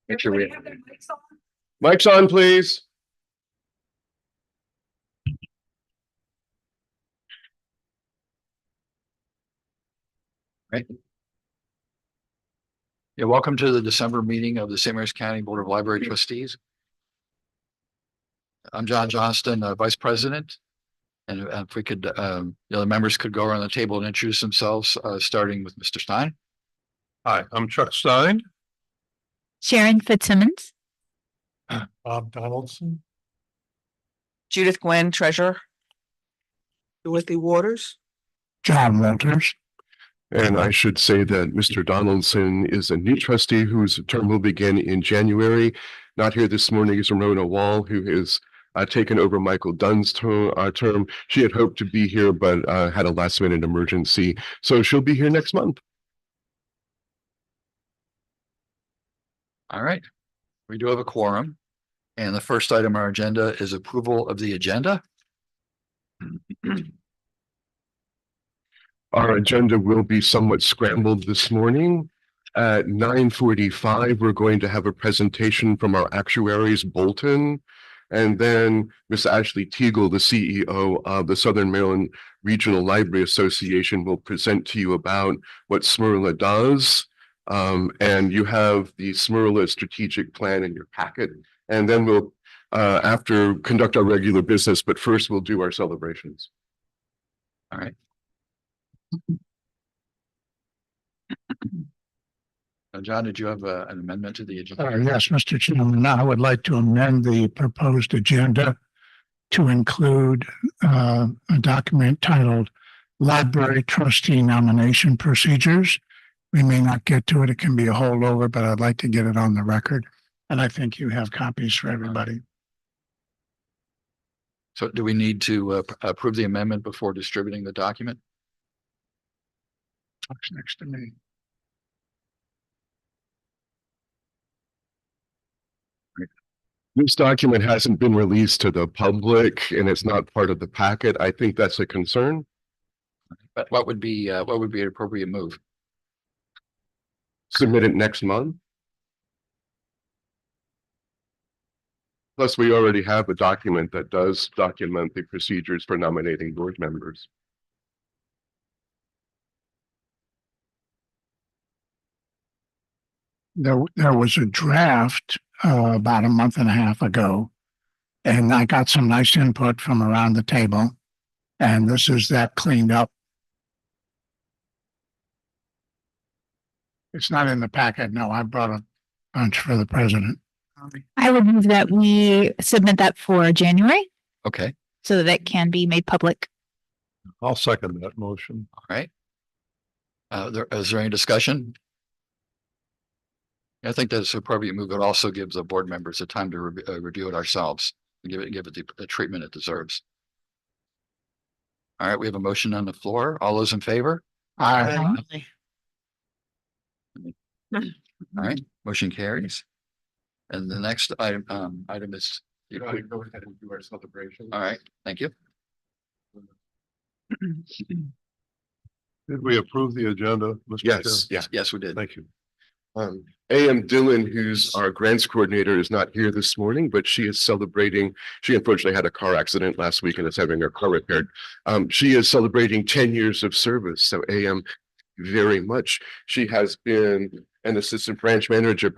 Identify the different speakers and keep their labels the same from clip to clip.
Speaker 1: Make sure we
Speaker 2: Everybody have their mics on?
Speaker 1: mics on, please. Right. Yeah, welcome to the December meeting of the St. Mary's County Board of Library Trustees. I'm John Johnston, Vice President. And if we could, the members could go around the table and introduce themselves, starting with Mr. Stein.
Speaker 3: Hi, I'm Chuck Stein.
Speaker 4: Sharon Fitzsimmons.
Speaker 3: Bob Donaldson.
Speaker 5: Judith Gwynn, treasurer. Dorothy Waters.
Speaker 3: John Walters. And I should say that Mr. Donaldson is a new trustee whose term will begin in January. Not here this morning is Ramona Wall, who has taken over Michael Dunn's term. She had hoped to be here, but had a last minute emergency. So she'll be here next month.
Speaker 1: All right. We do have a quorum. And the first item on our agenda is approval of the agenda.
Speaker 3: Our agenda will be somewhat scrambled this morning. At 9:45, we're going to have a presentation from our actuaries, Bolton. And then Ms. Ashley Teagle, the CEO of the Southern Maryland Regional Library Association, will present to you about what SMRLA does. And you have the SMRLA strategic plan in your packet. And then we'll, after, conduct our regular business, but first we'll do our celebrations.
Speaker 1: All right. John, did you have an amendment to the agenda?
Speaker 6: Yes, Mr. Chairman, I would like to amend the proposed agenda to include a document titled Library Trustee Nomination Procedures. We may not get to it. It can be a holdover, but I'd like to get it on the record. And I think you have copies for everybody.
Speaker 1: So do we need to approve the amendment before distributing the document?
Speaker 6: Talks next to me.
Speaker 3: This document hasn't been released to the public and it's not part of the packet. I think that's a concern.
Speaker 1: But what would be an appropriate move?
Speaker 3: Submit it next month. Plus, we already have a document that does document the procedures for nominating board members.
Speaker 6: There was a draft about a month and a half ago, and I got some nice input from around the table. And this is that cleaned up. It's not in the packet. No, I brought a bunch for the president.
Speaker 4: I would move that we submit that for January
Speaker 1: Okay,
Speaker 4: so that it can be made public.
Speaker 3: I'll second that motion.
Speaker 1: all right. Is there any discussion? I think that's an appropriate move. It also gives the board members the time to review it ourselves and give it the treatment it deserves. All right, we have a motion on the floor. All those in favor?
Speaker 6: I
Speaker 1: All right, motion carries. And the next item is.
Speaker 3: Go ahead and do our celebration.
Speaker 1: All right, thank you.
Speaker 3: Did we approve the agenda? Mr.
Speaker 1: Yes,
Speaker 3: Chair?
Speaker 1: yes, we did.
Speaker 3: Thank you. A.M. Dillon, who's our grants coordinator, is not here this morning, but she is celebrating. She unfortunately had a car accident last week and is having her car repaired. She is celebrating 10 years of service. So A.M. very much. She has been an assistant branch manager,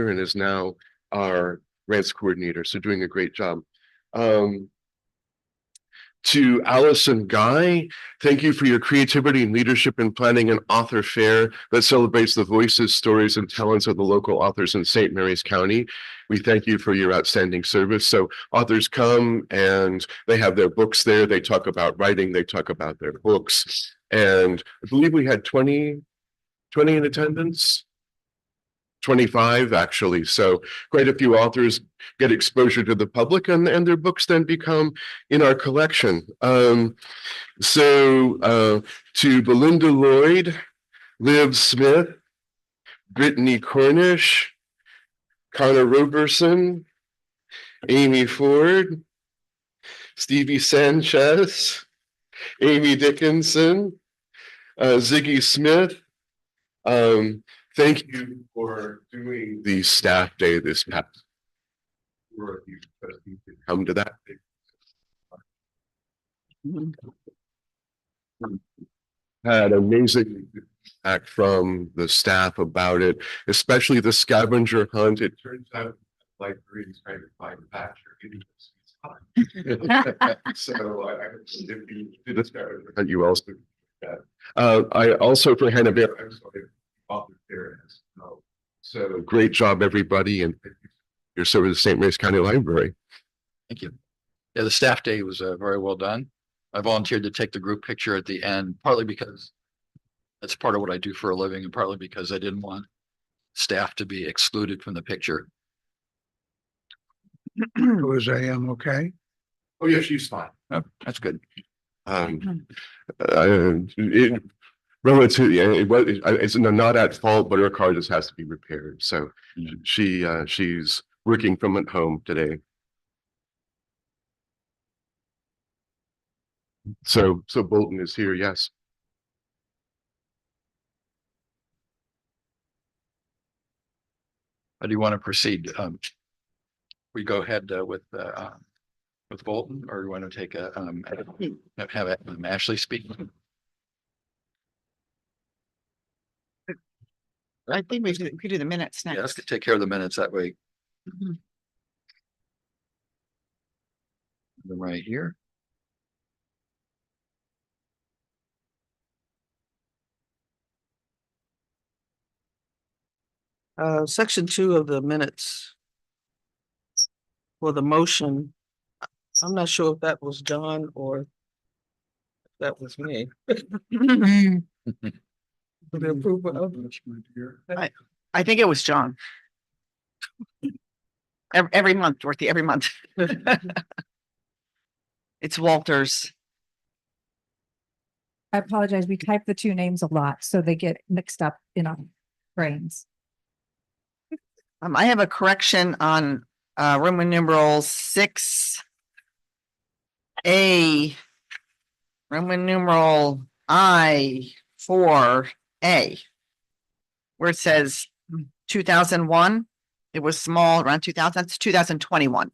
Speaker 3: and is now our grants coordinator. So doing a great job. To Allison Guy, thank you for your creativity and leadership in planning an author fair that celebrates the voices, stories, and talents of the local authors in St. Mary's County. We thank you for your outstanding service. So authors come and they have their books there. They talk about writing. They talk about their books. And I believe we had 20 in attendance. 25 actually. So quite a few authors get exposure to the public and their books then become in our collection. To Belinda Lloyd, Liv Smith, Brittany Cornish, Connor Roberson, Amy Ford, Stevie Sanchez, Amy Dickinson, Ziggy Smith, Thank you for doing the staff day this past. For you to come to that. Had amazing feedback from the staff about it, especially the scavenger hunt. It turns out library is trying to find factor. So I if you did a scavenger hunt, you also did that. I also for Hannah Bear, I'm sorry, author there as well. So great job, everybody, and thank you for your service to St. Mary's County Library.
Speaker 1: Thank you. Yeah, the staff day was very well done. I volunteered to take the group picture at the end, partly because that's part of what I do for a living, and partly because I didn't want staff to be excluded from the picture.
Speaker 6: Was AM okay?
Speaker 3: Oh, yeah, she's fine.
Speaker 1: Oh, that's good.
Speaker 3: It relatively, it was, it's not at fault, but her car just has to be repaired. So she's working from at home today. So Bolton is here, yes.
Speaker 1: How do you want to proceed? We go ahead with Bolton, or you want to take a have Ashley speak?
Speaker 5: I think we could do the minutes
Speaker 1: Yeah, let's
Speaker 5: next.
Speaker 1: take care of the minutes that way.
Speaker 5: Mhm.
Speaker 1: Them right here.
Speaker 2: Section 2 of the minutes. For the motion, I'm not sure if that was John or if that was me. For the approval of.
Speaker 5: I think it was John. Every month, Dorothy, every month. It's Walters.
Speaker 7: I apologize. We type the two names a lot, so they get mixed up in our brains.
Speaker 5: I have a correction on Roman numeral 6A. Roman numeral I-4A. Where it says 2001, it was small around 2000, that's 2021.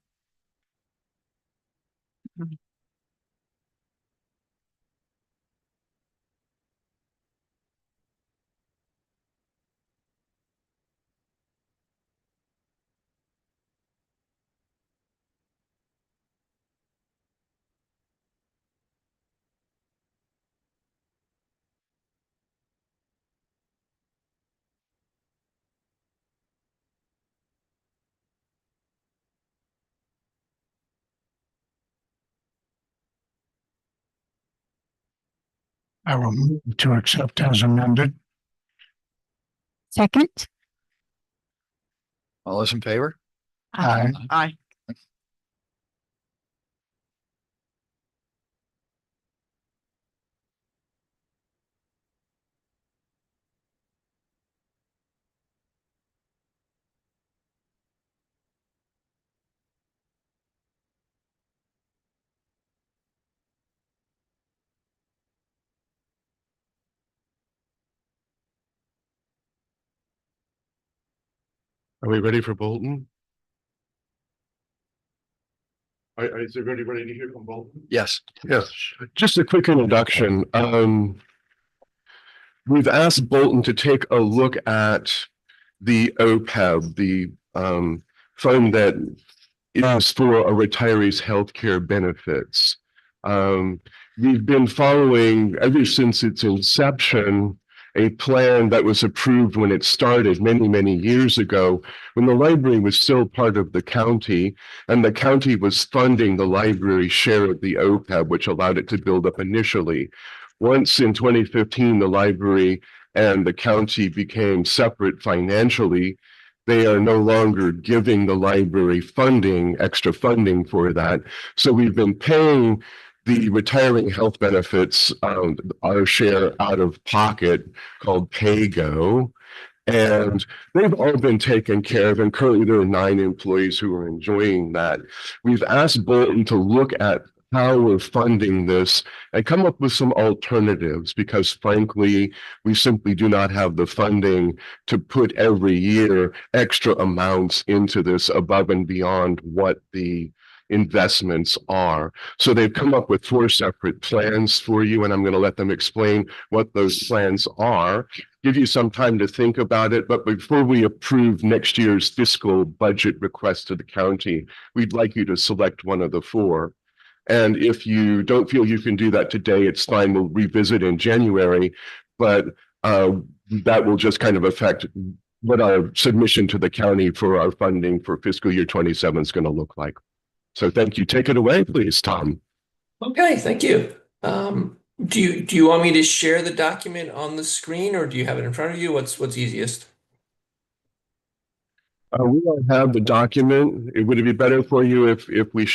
Speaker 6: I will move to accept as amended.
Speaker 4: Second,
Speaker 1: All those in favor?
Speaker 6: Aye.
Speaker 5: Aye.
Speaker 3: Are we ready for Bolton? Is everybody ready to hear from Bolton?
Speaker 1: Yes.
Speaker 3: Yes, just a quick introduction. We've asked Bolton to take a look at the OPEB, the fund that is for a retiree's healthcare benefits. We've been following ever since its inception a plan that was approved when it started many, many years ago, when the library was still part of the county, and the county was funding the library's share of the OPEB, which allowed it to build up initially. Once in 2015, the library and the county became separate financially. They are no longer giving the library funding, extra funding for that. So we've been paying the retiring health benefits, our share out of pocket, called PayGo. And they've all been taken care of. And currently there are 9 employees who are enjoying that. We've asked Bolton to look at how we're funding this and come up with some alternatives, because frankly, we simply do not have the funding to put every year extra amounts into this above and beyond what the investments are. So they've come up with 4 separate plans for you, and I'm going to let them explain what those plans are, give you some time to think about it. But before we approve next year's fiscal budget request to the county, we'd like you to select one of the 4. And if you don't feel you can do that today, it's fine. We'll revisit in January, but that will just kind of affect what our submission to the county for our funding for fiscal year 27 is going to look like. So thank you. Take it away, please, Tom.
Speaker 8: Okay, thank you. Do you want me to share the document on the screen, or do you have it in front of you? What's easiest?
Speaker 3: We don't have the document. Would it be better for you if we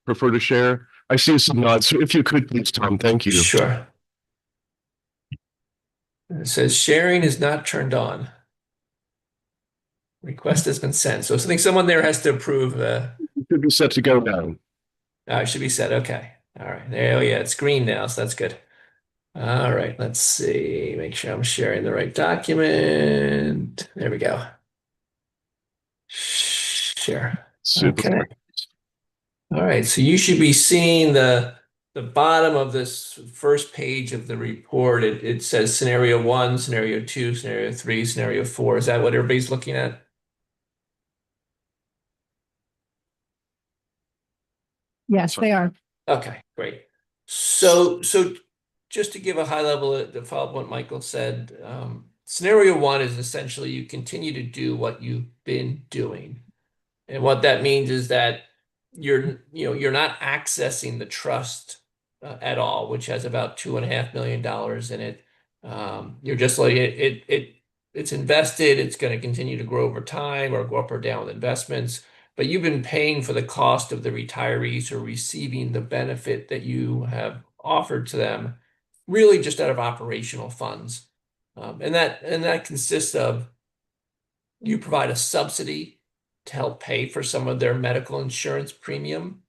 Speaker 3: prefer to share? I see some nods. So if you could, please, Tom, thank you.
Speaker 8: Sure. It says sharing is not turned on. Request has been sent. So I think someone there has to approve.
Speaker 3: It should be set to go now.
Speaker 8: It should be set. Okay. All right. There. Oh, yeah. It's green now. So that's good. All right. Let's see. Make sure I'm sharing the right document. There we go. Share.
Speaker 3: Super.
Speaker 8: Okay. All right. So you should be seeing the bottom of this first page of the report. It says scenario 1, scenario 2, scenario 3, scenario 4. Is that what everybody's looking at?
Speaker 7: Yes, they are.
Speaker 8: Okay, great. So just to give a high level to follow up what Michael said, scenario 1 is essentially you continue to do what you've been doing. And what that means is that you're not accessing the trust at all, which has about $2.5 million in it. You're just letting it's invested, it's going to continue to grow over time or go up or down with investments. But you've been paying for the cost of the retirees who are receiving the benefit that you have offered to them, really just out of operational funds. And that consists of you provide a subsidy to help pay for some of their medical insurance premium.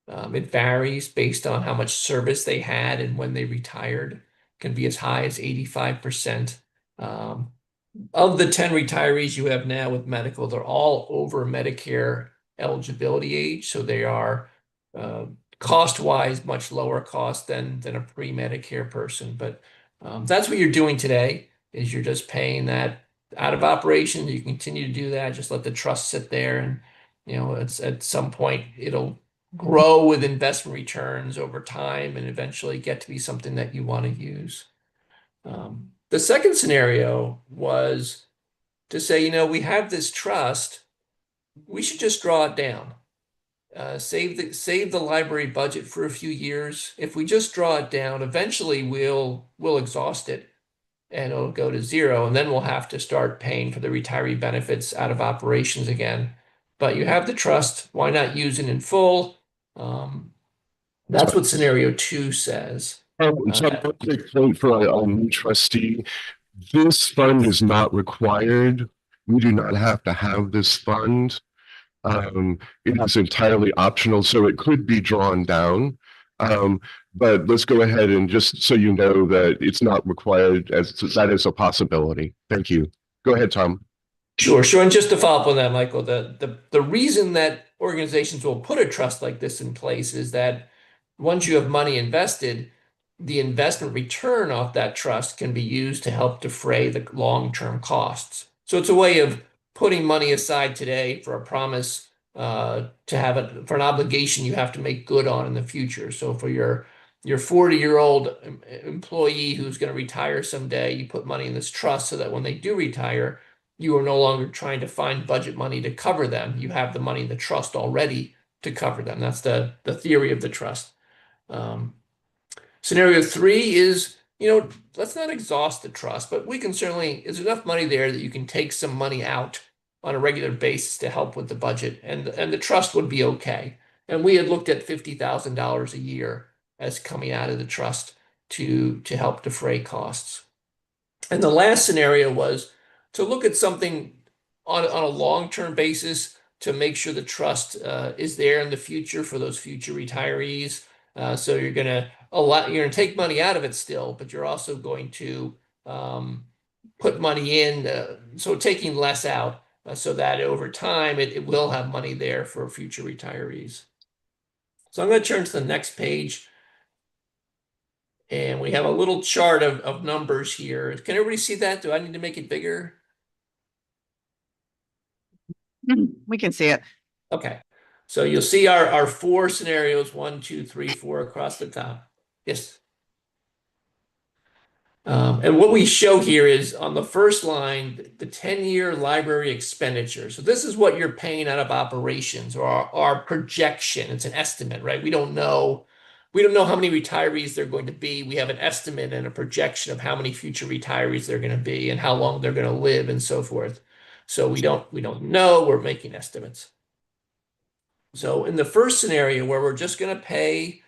Speaker 8: It varies based on how much service they had and when they retired. It can be as high as 85%. Of the 10 retirees you have now with medical, they're all over Medicare eligibility age, so they are cost-wise much lower cost than a pre-Medicare person. But that's what you're doing today, is you're just paying that out of operation. You continue to do that, just let the trust sit there, and it's at some point it'll grow with investment returns over time and eventually get to be something that you want to use. The second scenario was to say, we have this trust, we should just draw it down. Save the library budget for a few years. If we just draw it down, eventually we'll exhaust it and it'll go to zero, and then we'll have to start paying for the retiree benefits out of operations again. But you have the trust, why not use it in full? That's what scenario 2 says.
Speaker 3: So a quick point for a new trustee. This fund is not required. We do not have to have this fund. It is entirely optional, so it could be drawn down. But let's go ahead and just so you know that it's not required, as that is a possibility. Thank you. Go ahead, Tom.
Speaker 8: Sure. And just to follow up on that, Michael, the reason that organizations will put a trust like this in place is that once you have money invested, the investment return off that trust can be used to help defray the long-term costs. So it's a way of putting money aside today for a promise for an obligation you have to make good on in the future. So for your 40-year-old employee who's going to retire someday, you put money in this trust so that when they do retire, you are no longer trying to find budget money to cover them. You have the money in the trust already to cover them. That's the theory of the trust. Scenario 3 is, let's not exhaust the trust, but we can certainly, there's enough money there that you can take some money out on a regular basis to help with the budget, and the trust would be okay. And we had looked at $50,000 a year as coming out of the trust to help defray costs. And the last scenario was to look at something on a long-term basis to make sure the trust is there in the future for those future retirees. So you're gonna take money out of it still, but you're also going to put money in, so taking less out, so that over time it will have money there for future retirees. So I'm going to turn to the next page. And we have a little chart of numbers here. Can everybody see that? Do I need to make it bigger?
Speaker 5: We can see it.
Speaker 8: Okay. So you'll see our four scenarios, 1, 2, 3, 4 across the top. Yes. And what we show here is on the first line, the 10-year library expenditure. So this is what you're paying out of operations, or our projection. It's an estimate, right? We don't know how many retirees they're going to be. We have an estimate and a projection of how many future retirees they're going to be and how long they're going to live and so forth. So we don't know, we're making estimates. So in the first scenario where we're just going to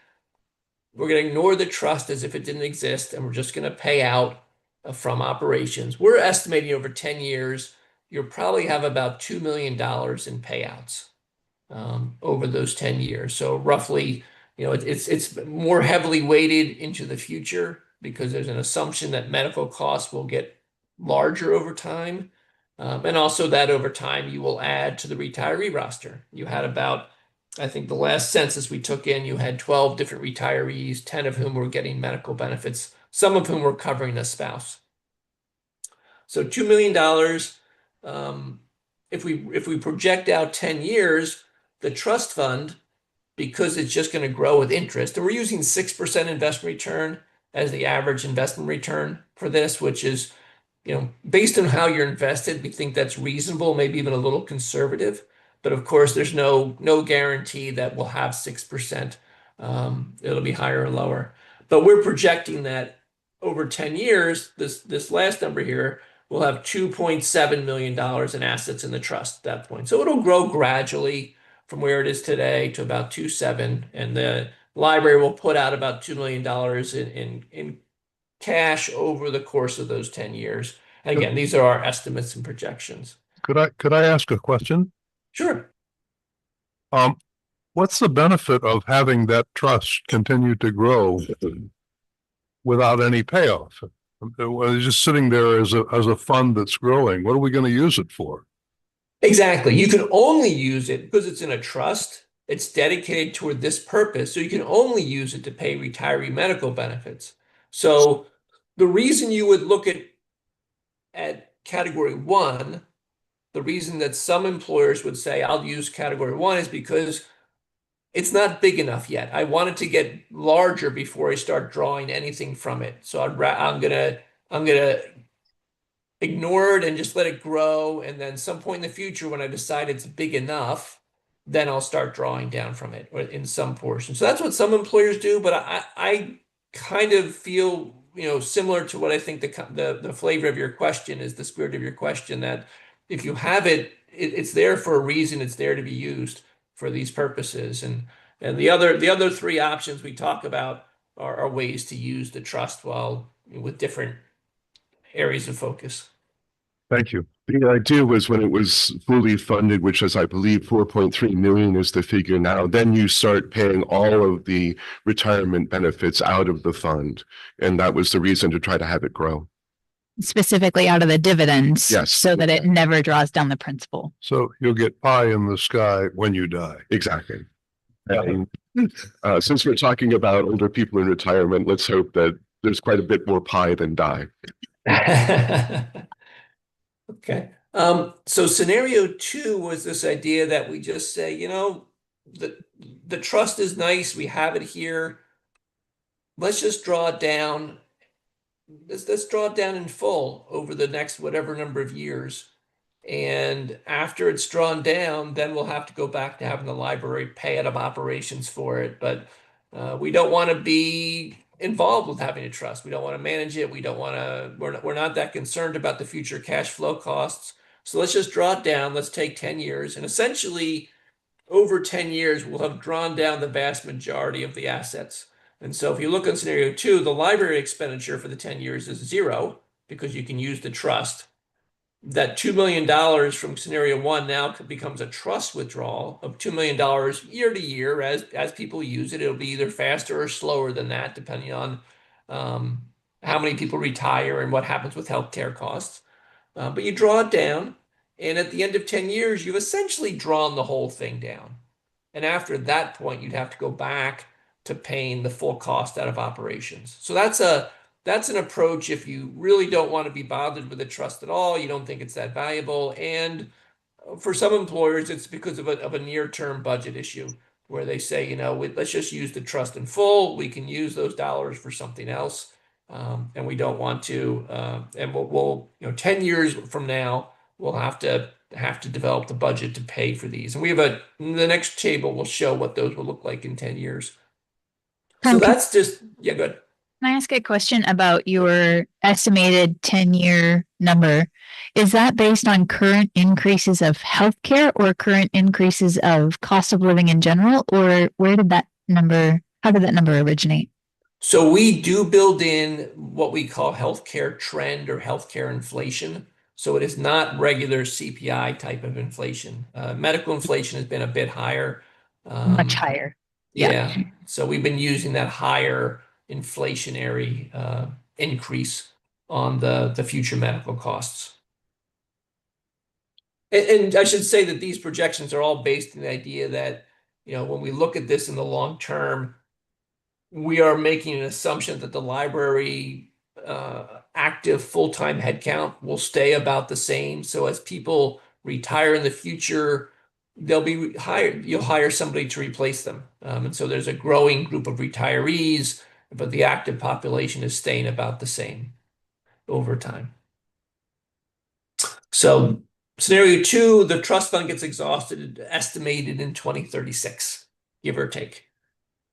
Speaker 8: ignore the trust as if it didn't exist, and we're just going to pay out from operations, we're estimating over 10 years, you'll probably have about $2 million in payouts over those 10 years. So roughly, it's more heavily weighted into the future because there's an assumption that medical costs will get larger over time. And also that over time you will add to the retiree roster. You had about, I think the last census we took in, you had 12 different retirees, 10 of whom were getting medical benefits, some of whom were covering a spouse. So $2 million, if we project out 10 years, the trust fund, because it's just going to grow with interest, and we're using 6% investment return as the average investment return for this, which is, based on how you're invested, we think that's reasonable, maybe even a little conservative. But of course, there's no guarantee that we'll have 6%. It'll be higher or lower. But we're projecting that over 10 years, this last number here, we'll have $2.7 million in assets in the trust at that point. So it'll grow gradually from where it is today to about 2.7, and the library will put out about $2 million in cash over the course of those 10 years. And again, these are our estimates and projections.
Speaker 9: Could I ask a question?
Speaker 8: Sure.
Speaker 9: What's the benefit of having that trust continue to grow without any payoff? Well, it's just sitting there as a fund that's growing. What are we going to use it for?
Speaker 8: Exactly. You can only use it because it's in a trust. It's dedicated toward this purpose. So you can only use it to pay retiree medical benefits. So the reason you would look at category 1, the reason that some employers would say, I'll use category 1 is because it's not big enough yet. I want it to get larger before I start drawing anything from it. So I'm gonna ignore it and just let it grow. And then some point in the future, when I decide it's big enough, then I'll start drawing down from it or in some portion. So that's what some employers do. But I kind of feel, similar to what I think the flavor of your question is, the spirit of your question, that if you have it, it's there for a reason. It's there to be used for these purposes. And the other three options we talk about are ways to use the trust with different areas of focus.
Speaker 9: Thank you.
Speaker 3: The idea was when it was fully funded, which is, I believe, 4.3 million is the figure now, then you start paying all of the retirement benefits out of the fund. And that was the reason to try to have it grow.
Speaker 4: Specifically out of the dividends.
Speaker 3: Yes.
Speaker 4: So that it never draws down the principal.
Speaker 9: So you'll get pie in the sky when you die.
Speaker 3: Exactly. And since we're talking about older people in retirement, let's hope that there's quite a bit more pie than die.
Speaker 8: Okay. So scenario 2 was this idea that we just say, the trust is nice. We have it here. Let's just draw it down. Let's draw it down in full over the next whatever number of years. And after it's drawn down, then we'll have to go back to having the library pay out of operations for it. But we don't want to be involved with having a trust. We don't want to manage it. We're not that concerned about the future cash flow costs. So let's just draw it down. Let's take 10 years. And essentially, over 10 years, we'll have drawn down the vast majority of the assets. And so if you look on scenario 2, the library expenditure for the 10 years is 0 because you can use the trust. that $2 million from scenario one now becomes a trust withdrawal of $2 million year to year as people use it. It'll be either faster or slower than that, depending on how many people retire and what happens with healthcare costs. But you draw it down, and at the end of 10 years, you've essentially drawn the whole thing down. And after that point, you'd have to go back to paying the full cost out of operations. So that's an approach if you really don't want to be bothered with a trust at all, you don't think it's that valuable. And for some employers, it's because of a near-term budget issue where they say, you know, let's just use the trust in full. We can use those dollars for something else. And we don't want to, and we'll, 10 years from now, we'll have to develop the budget to pay for these. And we have the next table will show what those will look like in 10 years. So that's just, yeah, good.
Speaker 4: Can I ask a question about your estimated 10-year number? Is that based on current increases of healthcare or current increases of cost of living in general? Or how did that number originate?
Speaker 8: So we do build in what we call healthcare trend or healthcare inflation. So it is not regular CPI type of inflation. Medical inflation has been a bit higher.
Speaker 4: Much higher.
Speaker 8: Yeah. So we've been using that higher inflationary increase on the future medical costs. And I should say that these projections are all based on the idea that, when we look at this in the long term, we are making an assumption that the library active full-time headcount will stay about the same. So as people retire in the future, they'll be hired. You'll hire somebody to replace them. And so there's a growing group of retirees, but the active population is staying about the same over time. So scenario two, the trust fund gets exhausted, estimated in 2036, give or take.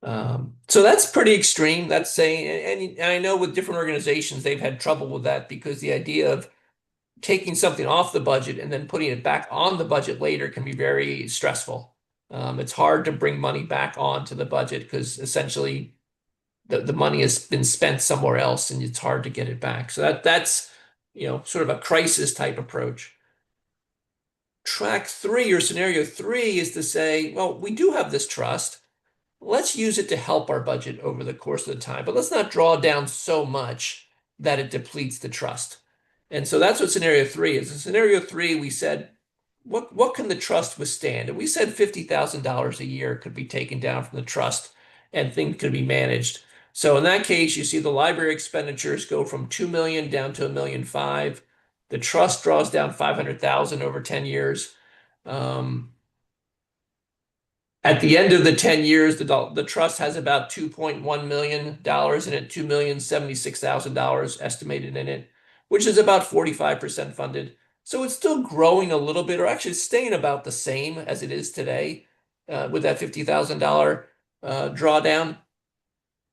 Speaker 8: So that's pretty extreme. That's saying, and I know with different organizations, they've had trouble with that because the idea of taking something off the budget and then putting it back on the budget later can be very stressful. It's hard to bring money back onto the budget because essentially the money has been spent somewhere else and it's hard to get it back. So that's sort of a crisis type approach. Track three or scenario three is to say, well, we do have this trust. Let's use it to help our budget over the course of the time, but let's not draw down so much that it depletes the trust. And so that's what scenario three is. In scenario three, we said, what can the trust withstand? And we said $50,000 a year could be taken down from the trust and things could be managed. So in that case, you see the library expenditures go from 2 million down to 1.5 million. The trust draws down 500,000 over 10 years. At the end of the 10 years, the trust has about $2.1 million in it, $2,076,000 estimated in it, which is about 45% funded. So it's still growing a little bit, or actually staying about the same as it is today with that $50,000 drawdown.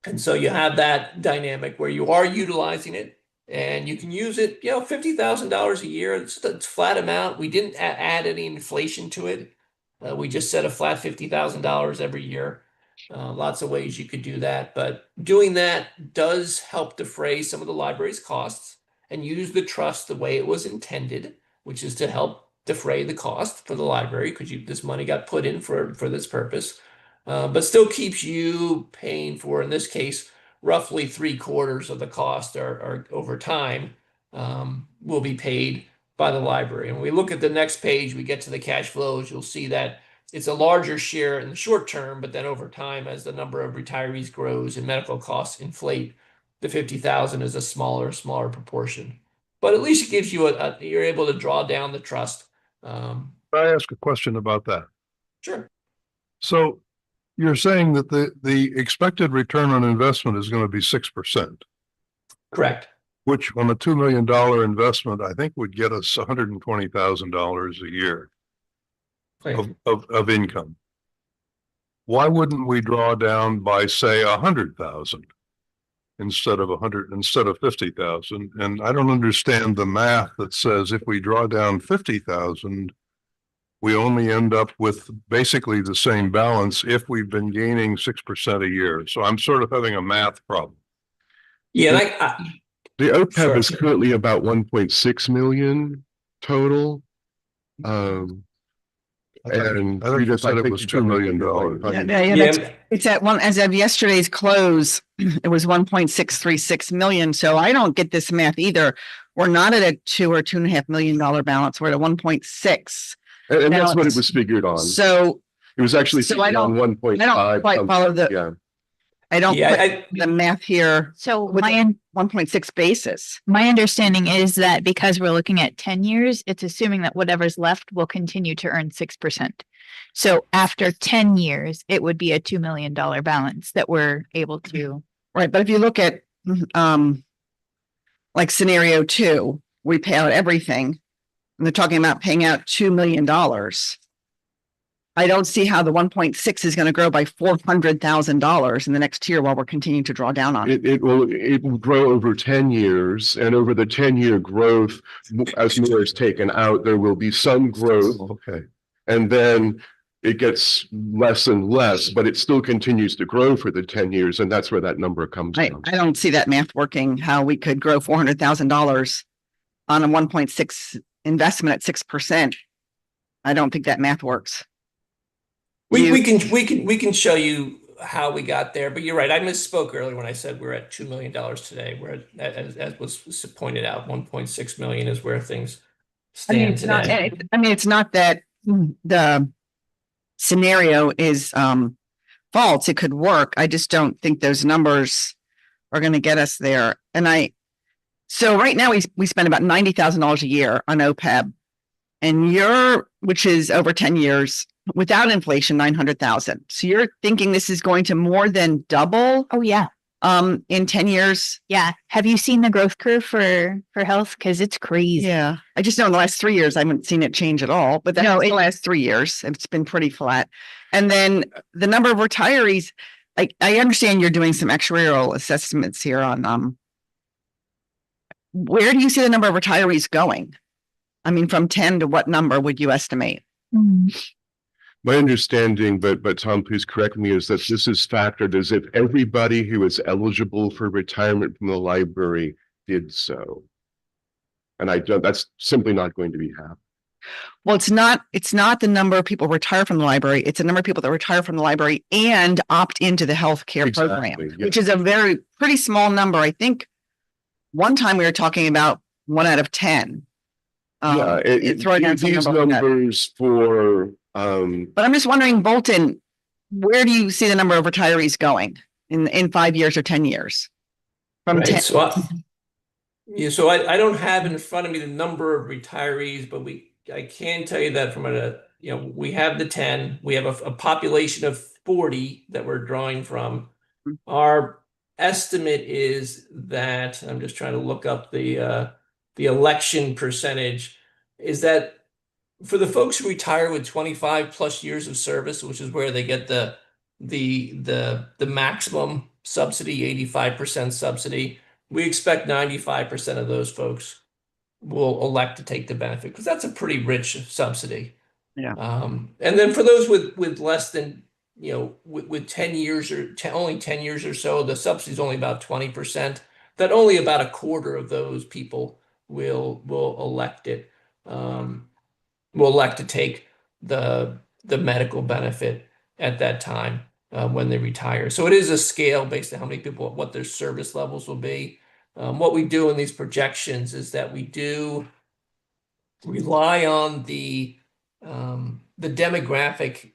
Speaker 8: And so you have that dynamic where you are utilizing it and you can use it, $50,000 a year. It's a flat amount. We didn't add any inflation to it. We just set a flat $50,000 every year. Lots of ways you could do that, but doing that does help defray some of the library's costs and use the trust the way it was intended, which is to help defray the cost for the library because this money got put in for this purpose, but still keeps you paying for, in this case, roughly 3/4 of the cost are over time will be paid by the library. And when we look at the next page, we get to the cash flows, you'll see that it's a larger share in the short term, but then over time, as the number of retirees grows and medical costs inflate, the 50,000 is a smaller proportion. But at least it gives you you're able to draw down the trust.
Speaker 9: Can I ask a question about that?
Speaker 8: Sure.
Speaker 9: So you're saying that the expected return on investment is going to be 6%.
Speaker 8: Correct.
Speaker 9: Which on a $2 million investment, I think would get us $120,000 a year of income. Why wouldn't we draw down by say 100,000 instead of 50,000? And I don't understand the math that says if we draw down 50,000, we only end up with basically the same balance if we've been gaining 6% a year. So I'm sort of having a math problem.
Speaker 8: Yeah,
Speaker 3: The OPEB is currently about 1.6 million. total. And
Speaker 9: I thought you
Speaker 3: Rita,
Speaker 9: said
Speaker 3: I
Speaker 9: it
Speaker 3: think
Speaker 9: was
Speaker 3: you
Speaker 9: $2
Speaker 3: got me
Speaker 9: million.
Speaker 3: wrong.
Speaker 5: That's, it's at one, as of yesterday's close, it was 1.636 million. So I don't get this math either. We're not at a $2 or $2.5 million balance. We're at a 1.6.
Speaker 3: And that's what it
Speaker 5: balance.
Speaker 3: was figured on.
Speaker 5: So
Speaker 3: It was actually
Speaker 5: So I
Speaker 3: figured on
Speaker 5: don't-
Speaker 3: 1.5.
Speaker 5: I don't quite follow the,
Speaker 3: Yeah.
Speaker 5: I don't
Speaker 8: Yeah,
Speaker 5: put the math here
Speaker 4: So
Speaker 5: with
Speaker 4: my,
Speaker 5: a 1.6 basis.
Speaker 4: my understanding is that because we're looking at 10 years, it's assuming that whatever's left will continue to earn 6%. So after 10 years, it would be a $2 million balance that we're able to.
Speaker 5: Right, but if you look at, like scenario 2, we pay out everything. And they're talking about paying out $2 million. I don't see how the 1.6 is going to grow by $400,000 in the next year while we're continuing to draw down on it.
Speaker 3: It will grow over 10 years, and over the 10-year growth, as more is taken out, there will be some growth.
Speaker 9: Okay.
Speaker 3: And then it gets less and less, but it still continues to grow for the 10 years, and that's where that number comes from.
Speaker 5: I don't see that math working, how we could grow $400,000 on a 1.6 investment at 6%. I don't think that math works.
Speaker 8: We can show you how we got there, but you're right. I misspoke earlier when I said we're at $2 million today. We're at, as was pointed out, 1.6 million is where things stand
Speaker 5: it's not,
Speaker 8: today.
Speaker 5: it's not that the scenario is false. It could work. I just don't think those numbers are going to get us there. So right now we spend about $90,000 a year on OPEB, and which is over 10 years without inflation, 900,000. So you're thinking this is going to more than double
Speaker 4: Oh, yeah.
Speaker 5: in 10 years?
Speaker 4: Yeah. Have you seen the growth curve for health? Because it's crazy.
Speaker 5: Yeah. I just know in the last 3 years, I haven't seen it change at all, but that's the last 3 years. It's been pretty flat. And then the number of retirees, I understand you're doing some actuarial assessments here on, where do you see the number of retirees going? I mean, from 10 to what number would you estimate?
Speaker 3: My understanding, but Tom, please correct me, is that this is factored as if everybody who is eligible for retirement from the library did so. And that's simply not going to be happening.
Speaker 5: Well, it's not the number of people retire from the library. It's the number of people that retire from the library and opt into the healthcare program,
Speaker 3: Exactly,
Speaker 5: which is a pretty small number. I think one time we were talking about 1 out of 10. Throwing out some
Speaker 3: these
Speaker 5: number like that.
Speaker 3: numbers for
Speaker 5: But I'm just wondering, Bolton, where do you see the number of retirees going in 5 years or 10 years? From
Speaker 8: Right,
Speaker 5: 10.
Speaker 8: So I don't have in front of me the number of retirees, but I can tell you that from we have the 10, we have a population of 40 that we're drawing from. Our estimate is that, I'm just trying to look up the election percentage, is that for the folks who retire with 25 plus years of service, which is where they get the maximum subsidy, 85% subsidy, we expect 95% of those folks will elect to take the benefit because that's a pretty rich subsidy.
Speaker 5: Yeah.
Speaker 8: And then for those with less than, with 10 years or only 10 years or so, the subsidy is only about 20%. That only about a quarter of those people will elect it. Will elect to take the medical benefit at that time when they retire. So it is a scale based on how many people, what their service levels will be. What we do in these projections is that we do rely on the demographic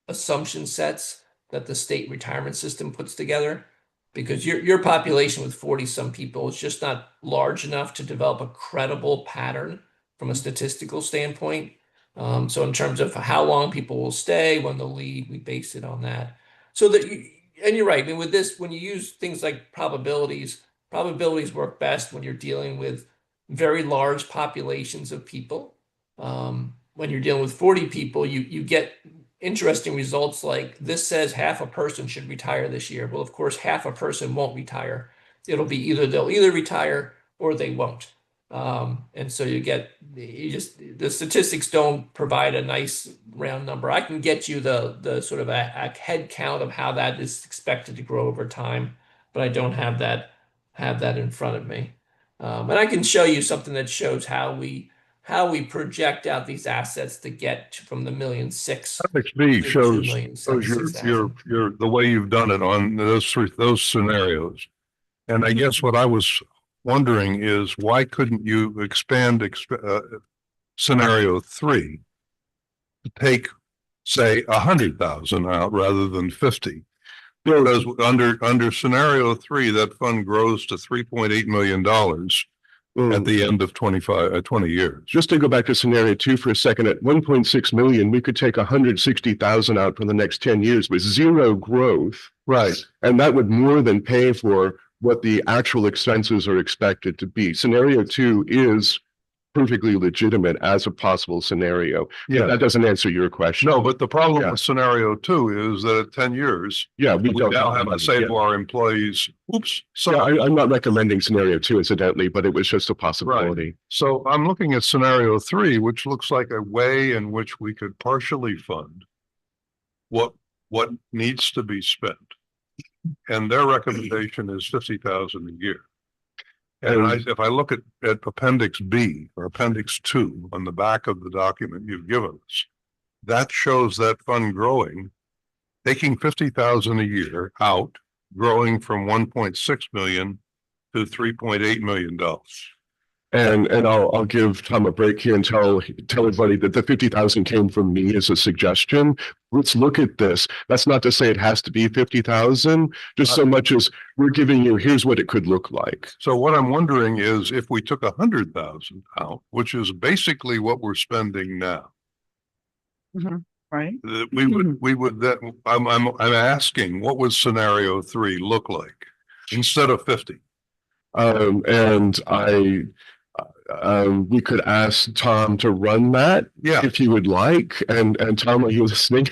Speaker 8: assumption sets that the state retirement system puts together, because your population with 40 some people is just not large enough to develop a credible pattern from a statistical standpoint. So in terms of how long people will stay, when they'll leave, we base it on that. And you're right. I mean, with this, when you use things like probabilities work best when you're dealing with very large populations of people. When you're dealing with 40 people, you get interesting results like this says half a person should retire this year. Well, of course, half a person won't retire. It'll be they'll either retire or they won't. And so the statistics don't provide a nice round number. I can get you the sort of a head count of how that is expected to grow over time, but I don't have that in front of me. And I can show you something that shows how we how we project out these assets to get from the 1,000,006.
Speaker 9: Appendix B
Speaker 8: to
Speaker 9: shows, your
Speaker 8: 2,076,000.
Speaker 9: the way you've done it on those scenarios. And I guess what I was wondering is why couldn't you expand scenario 3 to take, say, 100,000 out rather than 50? Because under scenario 3, that fund grows to $3.8 million at the end of 20 years.
Speaker 3: Just to go back to scenario 2 for a second, at 1.6 million, we could take 160,000 out for the next 10 years with zero growth.
Speaker 9: Right.
Speaker 3: And that would more than pay for what the actual expenses are expected to be. Scenario 2 is perfectly legitimate as a possible scenario.
Speaker 9: Yeah.
Speaker 3: That doesn't answer your question.
Speaker 9: No, but the problem
Speaker 3: Yeah.
Speaker 9: with scenario 2 is that at 10 years,
Speaker 3: Yeah, we
Speaker 9: we
Speaker 3: don't
Speaker 9: now
Speaker 3: know
Speaker 9: have
Speaker 3: how
Speaker 9: to say
Speaker 3: yeah.
Speaker 9: to our employees, oops,
Speaker 3: Yeah,
Speaker 9: sorry.
Speaker 3: I'm not recommending scenario 2 incidentally, but it was just a possibility.
Speaker 9: So I'm looking at scenario 3, which looks like a way in which we could partially fund what needs to be spent. And their recommendation is 50,000 a year. And if I look at appendix B or appendix 2 on the back of the document you've given us, that shows that fund growing, taking 50,000 a year out, growing from 1.6 million to $3.8 million.
Speaker 3: And I'll give Tom a break here and tell everybody that the 50,000 came from me as a suggestion. Let's look at this. That's not to say it has to be 50,000, just so much as we're giving you, here's what it could look like.
Speaker 9: So what I'm wondering is if we took 100,000 out, which is basically what we're spending now,
Speaker 5: Right?
Speaker 9: we would that I'm asking, what would scenario 3 look like instead of 50?
Speaker 3: We could ask Tom to run that
Speaker 9: Yeah.
Speaker 3: if you would like. And Tom, are you listening?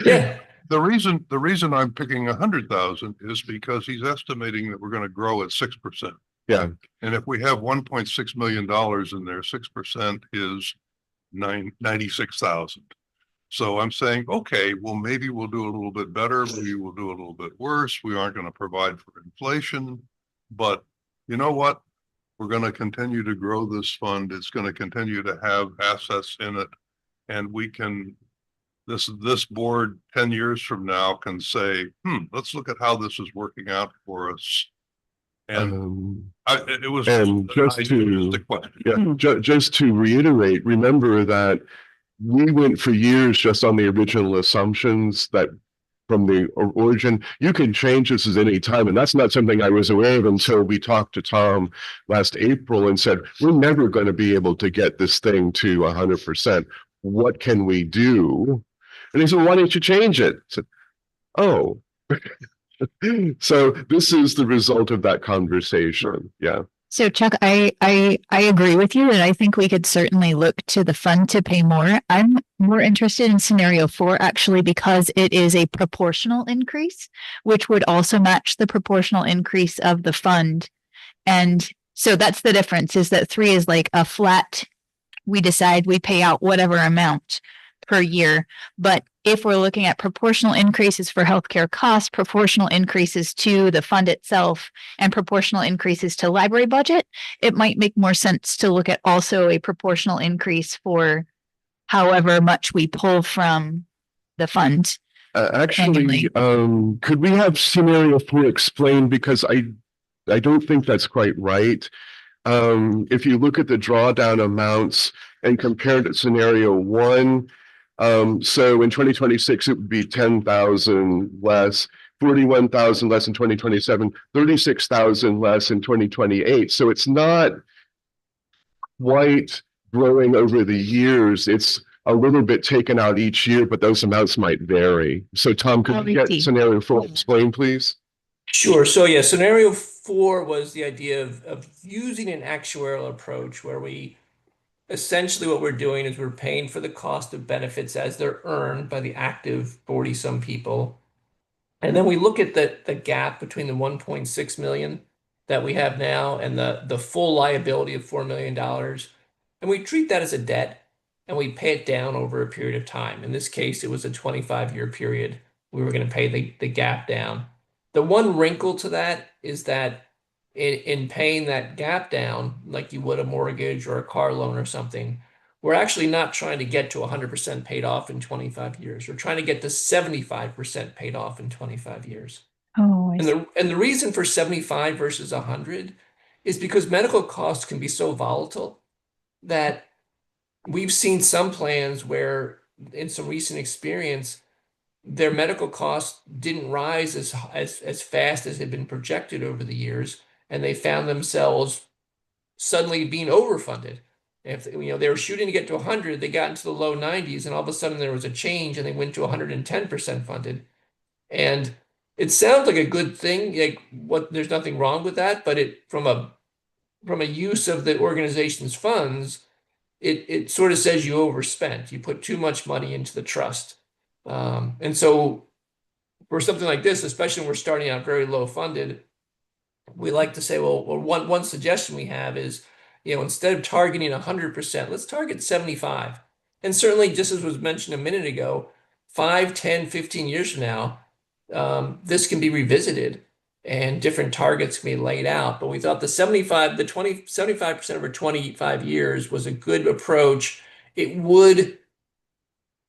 Speaker 8: Yeah.
Speaker 9: The reason I'm picking 100,000 is because he's estimating that we're going to grow at 6%.
Speaker 3: Yeah.
Speaker 9: And if we have $1.6 million in there, 6% is 96,000. So I'm saying, okay, well, maybe we'll do a little bit better. Maybe we'll do a little bit worse. We aren't going to provide for inflation, but you know what? We're going to continue to grow this fund. It's going to continue to have assets in it. And we can, this board 10 years from now can say, let's look at how this is working out for us. And it was
Speaker 3: and just to,
Speaker 9: a question.
Speaker 3: yeah, just to reiterate, remember that we went for years just on the original assumptions that from the origin. You can change this at any time. And that's not something I was aware of until we talked to Tom last April and said, we're never going to be able to get this thing to 100%. What can we do? And he said, why don't you change it? I said, oh. So this is the result of that conversation. Yeah.
Speaker 4: So Chuck, I agree with you, and I think we could certainly look to the fund to pay more. I'm more interested in scenario 4 actually because it is a proportional increase, which would also match the proportional increase of the fund. And so that's the difference, is that 3 is like a flat, we decide we pay out whatever amount per year. But if we're looking at proportional increases for healthcare costs, proportional increases to the fund itself, and proportional increases to library budget, it might make more sense to look at also a proportional increase for however much we pull from the fund.
Speaker 3: Actually, could we have scenario 4 explained? Because I don't think that's quite right. If you look at the drawdown amounts and compare it to scenario 1, so in 2026, it would be 10,000 less, 41,000 less in 2027, 36,000 less in 2028. So it's not quite growing over the years. It's a little bit taken out each year, but those amounts might vary. So Tom, could you get scenario 4 explained, please?
Speaker 8: Sure. So yeah, scenario 4 was the idea of using an actuarial approach where we essentially what we're doing is we're paying for the cost of benefits as they're earned by the active 40-some people. And then we look at the gap between the 1.6 million that we have now and the full liability of $4 million. And we treat that as a debt and we pay it down over a period of time. In this case, it was a 25-year period. We were going to pay the gap down. The one wrinkle to that is that in paying that gap down, like you would a mortgage or a car loan or something, we're actually not trying to get to 100% paid off in 25 years. We're trying to get to 75% paid off in 25 years.
Speaker 4: Oh, I
Speaker 8: And
Speaker 4: see.
Speaker 8: the reason for 75 versus 100 is because medical costs can be so volatile that we've seen some plans where in some recent experience, their medical costs didn't rise as fast as had been projected over the years, and they found themselves suddenly being overfunded. If they were shooting to get to 100, they got into the low 90s, and all of a sudden there was a change, and they went to 110% funded. And it sounds like a good thing. Like there's nothing wrong with that, but from a use of the organization's funds, it sort of says you overspent. You put too much money into the trust. And so for something like this, especially when we're starting out very low funded, we like to say, well, one suggestion we have is, instead of targeting 100%, let's target 75. And certainly, just as was mentioned a minute ago, 5, 10, 15 years from now, this can be revisited and different targets can be laid out. But we thought the 75% over 25 years was a good approach. It would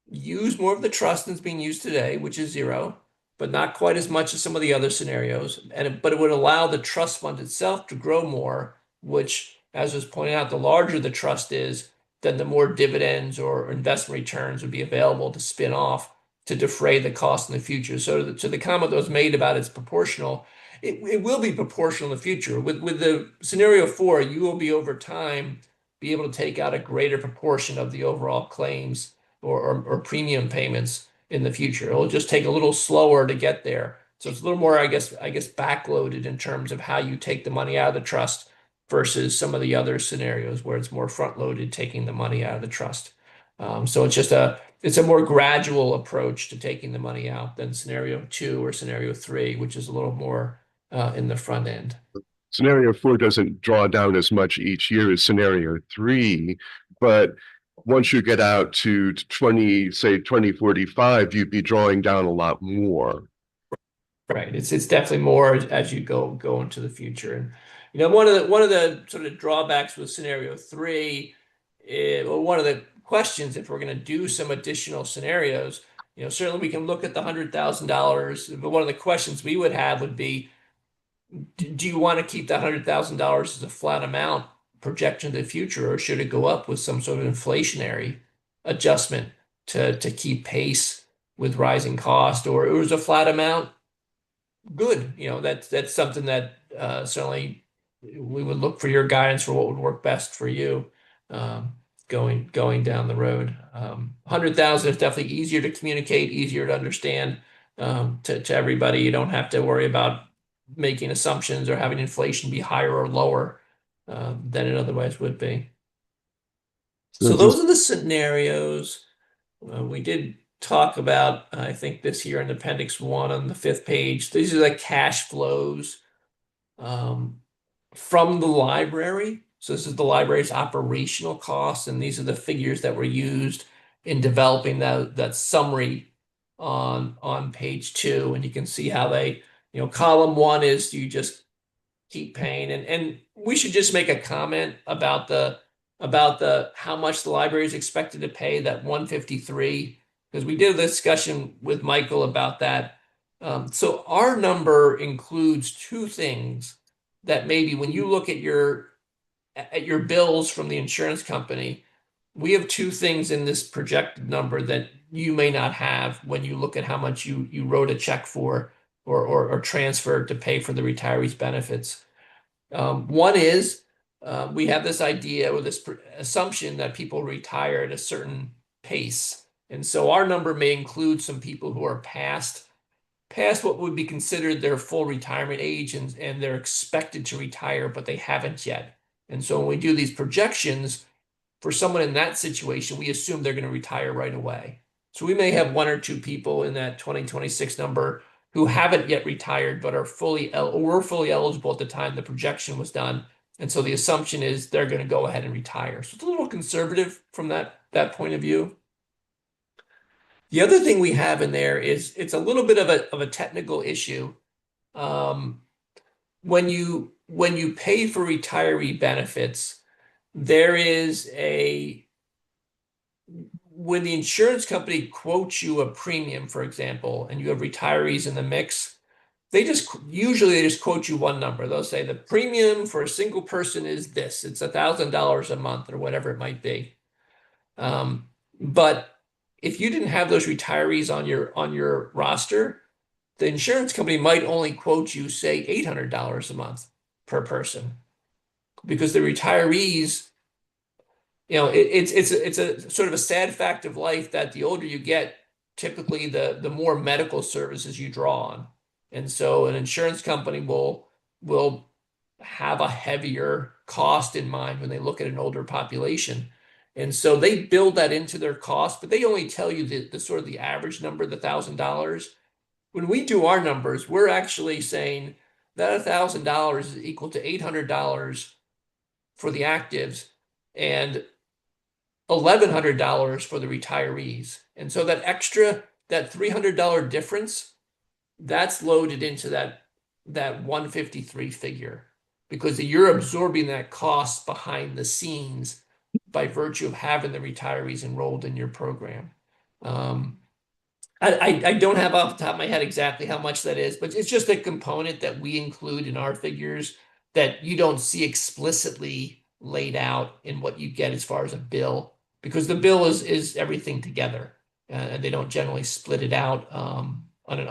Speaker 8: use more of the trust that's being used today, which is 0, but not quite as much as some of the other scenarios. But it would allow the trust fund itself to grow more, which, as was pointed out, the larger the trust is, then the more dividends or investment returns would be available to spin off to defray the cost in the future. So to the comment that was made about it's proportional, it will be proportional in the future. With the scenario 4, you will be over time be able to take out a greater proportion of the overall claims or premium payments in the future. It'll just take a little slower to get there. So it's a little more, I guess, backloaded in terms of how you take the money out of the trust versus some of the other scenarios where it's more front-loaded, taking the money out of the trust. So it's a more gradual approach to taking the money out than scenario 2 or scenario 3, which is a little more in the front end.
Speaker 3: Scenario 4 doesn't draw down as much each year as scenario 3, but once you get out to 2045, you'd be drawing down a lot more.
Speaker 8: Right. It's definitely more as you go into the future. And one of the sort of drawbacks with scenario 3, or one of the questions, if we're going to do some additional scenarios, certainly we can look at the $100,000, but one of the questions we would have would be, do you want to keep that $100,000 as a flat amount projection to the future, or should it go up with some sort of inflationary adjustment to keep pace with rising cost, or it was a flat amount? Good. That's something that certainly we would look for your guidance for what would work best for you going down the road. 100,000 is definitely easier to communicate, easier to understand to everybody. You don't have to worry about making assumptions or having inflation be higher or lower than it otherwise would be. So those are the scenarios. We did talk about, I think this here in Appendix 1 on the 5th page. These are the cash flows from the library. So this is the library's operational costs, and these are the figures that were used in developing that summary on page 2. And you can see how they, column 1 is you just keep paying, and we should just make a comment about the how much the library is expected to pay, that 153, because we did a discussion with Michael about that. So our number includes 2 things that maybe when you look at your bills from the insurance company, we have 2 things in this projected number that you may not have when you look at how much you wrote a check for or transferred to pay for the retirees' benefits. One is we have this idea or this assumption that people retire at a certain pace. And so our number may include some people who are past what would be considered their full retirement age, and they're expected to retire, but they haven't yet. And so when we do these projections for someone in that situation, we assume they're going to retire right away. So we may have 1 or 2 people in that 2026 number who haven't yet retired, but were fully eligible at the time the projection was done. And so the assumption is they're going to go ahead and retire. So it's a little conservative from that point of view. The other thing we have in there is it's a little bit of a technical issue. When you when you pay for retiree benefits, there is when the insurance company quotes you a premium, for example, and you have retirees in the mix, they usually just quote you one number. They'll say the premium for a single person is this, it's $1,000 a month or whatever it might be. But if you didn't have those retirees on your roster, the insurance company might only quote you, say, $800 a month per person, because the retirees, it's a sort of a sad fact of life that the older you get, typically the more medical services you draw on. And so an insurance company will have a heavier cost in mind when they look at an older population. And so they build that into their cost, but they only tell you the sort of the average number, the $1,000. When we do our numbers, we're actually saying that $1,000 is equal to $800 for the actives and $1,100 for the retirees. And so that $300 difference, that's loaded into that 153 figure, because you're absorbing that cost behind the scenes by virtue of having the retirees enrolled in your program. I don't have off the top of my head exactly how much that is, but it's just a component that we include in our figures that you don't see explicitly laid out in what you get as far as a bill, because the bill is everything together, and they don't generally split it out on an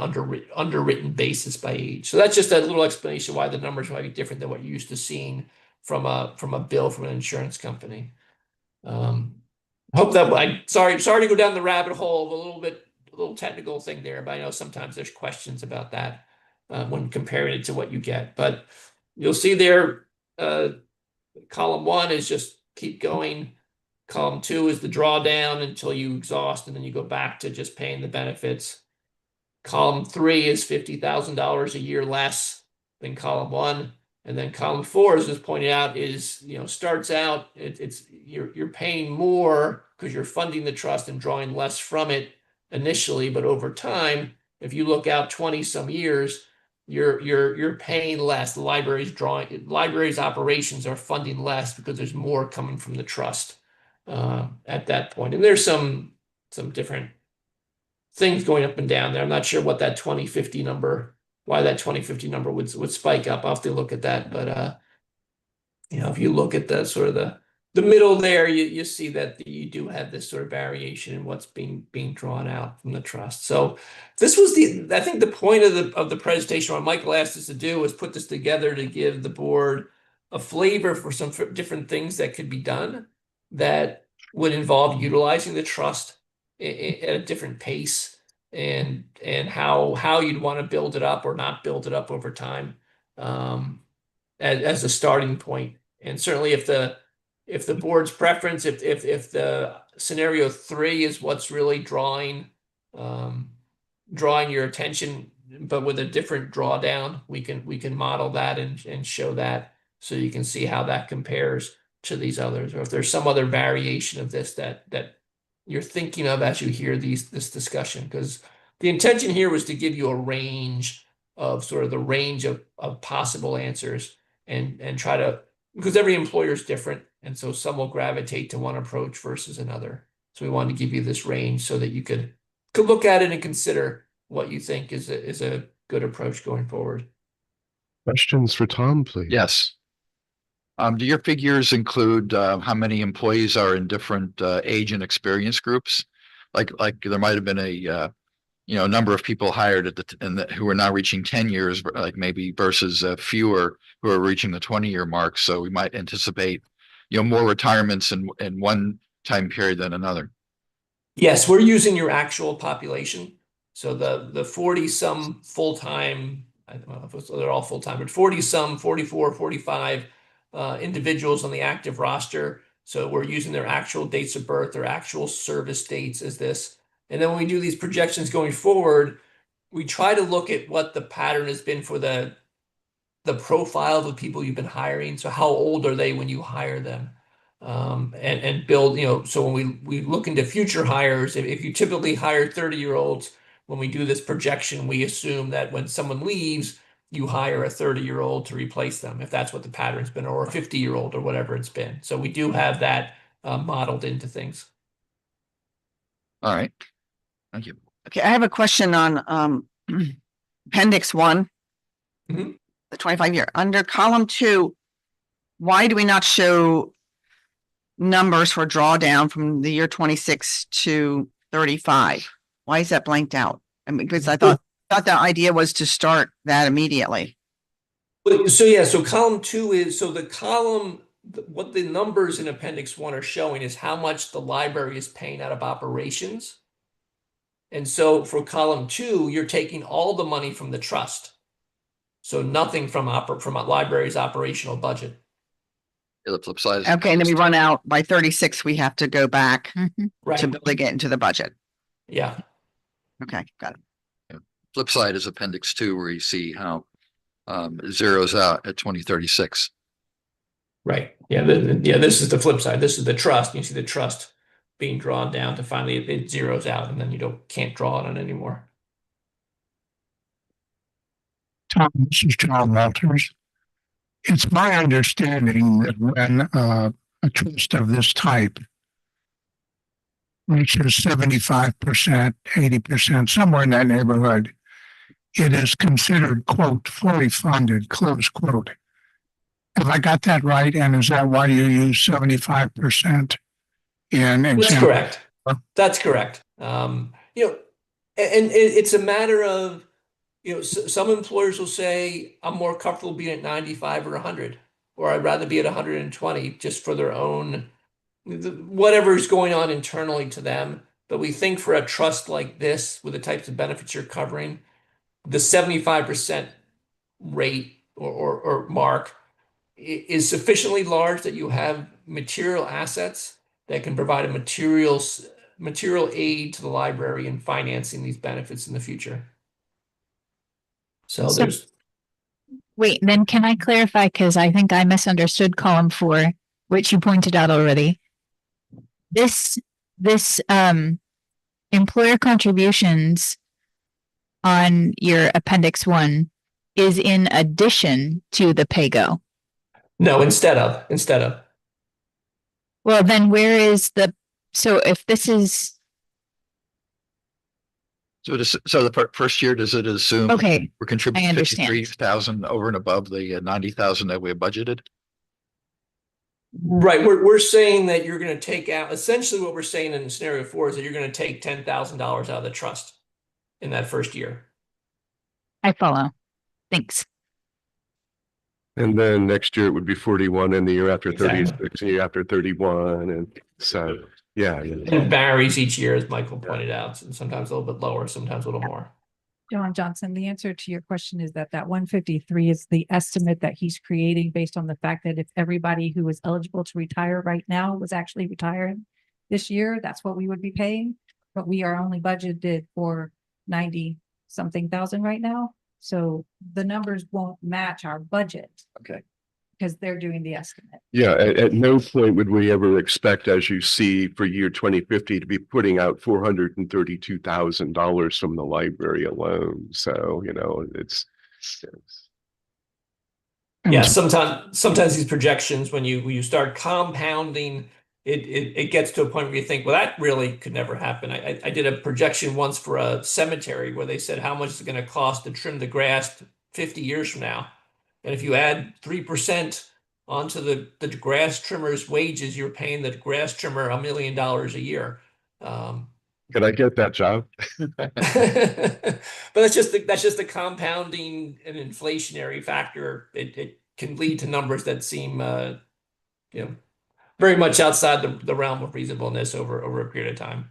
Speaker 8: underwritten basis by age. So that's just a little explanation why the numbers might be different than what you're used to seeing from a bill from an insurance company. Hope that sorry to go down the rabbit hole of a little technical thing there, but I know sometimes there's questions about that when comparing it to what you get. But you'll see there, column 1 is just keep going. Column 2 is the drawdown until you exhaust, and then you go back to just paying the benefits. Column 3 is $50,000 a year less than column 1. And then column 4, as was pointed out, is, starts out, you're paying more because you're funding the trust and drawing less from it initially, but over time, if you look out 20 some years, you're paying less. The library's operations are funding less because there's more coming from the trust at that point. And there's some different things going up and down there. I'm not sure what that 2050 number, why that 2050 number would spike up. I'll have to look at that. But if you look at the sort of the middle there, you see that you do have this sort of variation in what's being drawn out from the trust. So this was I think the point of the presentation, what Michael asked us to do was put this together to give the board a flavor for some different things that could be done that would involve utilizing the trust at a different pace, and how you'd want to build it up or not build it up over time as a starting point. And certainly if the board's preference, if the scenario 3 is what's really drawing your attention, but with a different drawdown, we can model that and show that, so you can see how that compares to these others, or if there's some other variation of this that you're thinking of as you hear this discussion. Because the intention here was to give you a range of sort of the range of possible answers, and try to, because every employer is different, and so some will gravitate to one approach versus another. So we wanted to give you this range so that you could look at it and consider what you think is a good approach going forward.
Speaker 3: Questions for Tom, please?
Speaker 1: Yes. Do your figures include how many employees are in different age and experience groups? Like there might have been a number of people hired who are now reaching 10 years, like maybe versus fewer who are reaching the 20-year mark. So we might anticipate more retirements in one time period than another.
Speaker 8: Yes, we're using your actual population. So the 40 some full-time, I don't know if they're all full-time, but 40 some, 44, 45 individuals on the active roster. So we're using their actual dates of birth, their actual service dates as this. And then when we do these projections going forward, we try to look at what the pattern has been for the profile of the people you've been hiring. So how old are they when you hire them? And build, so when we look into future hires, if you typically hire 30-year-olds, when we do this projection, we assume that when someone leaves, you hire a 30-year-old to replace them, if that's what the pattern's been, or a 50-year-old or whatever it's been. So we do have that modeled into things.
Speaker 1: All right. Thank you.
Speaker 5: Okay, I have a question on appendix 1.
Speaker 8: Mhm.
Speaker 5: The 25-year, under column 2, why do we not show numbers for drawdown from the year 26 to 35? Why is that blanked out? I mean, because I thought the idea was to start that immediately.
Speaker 8: So yeah, so column 2 is, so the column, what the numbers in appendix 1 are showing is how much the library is paying out of operations. And so for column 2, you're taking all the money from the trust. So nothing from a library's operational budget.
Speaker 1: Yeah, the flip side is.
Speaker 5: Okay, and then we run out by 36, we have to go back
Speaker 8: Right.
Speaker 5: to building it into the budget.
Speaker 8: Yeah.
Speaker 5: Okay, got it.
Speaker 1: Flip side is appendix 2, where you see how it zeroes out at 2036.
Speaker 8: Right. Yeah. This is the flip side. This is the trust. You see the trust being drawn down to finally it zeroes out, and then you can't draw on it anymore.
Speaker 6: Tom, this is John Walters. It's my understanding that when a trust of this type reaches 75%, 80%, somewhere in that neighborhood, it is considered, quote, fully funded, close quote. Have I got that right? And is that why you use 75% in
Speaker 8: That's
Speaker 6: example?
Speaker 8: correct. That's correct. And it's a matter of, some employers will say, I'm more comfortable being at 95 or 100, or I'd rather be at 120 just for their own, whatever is going on internally to them. But we think for a trust like this, with the types of benefits you're covering, the 75% rate or mark is sufficiently large that you have material assets that can provide a material aid to the library in financing these benefits in the future. So there's.
Speaker 4: Wait, then can I clarify? Because I think I misunderstood column 4, which you pointed out already. This employer contributions on your appendix 1 is in addition to the PAYGO.
Speaker 8: No, instead of.
Speaker 4: Well, then where is so if this is,
Speaker 1: So the first year, does it assume?
Speaker 4: okay,
Speaker 1: We're contributing
Speaker 4: understand.
Speaker 1: 53,000 over and above the 90,000 that we have budgeted?
Speaker 8: Right. We're saying that you're going to take out, essentially what we're saying in scenario 4 is that you're going to take $10,000 out of the trust in that first year.
Speaker 4: I follow. Thanks.
Speaker 3: And then next year it would be 41, and the year after
Speaker 8: Exactly.
Speaker 3: 36, and the year after 31. And so, yeah.
Speaker 8: And it varies each year, as Michael pointed out, and sometimes a little bit lower, sometimes a little more.
Speaker 7: John Johnson, the answer to your question is that 153 is the estimate that he's creating based on the fact that if everybody who is eligible to retire right now was actually retiring this year, that's what we would be paying. But we are only budgeted for 90-something thousand right now. So the numbers won't match our budget.
Speaker 1: Okay.
Speaker 7: Because they're doing the estimate.
Speaker 3: Yeah, at no point would we ever expect, as you see, for year 2050 to be putting out $432,000 from the library alone. So, it's.
Speaker 8: Yeah, sometimes these projections, when you start compounding, it gets to a point where you think, well, that really could never happen. I did a projection once for a cemetery where they said how much is it going to cost to trim the grass 50 years from now. And if you add 3% onto the grass trimmer's wages, you're paying the grass trimmer $1 million a year.
Speaker 3: Can I get that job?
Speaker 8: But that's just the compounding and inflationary factor. It can lead to numbers that seem very much outside the realm of reasonableness over a period of time.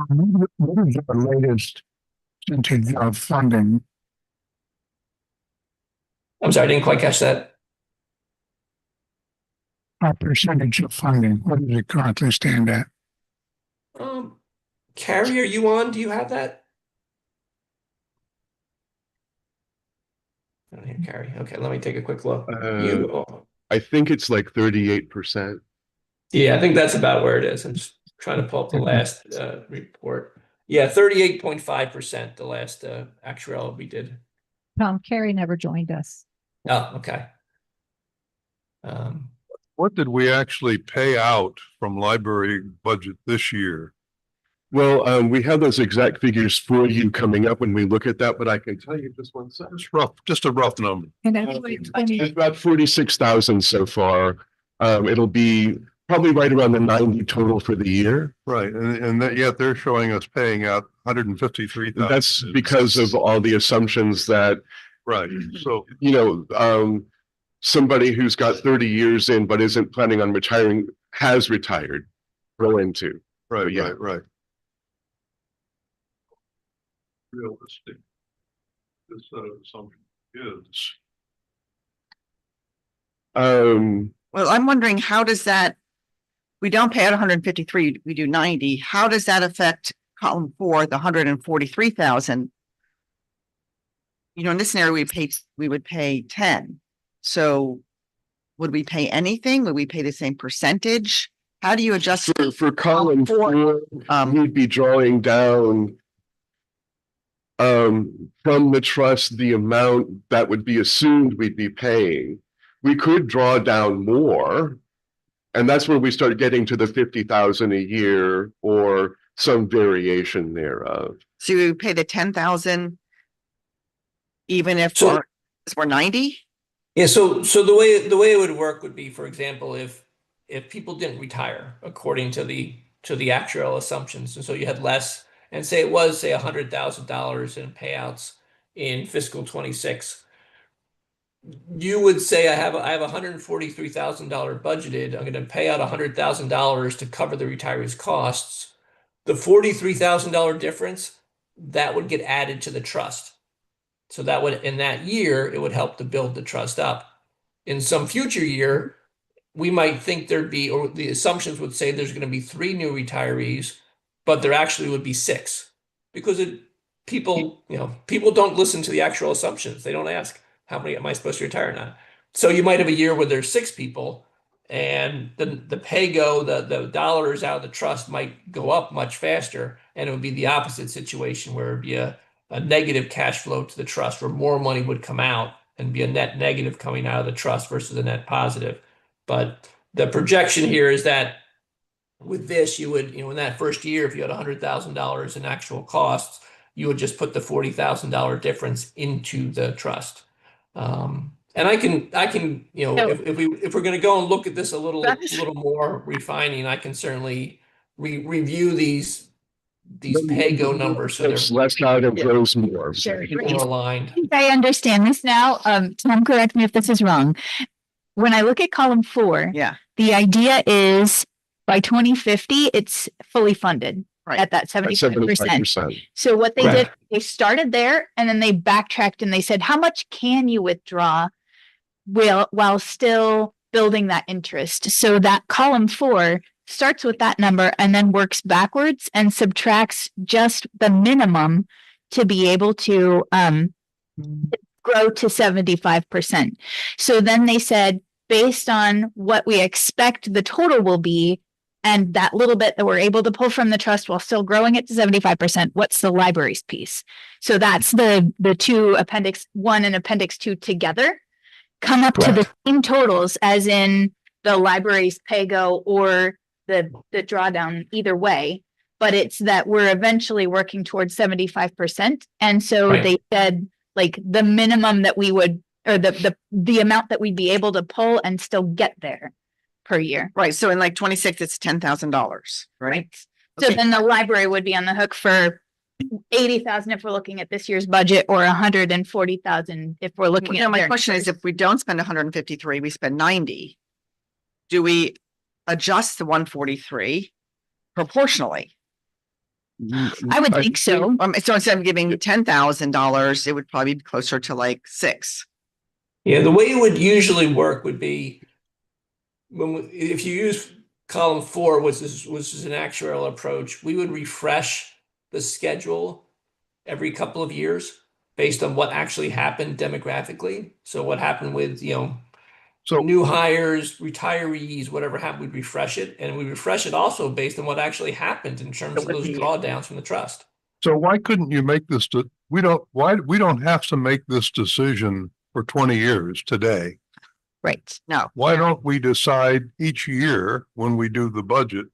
Speaker 6: What is the latest percentage of funding?
Speaker 8: I'm sorry, I didn't quite catch that.
Speaker 6: Our percentage of funding, what does it currently stand at?
Speaker 8: Carrie, are you on? Do you have that? I don't hear Carrie. Okay, let me take a quick look.
Speaker 3: I think it's like 38%.
Speaker 8: Yeah, I think that's about where it is. I'm just trying to pull up the last report. Yeah, 38.5%, the last actuarial we did.
Speaker 7: Tom Carey never joined us.
Speaker 8: Oh, okay. Um,
Speaker 9: What did we actually pay out from library budget this year?
Speaker 3: Well, we have those exact figures for you coming up when we look at that, but I can tell you just one second.
Speaker 9: Just a rough number.
Speaker 7: And
Speaker 3: It's
Speaker 7: actually,
Speaker 3: about 46,000 so far. It'll be probably right around the 90 total for the year.
Speaker 9: Right, and that, yet they're showing us paying out 153,000.
Speaker 3: That's because of all the assumptions that,
Speaker 9: Right, so,
Speaker 3: you know, somebody who's got 30 years in but isn't planning on retiring has retired, grow into.
Speaker 9: right,
Speaker 3: yeah.
Speaker 9: right. Realistic. This set of assumption is.
Speaker 5: Well, I'm wondering, how does that, we don't pay out 153, we do 90. How does that affect column 4, the 143,000? You know, in this scenario, we would pay 10. So would we pay anything? Would we pay the same percentage? How do you adjust?
Speaker 3: For column
Speaker 5: four,
Speaker 3: 4, we'd be drawing down from the trust the amount that would be assumed we'd be paying. We could draw down more, and that's where we start getting to the 50,000 a year or some variation thereof.
Speaker 5: So we would pay the 10,000 even if
Speaker 8: So-
Speaker 5: we're 90?
Speaker 8: Yeah, so the way it would work would be, for example, if people didn't retire according to the actuarial assumptions, and so you had less, and say it was say $100,000 in payouts in fiscal 26, you would say I have $143,000 budgeted. I'm going to pay out $100,000 to cover the retiree's costs. The $43,000 difference that would get added to the trust. So that would, in that year, it would help to build the trust up. In some future year, we might think there'd be, or the assumptions would say there's going to be 3 new retirees, but there actually would be 6 because people don't listen to the actual assumptions. They don't ask, how many am I supposed to retire now? So you might have a year where there's 6 people and the pay-go, the dollars out of the trust might go up much faster. And it would be the opposite situation where it'd be a negative cash flow to the trust where more money would come out and be a net negative coming out of the trust versus a net positive. But the projection here is that with this, you would, in that first year, if you had $100,000 in actual costs, you would just put the $40,000 difference into the trust. And I can, if we're going to go and look at this a little more refining, I can certainly review these pay-go numbers so
Speaker 3: It's
Speaker 8: they're
Speaker 3: less out and grows more.
Speaker 8: more aligned.
Speaker 4: I understand this now. Tom, correct me if this is wrong. When I look at column 4,
Speaker 5: Yeah,
Speaker 4: the idea is by 2050, it's fully funded
Speaker 5: Right.
Speaker 4: at that
Speaker 3: At
Speaker 4: 75%.
Speaker 3: 75%.
Speaker 4: So what they did,
Speaker 8: Correct.
Speaker 4: they started there and then they backtracked and they said, how much can you withdraw while still building that interest? So that column 4 starts with that number and then works backwards and subtracts just the minimum to be able to grow to 75%. So then they said, based on what we expect the total will be, and that little bit that we're able to pull from the trust while still growing it to 75%, what's the library's piece? So that's the two Appendix 1 and Appendix 2 together come up to the same totals as in the library's pay-go or the drawdown either way. But it's that we're eventually working towards 75%. And so
Speaker 8: Right.
Speaker 4: they said like the minimum that we would, or the amount that we'd be able to pull and still get there per year.
Speaker 5: right. So in like 26, it's $10,000, right?
Speaker 4: So
Speaker 5: Okay.
Speaker 4: then the library would be on the hook for 80,000 if we're looking at this year's budget, or 140,000 if we're looking at.
Speaker 5: My
Speaker 4: their
Speaker 5: question is,
Speaker 4: numbers.
Speaker 5: if we don't spend 153, we spend 90. Do we adjust the 143 proportionally?
Speaker 4: I would think so.
Speaker 5: So instead of giving $10,000, it would probably be closer to like 6.
Speaker 8: Yeah, the way it would usually work would be if you use column 4, which is an actuarial approach, we would refresh the schedule every couple of years based on what actually happened demographically. So what happened with,
Speaker 9: So
Speaker 8: new hires, retirees, whatever happened, we'd refresh it. And we refresh it also based on what actually happened in terms of those drawdowns from the trust.
Speaker 9: So why couldn't you make this, we don't have to make this decision for 20 years today.
Speaker 5: Right, no.
Speaker 9: Why don't we decide each year when we do the budget,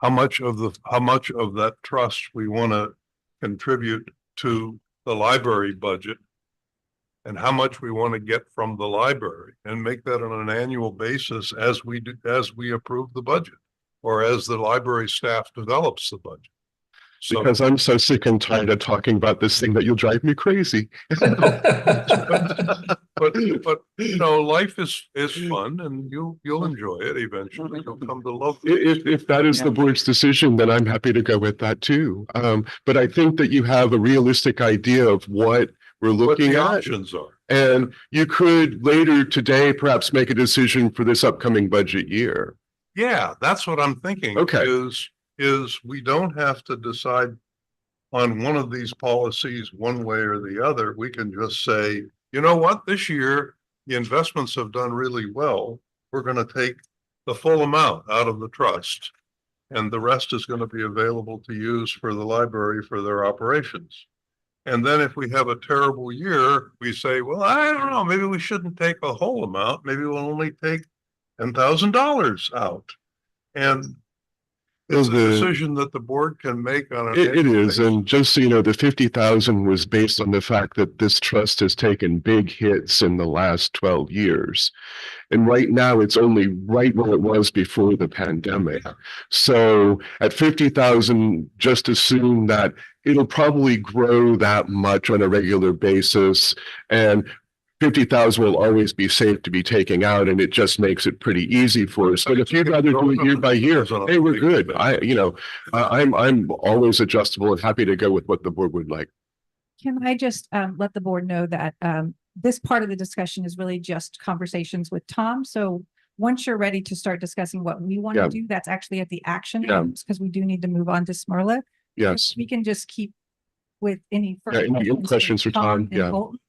Speaker 9: how much of that trust we want to contribute to the library budget and how much we want to get from the library, and make that on an annual basis as we approve the budget or as the library staff develops the budget. So,
Speaker 3: Because I'm so sick and tired of talking about this thing that you'll drive me crazy.
Speaker 9: but you know, life is fun, and you'll enjoy it eventually. You'll come to love it.
Speaker 3: If that is the board's decision, then I'm happy to go with that too. But I think that you have a realistic idea of what we're
Speaker 9: What
Speaker 3: looking
Speaker 9: the
Speaker 3: at.
Speaker 9: options are.
Speaker 3: And you could later today perhaps make a decision for this upcoming budget year.
Speaker 9: Yeah, that's what I'm thinking.
Speaker 3: Okay.
Speaker 9: Is we don't have to decide on one of these policies one way or the other. We can just say, you know what, this year the investments have done really well. We're going to take the full amount out of the trust, and the rest is going to be available to use for the library for their operations. And then if we have a terrible year, we say, well, I don't know, maybe we shouldn't take the whole amount. Maybe we'll only take $10,000 out. And it's a decision that the board can make on
Speaker 3: It
Speaker 9: annual
Speaker 3: is,
Speaker 9: basis.
Speaker 3: and just so you know, the 50,000 was based on the fact that this trust has taken big hits in the last 12 years. And right now, it's only right where it was before the pandemic. So at 50,000, just assume that it'll probably grow that much on a regular basis. And 50,000 will always be safe to be taken out, and it just makes it pretty easy for us. But if you'd rather do it year by year, hey, we're good. I'm always adjustable and happy to go with what the board would like.
Speaker 7: Can I just let the board know that this part of the discussion is really just conversations with Tom. So once you're ready to start discussing what we want
Speaker 3: Yeah.
Speaker 7: to do, that's actually at the action
Speaker 3: Yeah.
Speaker 7: items, because we do need to move on to Smyrla.
Speaker 3: Yes.
Speaker 7: We can just keep with any
Speaker 3: Yeah, any questions for Tom?
Speaker 7: and
Speaker 3: Yeah.
Speaker 7: Bolton,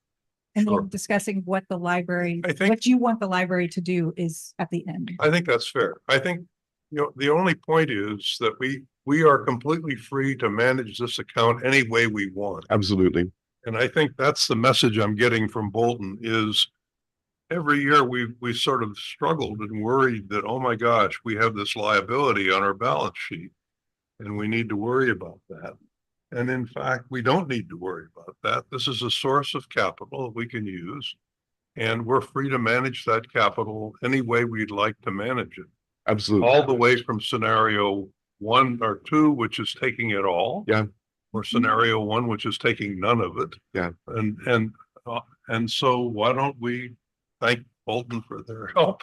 Speaker 7: and
Speaker 9: Sure.
Speaker 7: then discussing what the library,
Speaker 9: I think-
Speaker 7: what you want the library to do is at the end.
Speaker 9: I think that's fair. I think, you know, the only point is that we are completely free to manage this account any way we want.
Speaker 3: Absolutely.
Speaker 9: And I think that's the message I'm getting from Bolton is every year we sort of struggled and worried that, oh my gosh, we have this liability on our balance sheet and we need to worry about that. And in fact, we don't need to worry about that. This is a source of capital that we can use, and we're free to manage that capital any way we'd like to manage it.
Speaker 3: Absolutely.
Speaker 9: All the way from scenario 1 or 2, which is taking it all.
Speaker 3: Yeah.
Speaker 9: Or scenario 1, which is taking none of it.
Speaker 3: Yeah.
Speaker 9: And so why don't we thank Bolton for their help?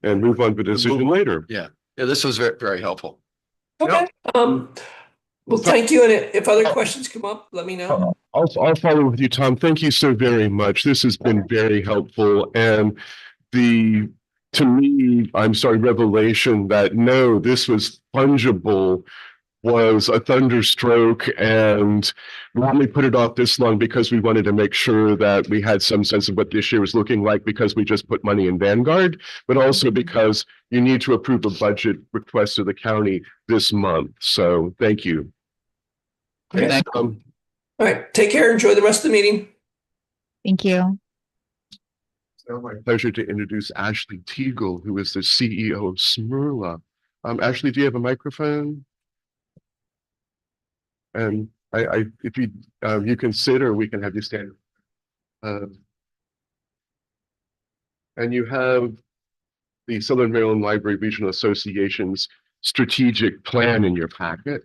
Speaker 3: And move on to the decision later.
Speaker 1: Yeah, this was very, very helpful.
Speaker 8: Okay, well, thank you, and if other questions come up, let me know.
Speaker 3: I'll follow with you, Tom. Thank you so very much. This has been very helpful. And to me, I'm sorry, revelation that no, this was fungible was a thunderstroke, and we only put it off this long because we wanted to make sure that we had some sense of what this year was looking like, because we just put money in Vanguard, but also because you need to approve a budget request of the county this month. So thank you.
Speaker 8: Okay.
Speaker 1: Thank you.
Speaker 8: All right, take care, enjoy the rest of the meeting.
Speaker 4: Thank you.
Speaker 3: It's now my pleasure to introduce Ashley Teagle, who is the CEO of Smyrla. Ashley, do you have a microphone? And if you can sit, or we can have you stand. And you have the Southern Maryland Library Regional Association's strategic plan in your packet.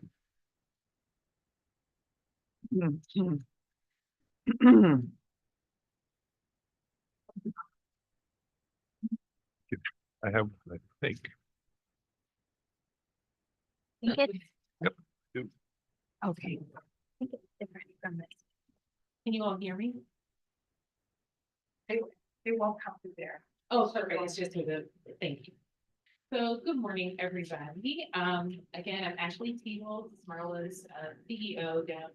Speaker 9: I have, I think. Yep.
Speaker 7: Okay. Can you all hear me? It won't come through there.
Speaker 10: Oh, sorry, it's just through thank you. So good morning, everybody. Again, I'm Ashley Teagle, Smyrla's CEO down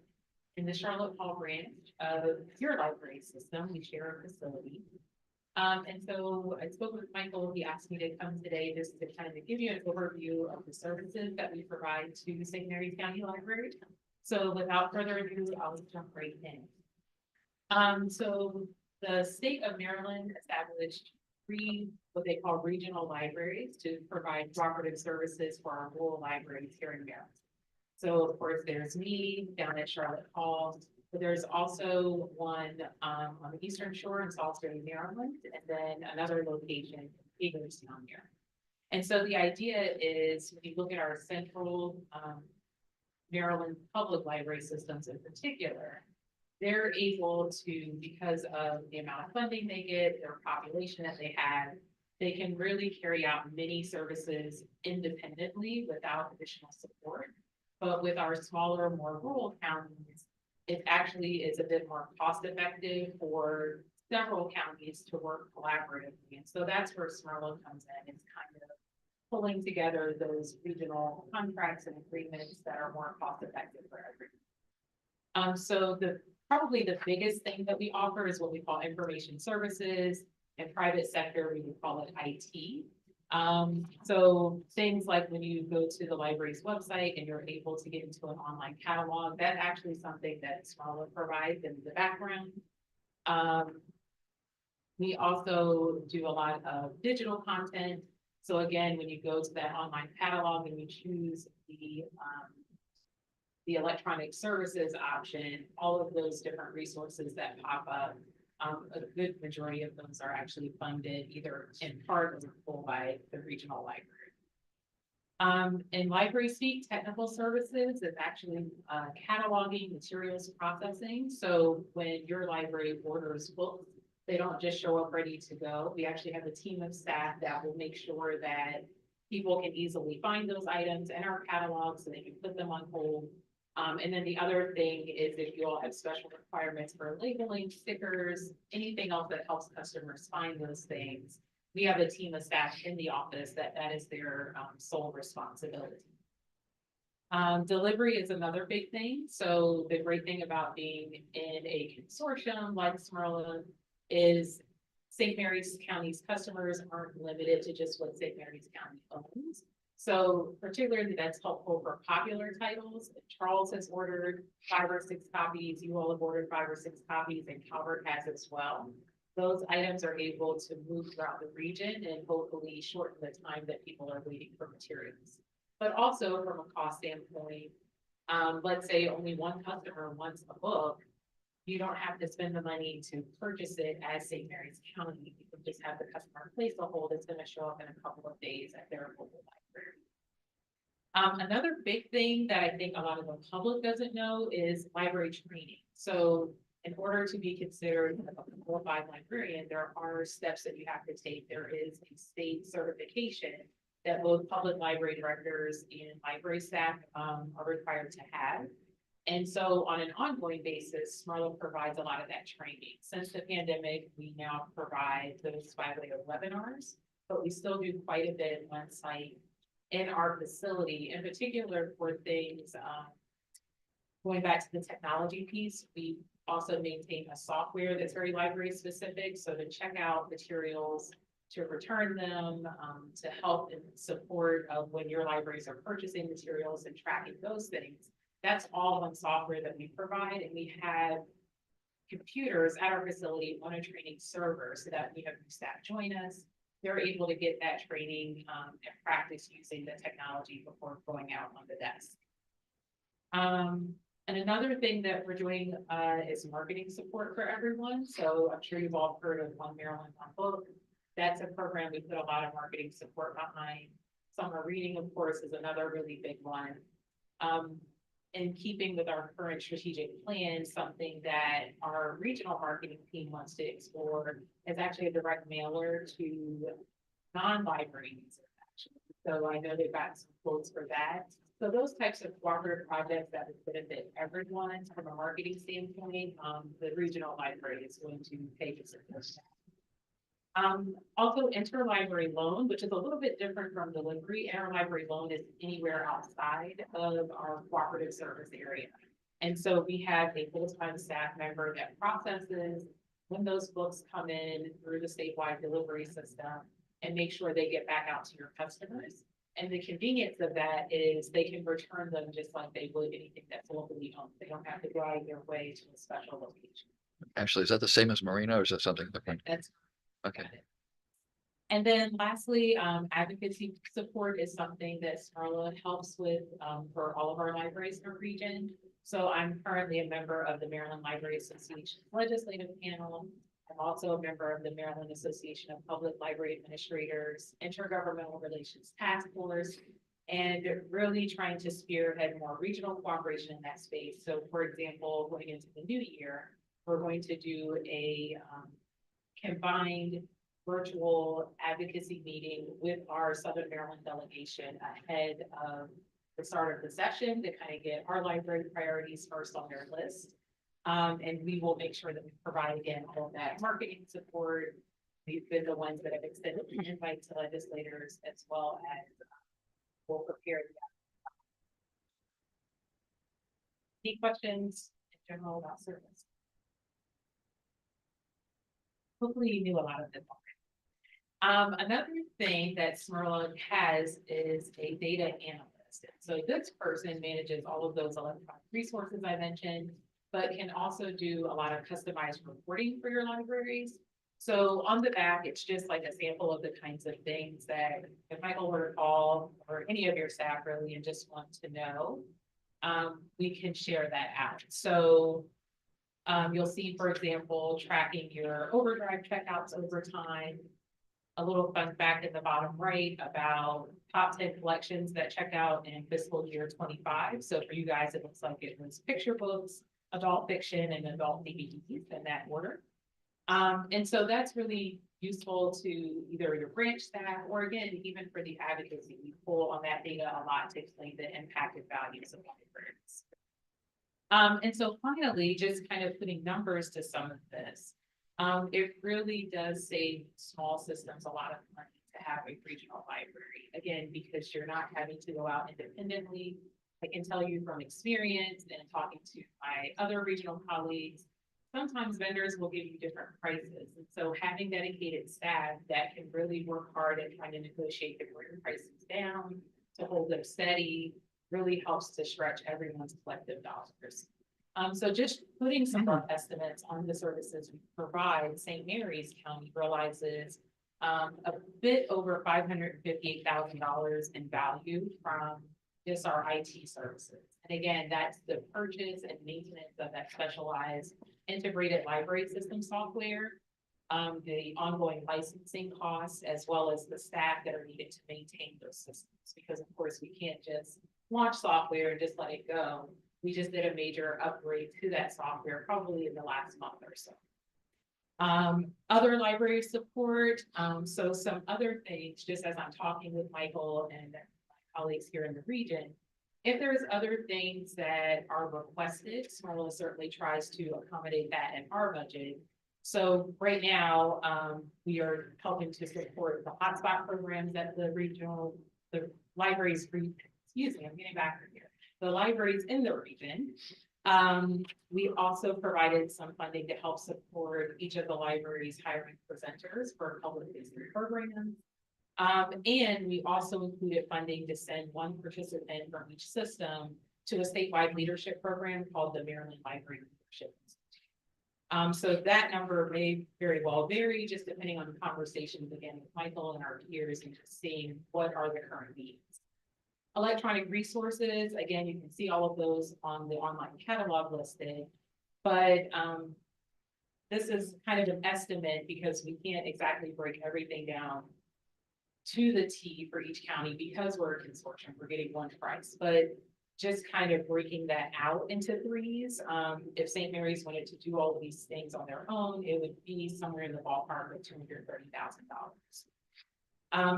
Speaker 10: in the Charlotte Hall branch of your library system. We share a facility. And so I spoke with Michael, he asked me to come today just to kind of give you an overview of the services that we provide to St. Mary's County Library. So without further ado, I'll jump right in. So the state of Maryland established 3 what they call regional libraries to provide cooperative services for our rural libraries here in Maryland. So of course, there's me down at Charlotte Hall, but there's also one on the Eastern Shore in Salisbury, Maryland, and then another location in Hagerstown, Maryland. And so the idea is, when you look at our central Maryland public library systems in particular, they're able to, because of the amount of funding they get, their population that they have, they can really carry out many services independently without additional support. But with our smaller, more rural counties, it actually is a bit more cost effective for several counties to work collaboratively. And so that's where Smerlo comes in. It's kind of pulling together those regional contracts and agreements that are more cost effective for everyone. So probably the biggest thing that we offer is what we call information services. In private sector, we would call it IT. So things like when you go to the library's website and you're able to get into an online catalog, that's actually something that Smerlo provides in the background. We also do a lot of digital content. So again, when you go to that online catalog and you choose the electronic services option, all of those different resources that pop up, a good majority of those are actually funded either in part or in full by the regional library. In library speak, technical services is actually cataloging, materials processing. So when your library orders books, they don't just show up ready to go. We actually have a team of staff that will make sure that people can easily find those items in our catalog so they can put them on hold. And then the other thing is, if you all have special requirements for labeling, stickers, anything else that helps customers find those things, we have a team of staff in the office that is their sole responsibility. Delivery is another big thing. So the great thing about being in a consortium like Smerlo is St. Mary's County's customers aren't limited to just what St. Mary's County owns. So particularly that's helpful for popular titles. If Charles has ordered 5 or 6 copies, you all have ordered 5 or 6 copies, and Calvert has as well. Those items are able to move throughout the region and hopefully shorten the time that people are waiting for materials. But also from a cost standpoint, let's say only one customer wants a book, you don't have to spend the money to purchase it as St. Mary's County. You can just have the customer place a hold. It's going to show up in a couple of days at their local library. Another big thing that I think a lot of the public doesn't know is library training. So in order to be considered a qualified librarian, there are steps that you have to take. There is a state certification that both public library directors and library staff are required to have. And so on an ongoing basis, Smerlo provides a lot of that training. Since the pandemic, we now provide those by way of webinars, but we still do quite a bit on site in our facility, in particular for things, going back to the technology piece, we also maintain a software that's very library specific. So to check out materials, to return them, to help in support of when your libraries are purchasing materials and tracking those things. That's all on software that we provide, and we have computers at our facility on a training server so that we have staff join us. They're able to get that training and practice using the technology before going out on the desk. And another thing that we're doing is marketing support for everyone. So I'm sure you've all heard of One Maryland, One Book. That's a program we put a lot of marketing support behind. Summer reading, of course, is another really big one. In keeping with our current strategic plan, something that our regional marketing team wants to explore is actually a direct mailer to non-library users, actually. So I know they've got some quotes for that. So those types of cooperative projects that would benefit everyone from a marketing standpoint, the regional library is going to pay to support that. Also interlibrary loan, which is a little bit different from delivery. Interlibrary loan is anywhere outside of our cooperative service area. And so we have a full-time staff member that processes when those books come in through the statewide delivery system and make sure they get back out to your customers. And the convenience of that is they can return them just like they would anything that's locally owned. They don't have to drive their way to a special location.
Speaker 1: Actually, is that the same as Marina or is that something different?
Speaker 10: That's
Speaker 1: Okay.
Speaker 10: And then lastly, advocacy support is something that Smarla helps with for all of our libraries in our region. So I'm currently a member of the Maryland Library Association Legislative Panel. I'm also a member of the Maryland Association of Public Library Administrators, Intergovernmental Relations Task Force, and really trying to spearhead more regional cooperation in that space. So for example, going into the new year, we're going to do a combined virtual advocacy meeting with our Southern Maryland delegation ahead of the start of the session to kind of get our library priorities first on their list. And we will make sure that we provide, again, all of that marketing support. We've been the ones that have extended the invite to legislators as well as we'll prepare. Any questions in general about service? Hopefully you knew a lot of them already. Another thing that Smirla has is a data analyst. So this person manages all of those electronic resources I mentioned, but can also do a lot of customized reporting for your libraries. So on the back, it's just like a sample of the kinds of things that if Michael were to call or any of your staff really and just want to know, we can share that out. So you'll see, for example, tracking your overdrive checkouts over time. A little fun fact at the bottom right about top 10 collections that check out in fiscal year 25. So for you guys, it looks like it was picture books, adult fiction, and adult DVDs in that order. And so that's really useful to either your branch staff or again, even for the advocacy. We pull on that data a lot to explain the impacted values of libraries. And so finally, just kind of putting numbers to some of this, it really does save small systems a lot of money to have a regional library. Again, because you're not having to go out independently. I can tell you from experience and talking to my other regional colleagues, sometimes vendors will give you different prices. And so having dedicated staff that can really work hard at trying to negotiate the prices down to hold them steady really helps to stretch everyone's collective dollars. So just putting some rough estimates on the services we provide, St. Mary's County realizes a bit over $558,000 in value from just our IT services. And again, that's the purchase and maintenance of that specialized integrated library system software, the ongoing licensing costs, as well as the staff that are needed to maintain those systems. Because of course we can't just launch software and just let it go. We just did a major upgrade to that software probably in the last month or so. Other library support. So some other things, just as I'm talking with Michael and my colleagues here in the region, if there's other things that are requested, Smirla certainly tries to accommodate that in our budget. So right now, we are helping to support the hotspot programs at the libraries, excuse me, I'm getting back here. The libraries in the region. We also provided some funding to help support each of the libraries hiring presenters for public history programs. And we also included funding to send one participant from each system to a statewide leadership program called the Maryland Library Leadership Institute. So that number may very well vary just depending on the conversations again with Michael and our peers and just seeing what are the current needs. Electronic resources, again, you can see all of those on the online catalog listed, but this is kind of an estimate because we can't exactly break everything down to the T for each county because we're a consortium, we're getting one price, but just kind of breaking that out into threes. If St. Mary's wanted to do all of these things on their own, it would be somewhere in the ballpark of $230,000.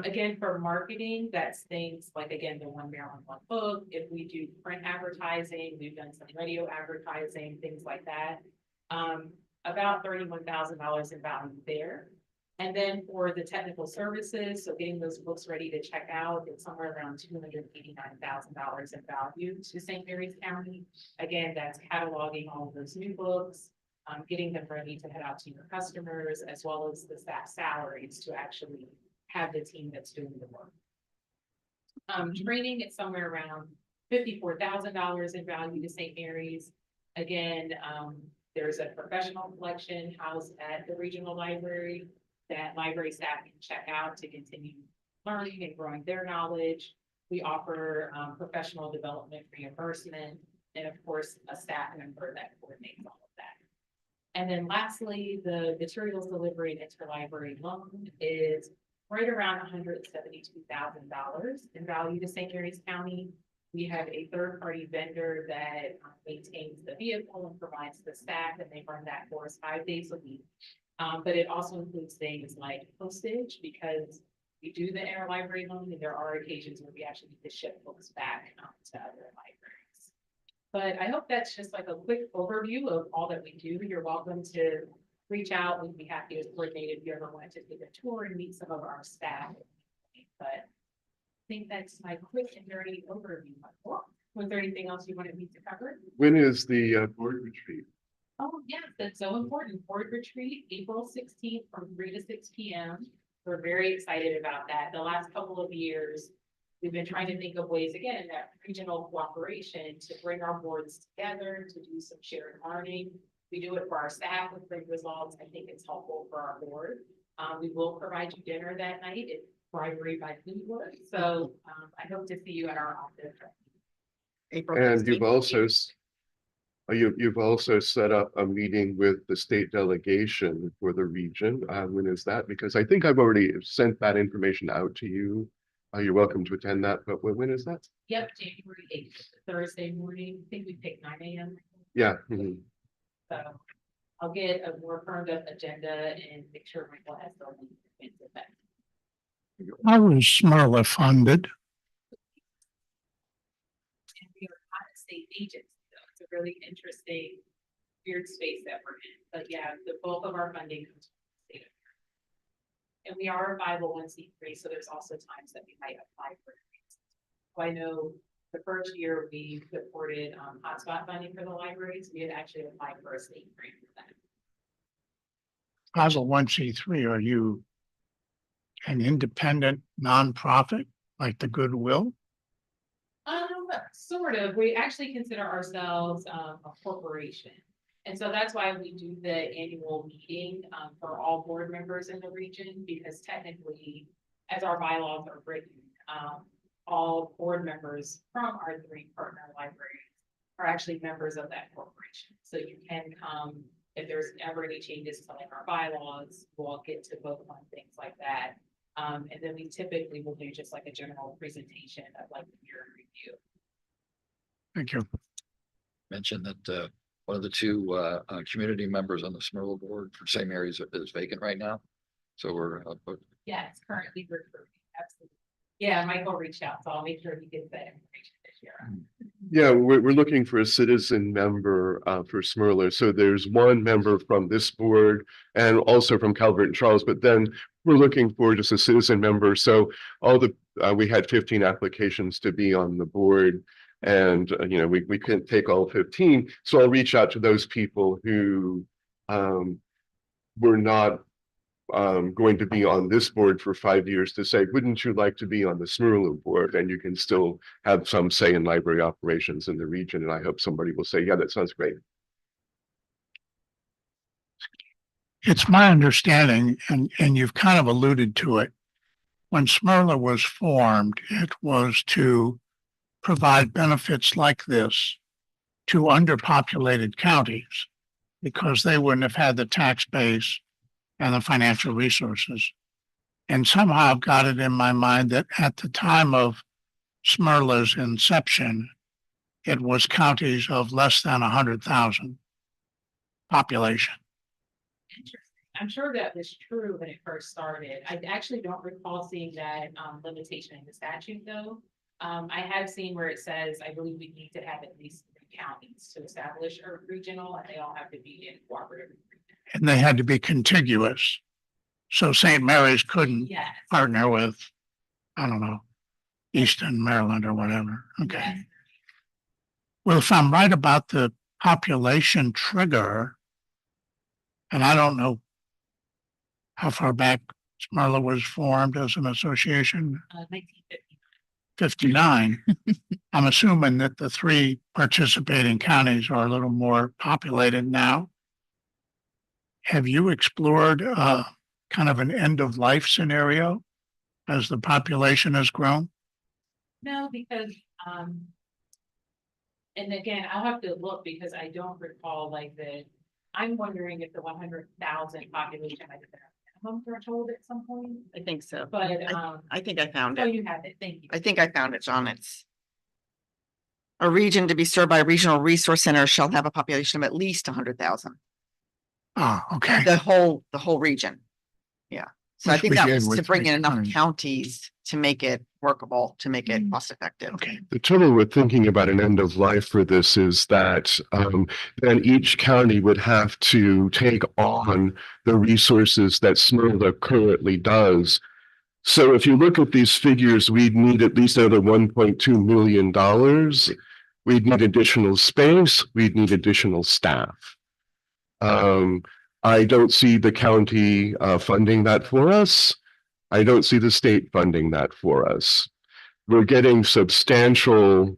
Speaker 10: Again, for marketing, that's things like, again, the One Maryland, One Book. If we do print advertising, we've done some radio advertising, things like that. About $31,000 in value there. And then for the technical services, so getting those books ready to check out, it's somewhere around $289,000 in value to St. Mary's County. Again, that's cataloging all of those new books, getting them ready to head out to your customers, as well as the staff salaries to actually have the team that's doing the work. Training is somewhere around $54,000 in value to St. Mary's. Again, there's a professional collection housed at the regional library that library staff can check out to continue learning and growing their knowledge. We offer professional development reimbursement, and of course, a staff member that coordinates all of that. And then lastly, the materials delivery and interlibrary loan is right around $172,000 in value to St. Mary's County. We have a third-party vendor that maintains the vehicle and provides the staff, and they run that for us 5 days a week. But it also includes things like postage, because we do the interlibrary loan, and there are occasions where we actually need to ship books back to other libraries. But I hope that's just like a quick overview of all that we do. You're welcome to reach out. We'd be happy to coordinate if you ever wanted to take a tour and meet some of our staff. But I think that's my quick and dirty overview. Was there anything else you wanted me to cover?
Speaker 3: When is the board retreat?
Speaker 10: Oh, yes, that's so important. Board retreat, April 16th from 3 to 6 p.m. We're very excited about that. The last couple of years, we've been trying to think of ways, again, that regional cooperation to bring our boards together, to do some shared learning. We do it for our staff with great results. I think it's helpful for our board. We will provide you dinner that night. It's bribery by Fleetwood. So I hope to see you at our office. April
Speaker 3: And
Speaker 10: 16th.
Speaker 3: you've also set up a meeting with the state delegation for the region. When is that? Because I think I've already sent that information out to you. You're welcome to attend that, but when is that?
Speaker 10: Yep, January 8th, Thursday morning. I think we picked 9 a.m.
Speaker 3: Yeah. Mhm.
Speaker 10: So I'll get a more firmed up agenda and make sure Michael has the link into that.
Speaker 6: How was Smyrla funded?
Speaker 10: And we are not a state agency, so it's a really interesting, weird space that we're in. But yeah, the bulk of our funding comes from the state of Maryland. And we are a 501c3, so there's also times that we might apply for grants. So I know the first year we supported hotspot funding for the libraries, we had actually applied for a state grant for that.
Speaker 6: 501c3, are you an independent nonprofit like the Goodwill?
Speaker 10: Sort of. We actually consider ourselves a corporation. And so that's why we do the annual meeting for all board members in the region, because technically, as our bylaws are written, all board members from our 3 partner libraries are actually members of that corporation. So you can come if there's ever any changes to like our bylaws, we'll get to vote on things like that. And then we typically will do just like a general presentation of like the year in review.
Speaker 6: Thank you.
Speaker 1: Mentioned that one of the 2 community members on the Smyrla board for St. Mary's is vacant right now. So we're
Speaker 10: Yeah, it's currently recruiting. Absolutely. Yeah, Michael reached out, so I'll make sure he gets that information this year.
Speaker 3: Yeah, we're looking for a citizen member for Smyrla. So there's 1 member from this board and also from Calvert and Charles, but then we're looking for just a citizen member. So all the we had 15 applications to be on the board, and we couldn't take all 15. So I'll reach out to those people who were not going to be on this board for 5 years to say, wouldn't you like to be on the Smyrla board? And you can still have some say in library operations in the region. And I hope somebody will say, yeah, that sounds great.
Speaker 6: It's my understanding, and you've kind of alluded to it, when Smyrla was formed, it was to provide benefits like this to underpopulated counties because they wouldn't have had the tax base and the financial resources. And somehow I've got it in my mind that at the time of Smyrla's inception, it was counties of less than 100,000 population.
Speaker 10: Interesting. I'm sure that was true when it first started. I actually don't recall seeing that limitation in the statute though. I have seen where it says, I believe we need to have at least 3 counties to establish a regional, and they all have to be in cooperative agreement.
Speaker 6: And they had to be contiguous. So St. Mary's couldn't
Speaker 10: Yes.
Speaker 6: partner with, I don't know, Easton, Maryland or whatever. Okay.
Speaker 10: Yes.
Speaker 6: Well, if I'm right about the population trigger, And I don't know how far back Smarla was formed as an association,
Speaker 10: 1950.
Speaker 6: 59. I'm assuming that the three participating counties are a little more populated now. Have you explored kind of an end of life scenario as the population has grown?
Speaker 10: No, because, and again, I'll have to look because I don't recall like I'm wondering if the 100,000 population might have been a minimum threshold at some point,
Speaker 5: I think so.
Speaker 10: but,
Speaker 5: I think I found
Speaker 10: oh,
Speaker 5: it.
Speaker 10: you have it, thank you.
Speaker 5: I think I found it, John. It's a region to be served by a regional resource center shall have a population of at least 100,000.
Speaker 6: Oh, okay.
Speaker 5: The whole region. Yeah. So I
Speaker 6: Which
Speaker 5: think
Speaker 6: we
Speaker 5: that
Speaker 6: did
Speaker 5: was to
Speaker 6: with
Speaker 5: bring in enough
Speaker 6: 300.
Speaker 5: counties to make it workable, to make it
Speaker 10: Mm.
Speaker 5: cost effective.
Speaker 6: Okay.
Speaker 3: The trouble with thinking about an end of life for this is that then each county would have to take on the resources that Smyrna currently does. So if you look at these figures, we'd need at least another $1.2 million. We'd need additional space. We'd need additional staff. I don't see the county funding that for us. I don't see the state funding that for us. We're getting substantial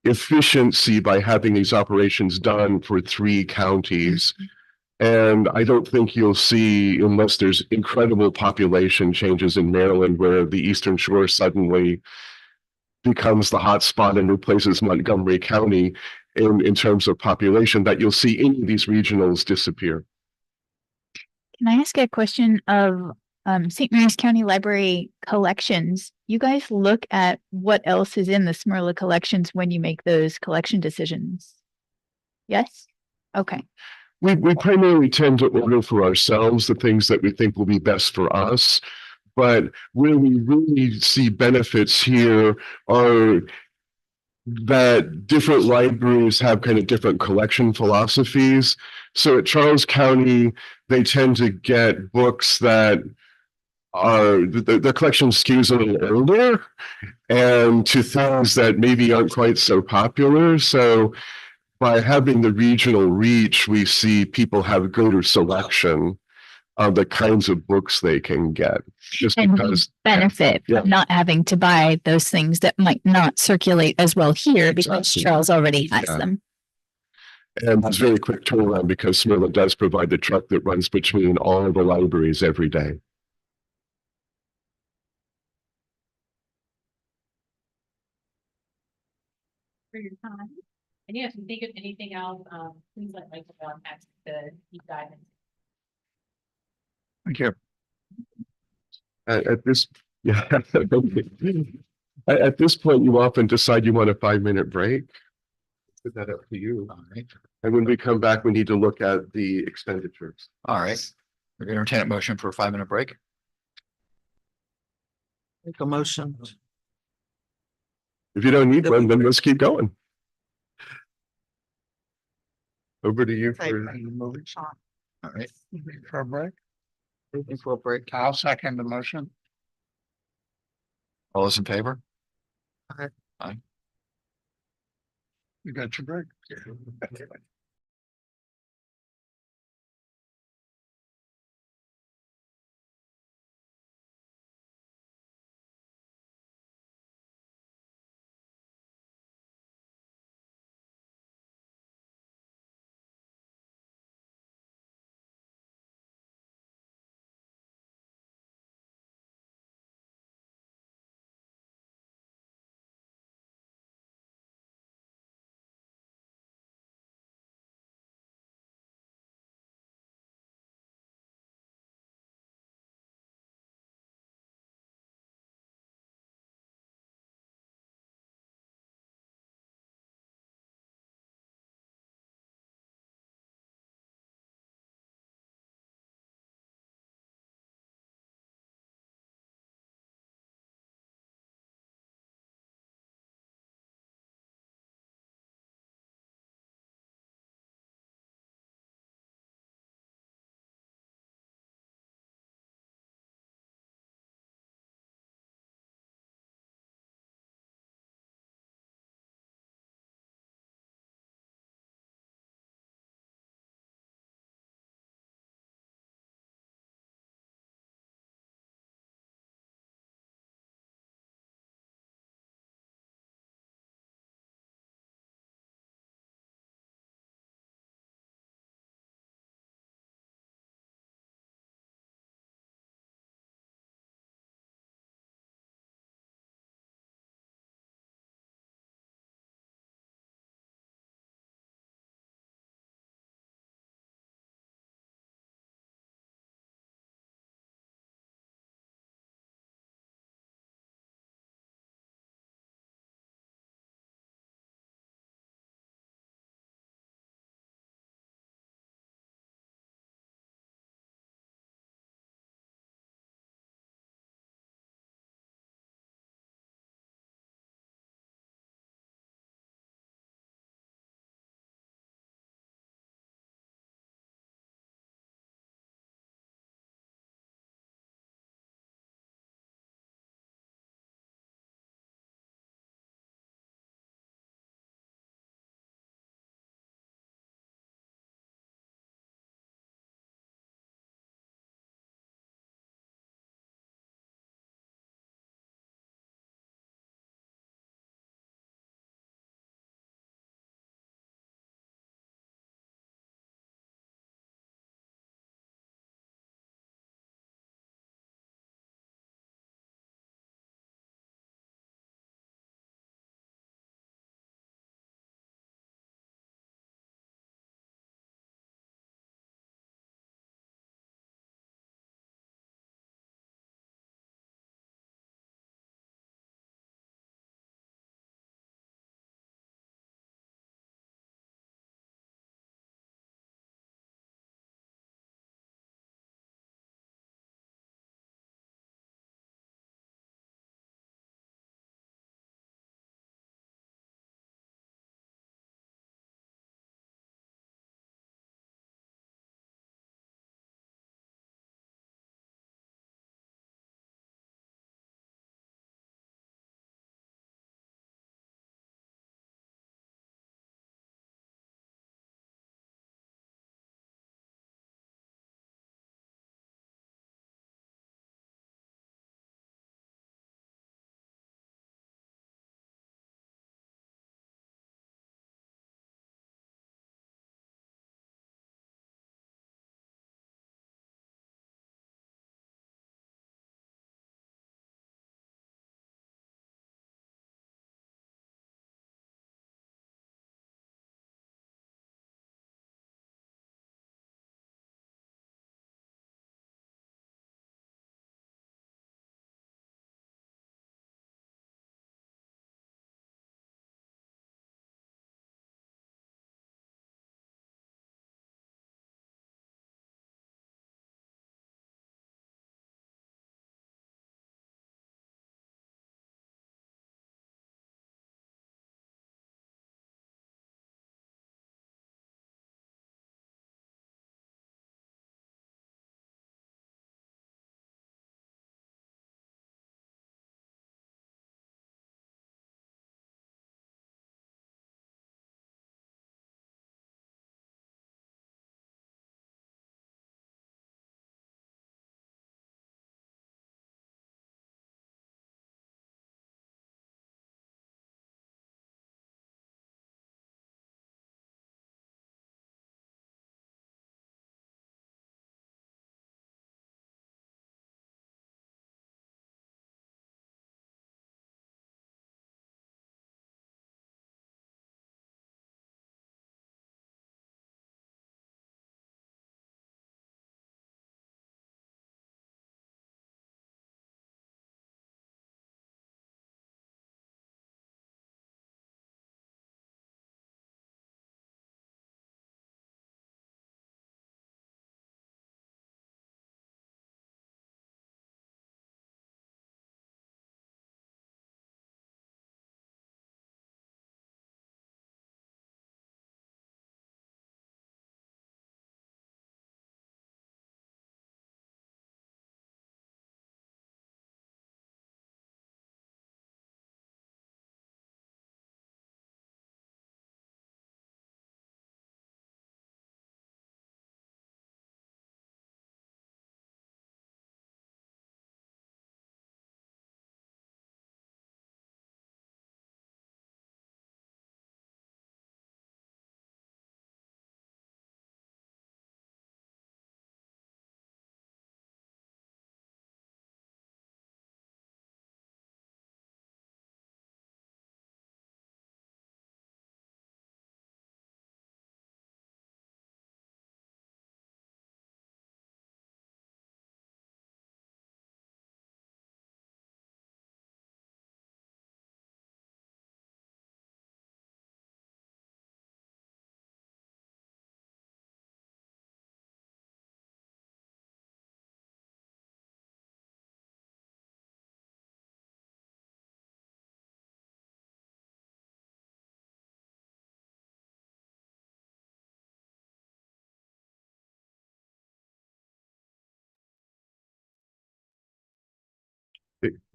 Speaker 3: efficiency by having these operations done for 3 counties. And I don't think you'll see, unless there's incredible population changes in Maryland, where the Eastern Shore suddenly becomes the hotspot and replaces Montgomery County in terms of population, that you'll see any of these regionals disappear.
Speaker 4: Can I ask a question of St. Mary's County Library collections? You guys look at what else is in the Smyrna collections when you make those collection decisions? Yes? Okay.
Speaker 3: We primarily tend to order for ourselves the things that we think will be best for us. But where we really see benefits here are that different libraries have kind of different collection philosophies. So at Charles County, they tend to get books that are the collection skews a little older and to things that maybe aren't quite so popular. So by having the regional reach, we see people have greater selection of the kinds of books they can get. Just
Speaker 4: And we
Speaker 3: because
Speaker 4: benefit
Speaker 3: Yeah.
Speaker 4: from not having to buy those things that might not circulate as well here because
Speaker 3: Exactly.
Speaker 4: Charles already has
Speaker 3: Yeah.
Speaker 4: them.
Speaker 3: And it's very quick turnaround because Smyrna does provide the truck that runs between all the libraries every day.
Speaker 10: For your time. And yeah, if you think of anything else, please let Michael know. I'm happy to deep dive into.
Speaker 6: Thank you.
Speaker 3: At this, yeah. At this point, you often decide you want a 5-minute break. Put that up to you.
Speaker 1: All right.
Speaker 3: And when we come back, we need to look at the expenditures.
Speaker 1: All right. We're going to entertain a motion for a 5-minute break.
Speaker 2: Make a motion.
Speaker 3: If you don't need one, then let's keep going. Over to you
Speaker 5: Say,
Speaker 3: for.
Speaker 5: Sean.
Speaker 1: All right.
Speaker 6: For a break?
Speaker 2: Looking for a break.
Speaker 6: I'll second the motion.
Speaker 1: All those in favor?
Speaker 6: You got your break?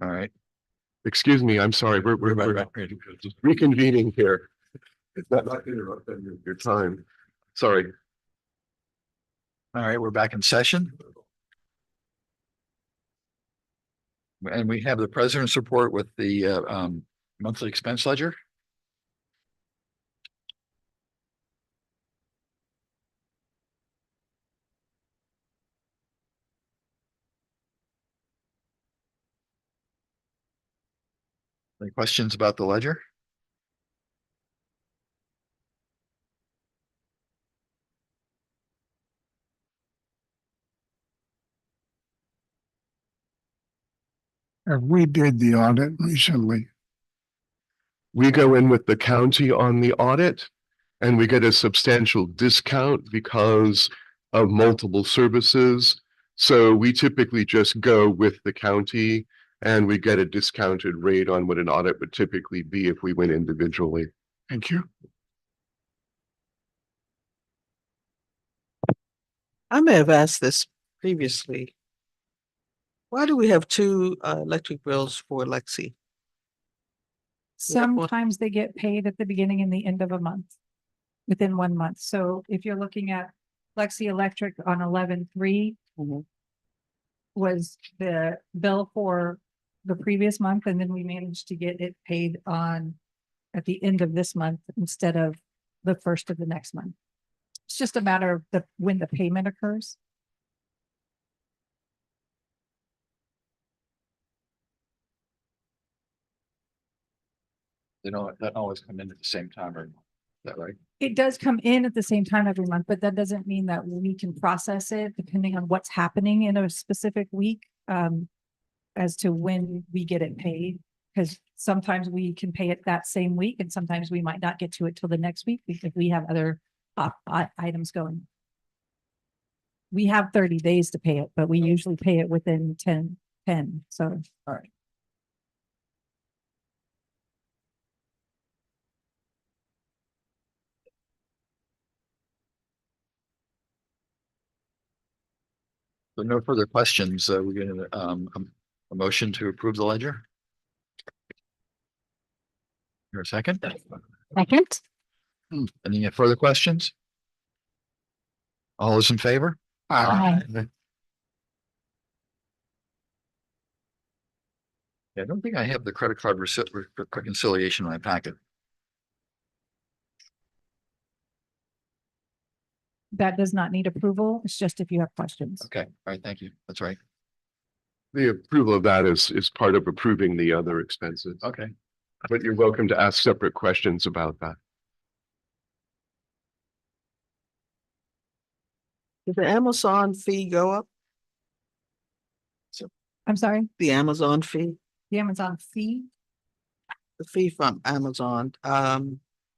Speaker 1: All right.
Speaker 3: Excuse me, I'm sorry, we're reconvening here. It's not interrupting your time. Sorry.
Speaker 1: All right, we're back in session. And we have the president's report with the monthly expense ledger. Any questions about the ledger?
Speaker 6: We did the audit recently.
Speaker 3: We go in with the county on the audit and we get a substantial discount because of multiple services. So we typically just go with the county and we get a discounted rate on what an audit would typically be if we went individually.
Speaker 6: Thank you.
Speaker 2: I may have asked this previously. Why do we have two electric bills for Lexi?
Speaker 7: Sometimes they get paid at the beginning and the end of a month, within 1 month. So if you're looking at Lexi Electric on 11/3
Speaker 2: Mhm.
Speaker 7: was the bill for the previous month, and then we managed to get it paid on at the end of this month instead of the first of the next month. It's just a matter of when the payment occurs.
Speaker 1: They don't always come in at the same time, or is that right?
Speaker 7: It does come in at the same time every month, but that doesn't mean that we can process it depending on what's happening in a specific week, as to when we get it paid. Because sometimes we can pay it that same week and sometimes we might not get to it till the next week if we have other items going. We have 30 days to pay it, but we usually pay it within 10, so.
Speaker 1: All right. So no further questions. We're getting a motion to approve the ledger. Here a second.
Speaker 4: Second?
Speaker 1: Any further questions? All those in favor?
Speaker 4: Aye.
Speaker 1: Yeah, I don't think I have the credit card reconciliation in my packet.
Speaker 7: That does not need approval. It's just if you have questions.
Speaker 1: Okay, all right, thank you. That's right.
Speaker 3: The approval of that is part of approving the other expenses,
Speaker 1: Okay.
Speaker 3: but you're welcome to ask separate questions about that.
Speaker 2: Did the Amazon fee go up?
Speaker 7: I'm sorry,
Speaker 2: The Amazon fee,
Speaker 7: the Amazon fee?
Speaker 2: the fee from Amazon,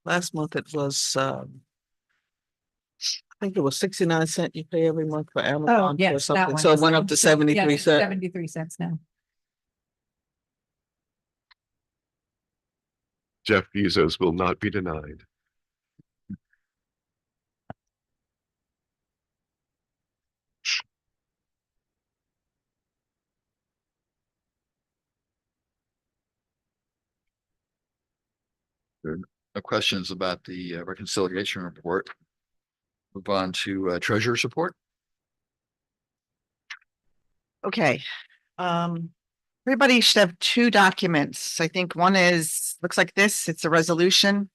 Speaker 2: last month it was, I think it was 69 cents you pay every month for
Speaker 7: Oh,
Speaker 2: Amazon or
Speaker 7: yes, that
Speaker 2: something,
Speaker 7: one.
Speaker 2: so it went up to 73 cents.
Speaker 7: 73 cents now.
Speaker 3: Jeff Bezos will not be denied.
Speaker 1: No questions about the reconciliation report. Move on to treasurer's report.
Speaker 5: Okay. Everybody should have two documents. I think one looks like this. It's a resolution.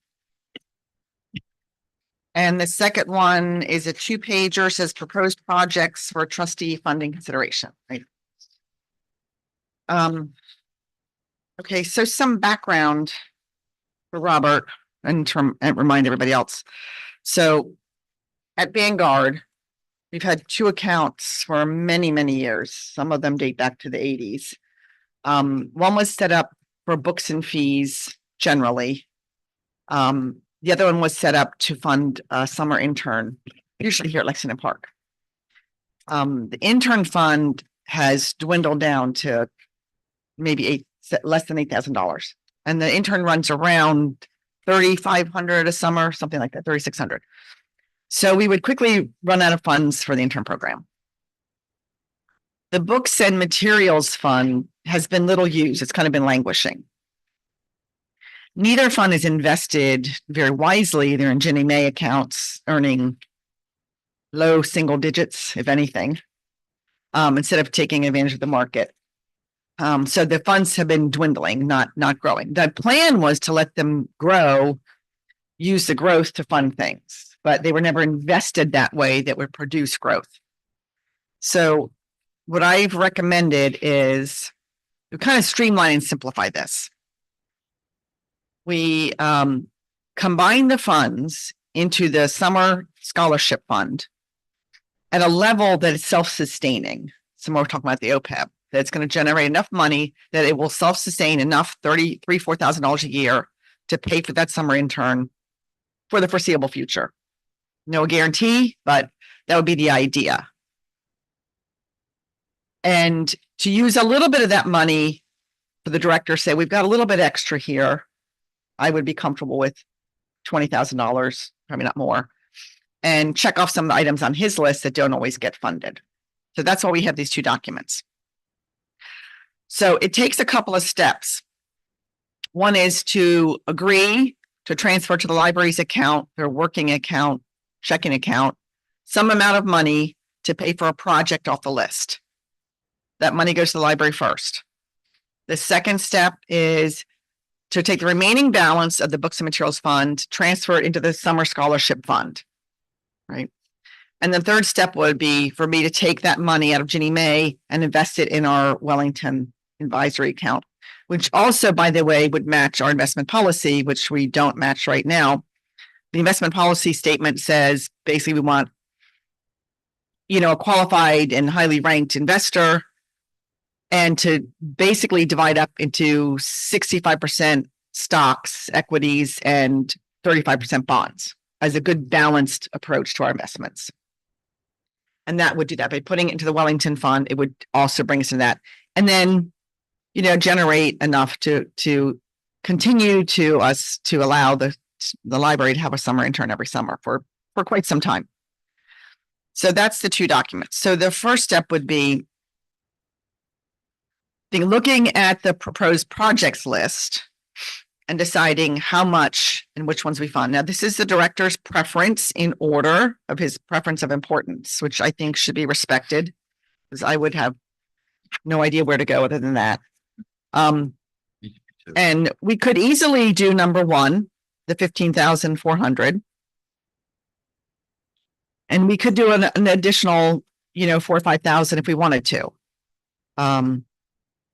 Speaker 5: And the second one is a 2-pager, says proposed projects for trustee funding consideration, right? Okay, so some background for Robert and remind everybody else. So at Vanguard, we've had two accounts for many, many years. Some of them date back to the 80s. One was set up for books and fees generally. The other one was set up to fund a summer intern, usually here at Lexington Park. The intern fund has dwindled down to maybe less than $8,000. And the intern runs around 3,500 a summer, something like that, 3,600. So we would quickly run out of funds for the intern program. the books and materials fund has been little used. It's kind of been languishing. Neither fund is invested very wisely. They're in Ginnie Mae accounts, earning low single digits, if anything, instead of taking advantage of the market. So the funds have been dwindling, not growing. The plan was to let them grow, use the growth to fund things, but they were never invested that way that would produce growth. So what I've recommended is to kind of streamline and simplify this. We combine the funds into the summer scholarship fund at a level that is self-sustaining. So we're talking about the OPEB, that's going to generate enough money that it will self-sustain enough $4,000 a year to pay for that summer intern for the foreseeable future. No guarantee, but that would be the idea. And to use a little bit of that money for the director, say, we've got a little bit extra here. I would be comfortable with $20,000, probably not more, and check off some of the items on his list that don't always get funded. So that's why we have these two documents. So it takes a couple of steps. One is to agree to transfer to the library's account, their working account, checking account, some amount of money to pay for a project off the list. That money goes to the library first. The second step is to take the remaining balance of the books and materials fund, transfer it into the summer scholarship fund, right? And the third step would be for me to take that money out of Ginnie Mae and invest it in our Wellington advisory account, which also, by the way, would match our investment policy, which we don't match right now. The investment policy statement says basically we want, a qualified and highly ranked investor, and to basically divide up into 65% stocks, equities, and 35% bonds as a good balanced approach to our investments. And that would do that by putting it into the Wellington fund. It would also bring us to that. And then, generate enough to continue to allow the library to have a summer intern every summer for quite some time. So that's the two documents. So the first step would be looking at the proposed projects list and deciding how much and which ones we fund. Now, this is the director's preference in order of his preference of importance, which I think should be respected, because I would have no idea where to go other than that. And we could easily do number one, the 15,400. And we could do an additional, 4,000 or 5,000 if we wanted to.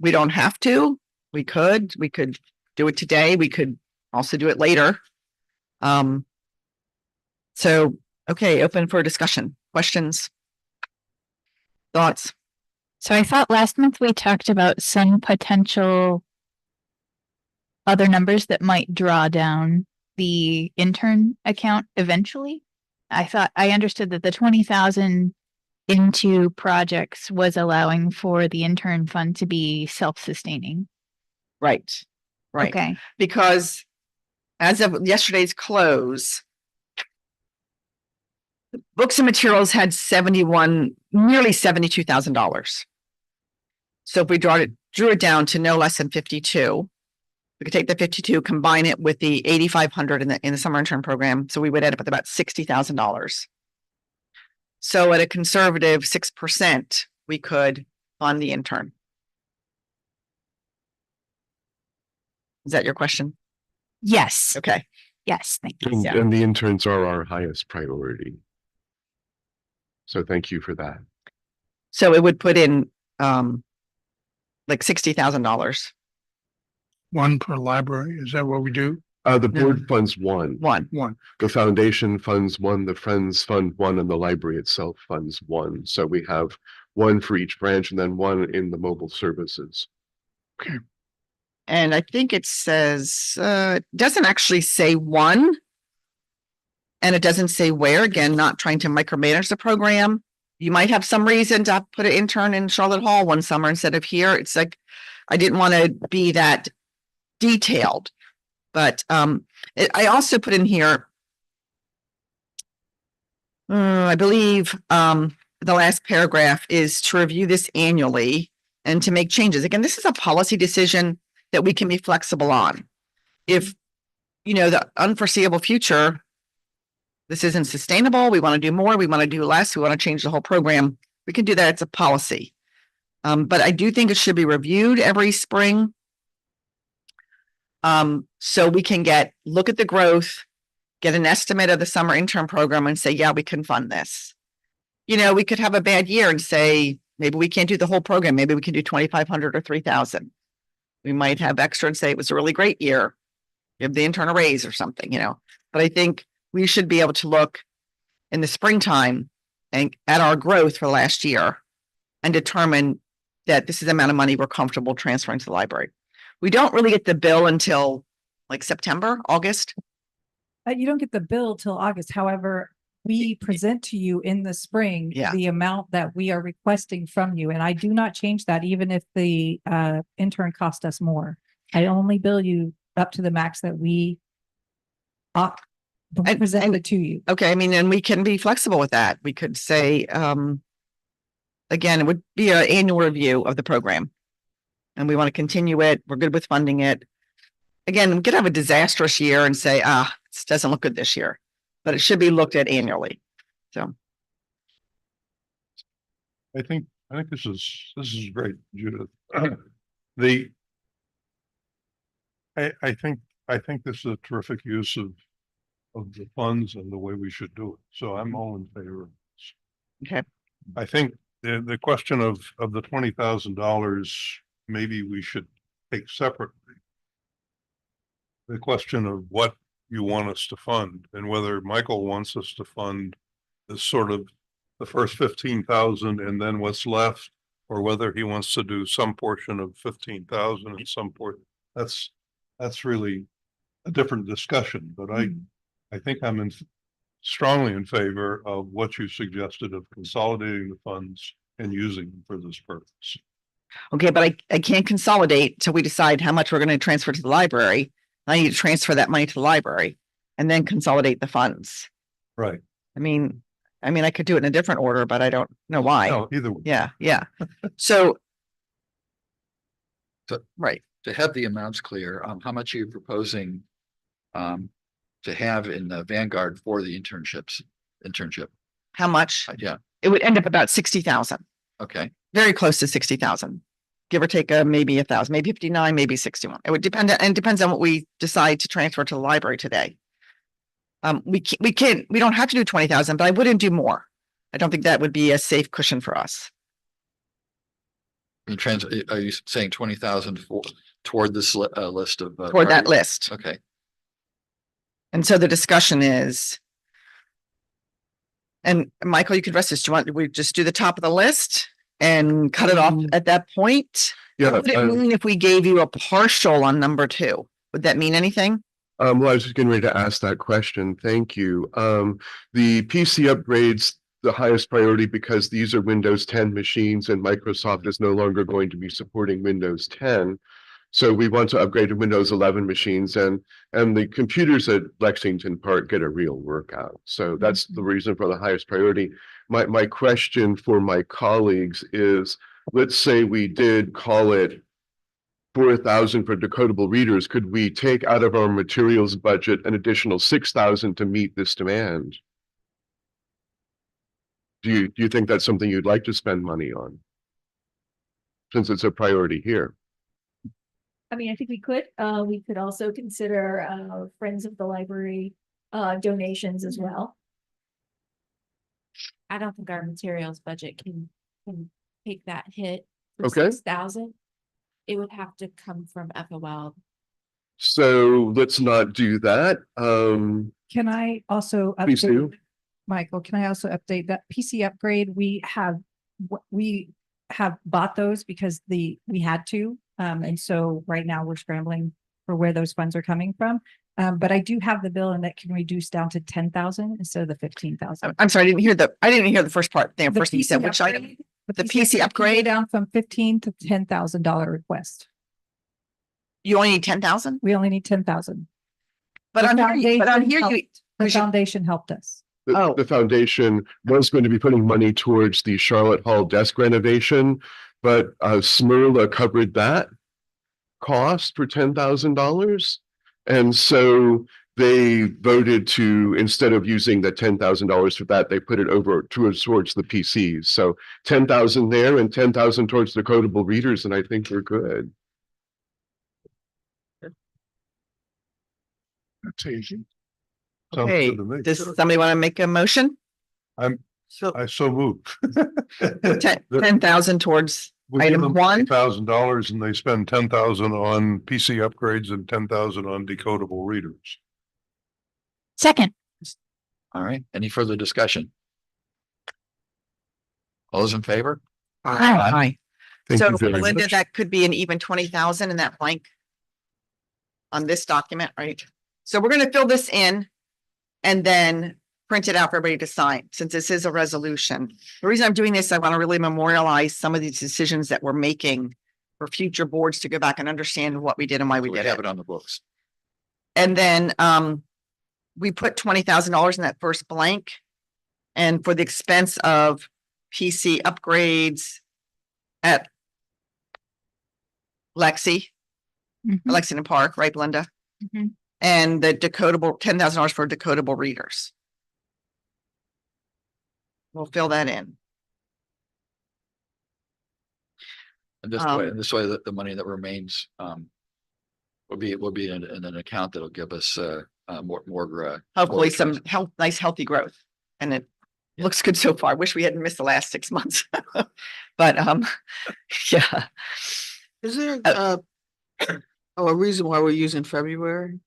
Speaker 5: We don't have to. We could do it today. We could also do it later. So, okay, open for discussion, questions, thoughts.
Speaker 4: So I thought last month we talked about some potential other numbers that might draw down the intern account eventually. I understood that the 20,000 into projects was allowing for the intern fund to be self-sustaining.
Speaker 5: Right.
Speaker 4: Okay.
Speaker 5: Because as of yesterday's close, books and materials had nearly $72,000. So if we drew it down to no less than 52, we could take the 52, combine it with the 8,500 in the summer intern program. So we would end up with about $60,000. So at a conservative 6%, we could fund the intern. Is that your question?
Speaker 4: Yes.
Speaker 5: Okay.
Speaker 4: Yes. Thank you.
Speaker 3: And the interns are our highest priority. So thank you for that.
Speaker 5: So it would put in like $60,000.
Speaker 6: One per library, is that what we do?
Speaker 3: The board funds one.
Speaker 5: One.
Speaker 3: The foundation funds one, the Friends fund one, and the library itself funds one. So we have one for each branch and then one in the mobile services.
Speaker 6: Okay.
Speaker 5: And I think it says, it doesn't actually say one. And it doesn't say where, again, not trying to micromanage the program. You might have some reason to put an intern in Charlotte Hall one summer instead of here. It's like, I didn't want to be that detailed, but I also put in here, I believe the the last paragraph is to review this annually and to make changes. Again, this is a policy decision that we can be flexible on. If, the unforeseeable future, this isn't sustainable, we want to do more, we want to do less, we want to change the whole program, we can do that. It's a policy. But I do think it should be reviewed every spring. So we can look at the growth, get an estimate of the summer intern program and say, yeah, we can fund this. We could have a bad year and say, maybe we can't do the whole program. Maybe we can do 2,500 or 3,000. We might have extra and say it was a really great year. Give the intern a raise or something, but I think we should be able to look in the springtime and at our growth for last year and determine that this is the amount of money we're comfortable transferring to the library. We don't really get the bill until like September, August.
Speaker 7: You don't get the bill till August. However, we present to you in the spring the amount that we are requesting from you. And I do not change that even if the intern cost us more. I only bill you up to the max that we presented to you.
Speaker 5: Okay, and we can be flexible with that. We could say, again, it would be an annual review of the program. And we want to continue it. We're good with funding it. Again, we could have a disastrous year and say, this doesn't look good this year, but it should be looked at annually. So.
Speaker 9: I think this is great, Judith. I think this is a terrific use of the funds and the way we should do it. So I'm all in favor of this.
Speaker 5: Okay.
Speaker 9: I think the question of the $20,000, maybe we should take separately. The question of what you want us to fund and whether Michael wants us to fund this sort of the first 15,000 and then what's left, or whether he wants to do some portion of 15,000 and some portion. That's really a different discussion, but I think I'm strongly in favor of what you suggested of consolidating the funds and using them for this purpose.
Speaker 5: Okay, but I can't consolidate till we decide how much we're going to transfer to the library. I need to transfer that money to the library and then consolidate the funds.
Speaker 9: Right.
Speaker 5: I could do it in a different order, but I don't know why.
Speaker 9: No, either way.
Speaker 5: Yeah. So. Right.
Speaker 1: To have the amounts clear, how much are you proposing to have in the Vanguard for the internship?
Speaker 5: How much?
Speaker 1: Yeah.
Speaker 5: It would end up about 60,000.
Speaker 1: Okay.
Speaker 5: Very close to 60,000, give or take maybe 1,000, maybe 59, maybe 61. It would depend, and it depends on what we decide to transfer to the library today. We don't have to do 20,000, but I wouldn't do more. I don't think that would be a safe cushion for us.
Speaker 1: Are you saying 20,000 toward this list of
Speaker 5: toward that list?
Speaker 1: Okay.
Speaker 5: And so the discussion is, and Michael, you could rest this. Do you want we just do the top of the list and cut it off at that point?
Speaker 3: Yeah.
Speaker 5: What would it mean if we gave you a partial on number 2? Would that mean anything?
Speaker 3: Well, I was just getting ready to ask that question. Thank you. The PC upgrades, the highest priority because these are Windows 10 machines and Microsoft is no longer going to be supporting Windows 10. So we want to upgrade to Windows 11 machines and the computers at Lexington Park get a real workout. So that's the reason for the highest priority. My question for my colleagues is, let's say we did call it 4,000 for decodable readers. Could we take out of our materials budget an additional 6,000 to meet this demand? Do you think that's something you'd like to spend money on? Since it's a priority here.
Speaker 11: I think we could. We could also consider Friends of the Library donations as well. I don't think our materials budget can take that hit for 6,000. It would have to come from FOL.
Speaker 3: So let's not do that.
Speaker 7: Can I also
Speaker 3: Please do.
Speaker 7: Michael, can I also update that PC upgrade? We have bought those because we had to. And so right now we're scrambling for where those funds are coming from. But I do have the bill and that can reduce down to 10,000 instead of the 15,000.
Speaker 5: I'm sorry, I didn't hear the first part there. First thing you said, which item?
Speaker 7: But
Speaker 5: the PC upgrade
Speaker 7: down from $15,000 to $10,000 request.
Speaker 5: You only need 10,000?
Speaker 7: We only need 10,000.
Speaker 5: But on here,
Speaker 7: The foundation helped us.
Speaker 5: Oh.
Speaker 3: the foundation was going to be putting money towards the Charlotte Hall desk renovation, but Smyrla covered that cost for $10,000. And so they voted to, instead of using the $10,000 for that, they put it over towards the PCs. So 10,000 there and 10,000 towards the codable readers, and I think we're good.
Speaker 9: That's easy. Sounds
Speaker 5: Okay,
Speaker 9: good to me.
Speaker 5: does somebody want to make a motion?
Speaker 2: So
Speaker 9: I so moved.
Speaker 5: Ten thousand towards item one?
Speaker 9: $1,000 and they spend 10,000 on PC upgrades and 10,000 on decodable readers.
Speaker 4: Second.
Speaker 1: All right, any further discussion? All those in favor?
Speaker 5: Aye.
Speaker 3: Thank
Speaker 5: So
Speaker 3: you very
Speaker 5: Linda,
Speaker 3: much.
Speaker 5: that could be an even 20,000 in that blank on this document, right? So we're gonna fill this in and then print it out for everybody to sign, since this is a resolution. The reason I'm doing this, I want to really memorialize some of these decisions that we're making for future boards to go back and understand what we did and why we
Speaker 1: We
Speaker 5: did
Speaker 1: have
Speaker 5: it.
Speaker 1: it on the books.
Speaker 5: And then we put $20,000 in that first blank. And for the expense of PC upgrades at Lexington Park, right, Belinda?
Speaker 4: Mhm.
Speaker 5: And the decodable, $10,000 for decodable readers. We'll fill that in.
Speaker 1: And this way that the money that remains will be in an account that'll give us more
Speaker 5: Hopefully
Speaker 1: returns.
Speaker 5: some nice healthy growth. And it looks good so far. Wish we hadn't missed the last 6 months. But yeah.
Speaker 2: is there a reason why we're using February?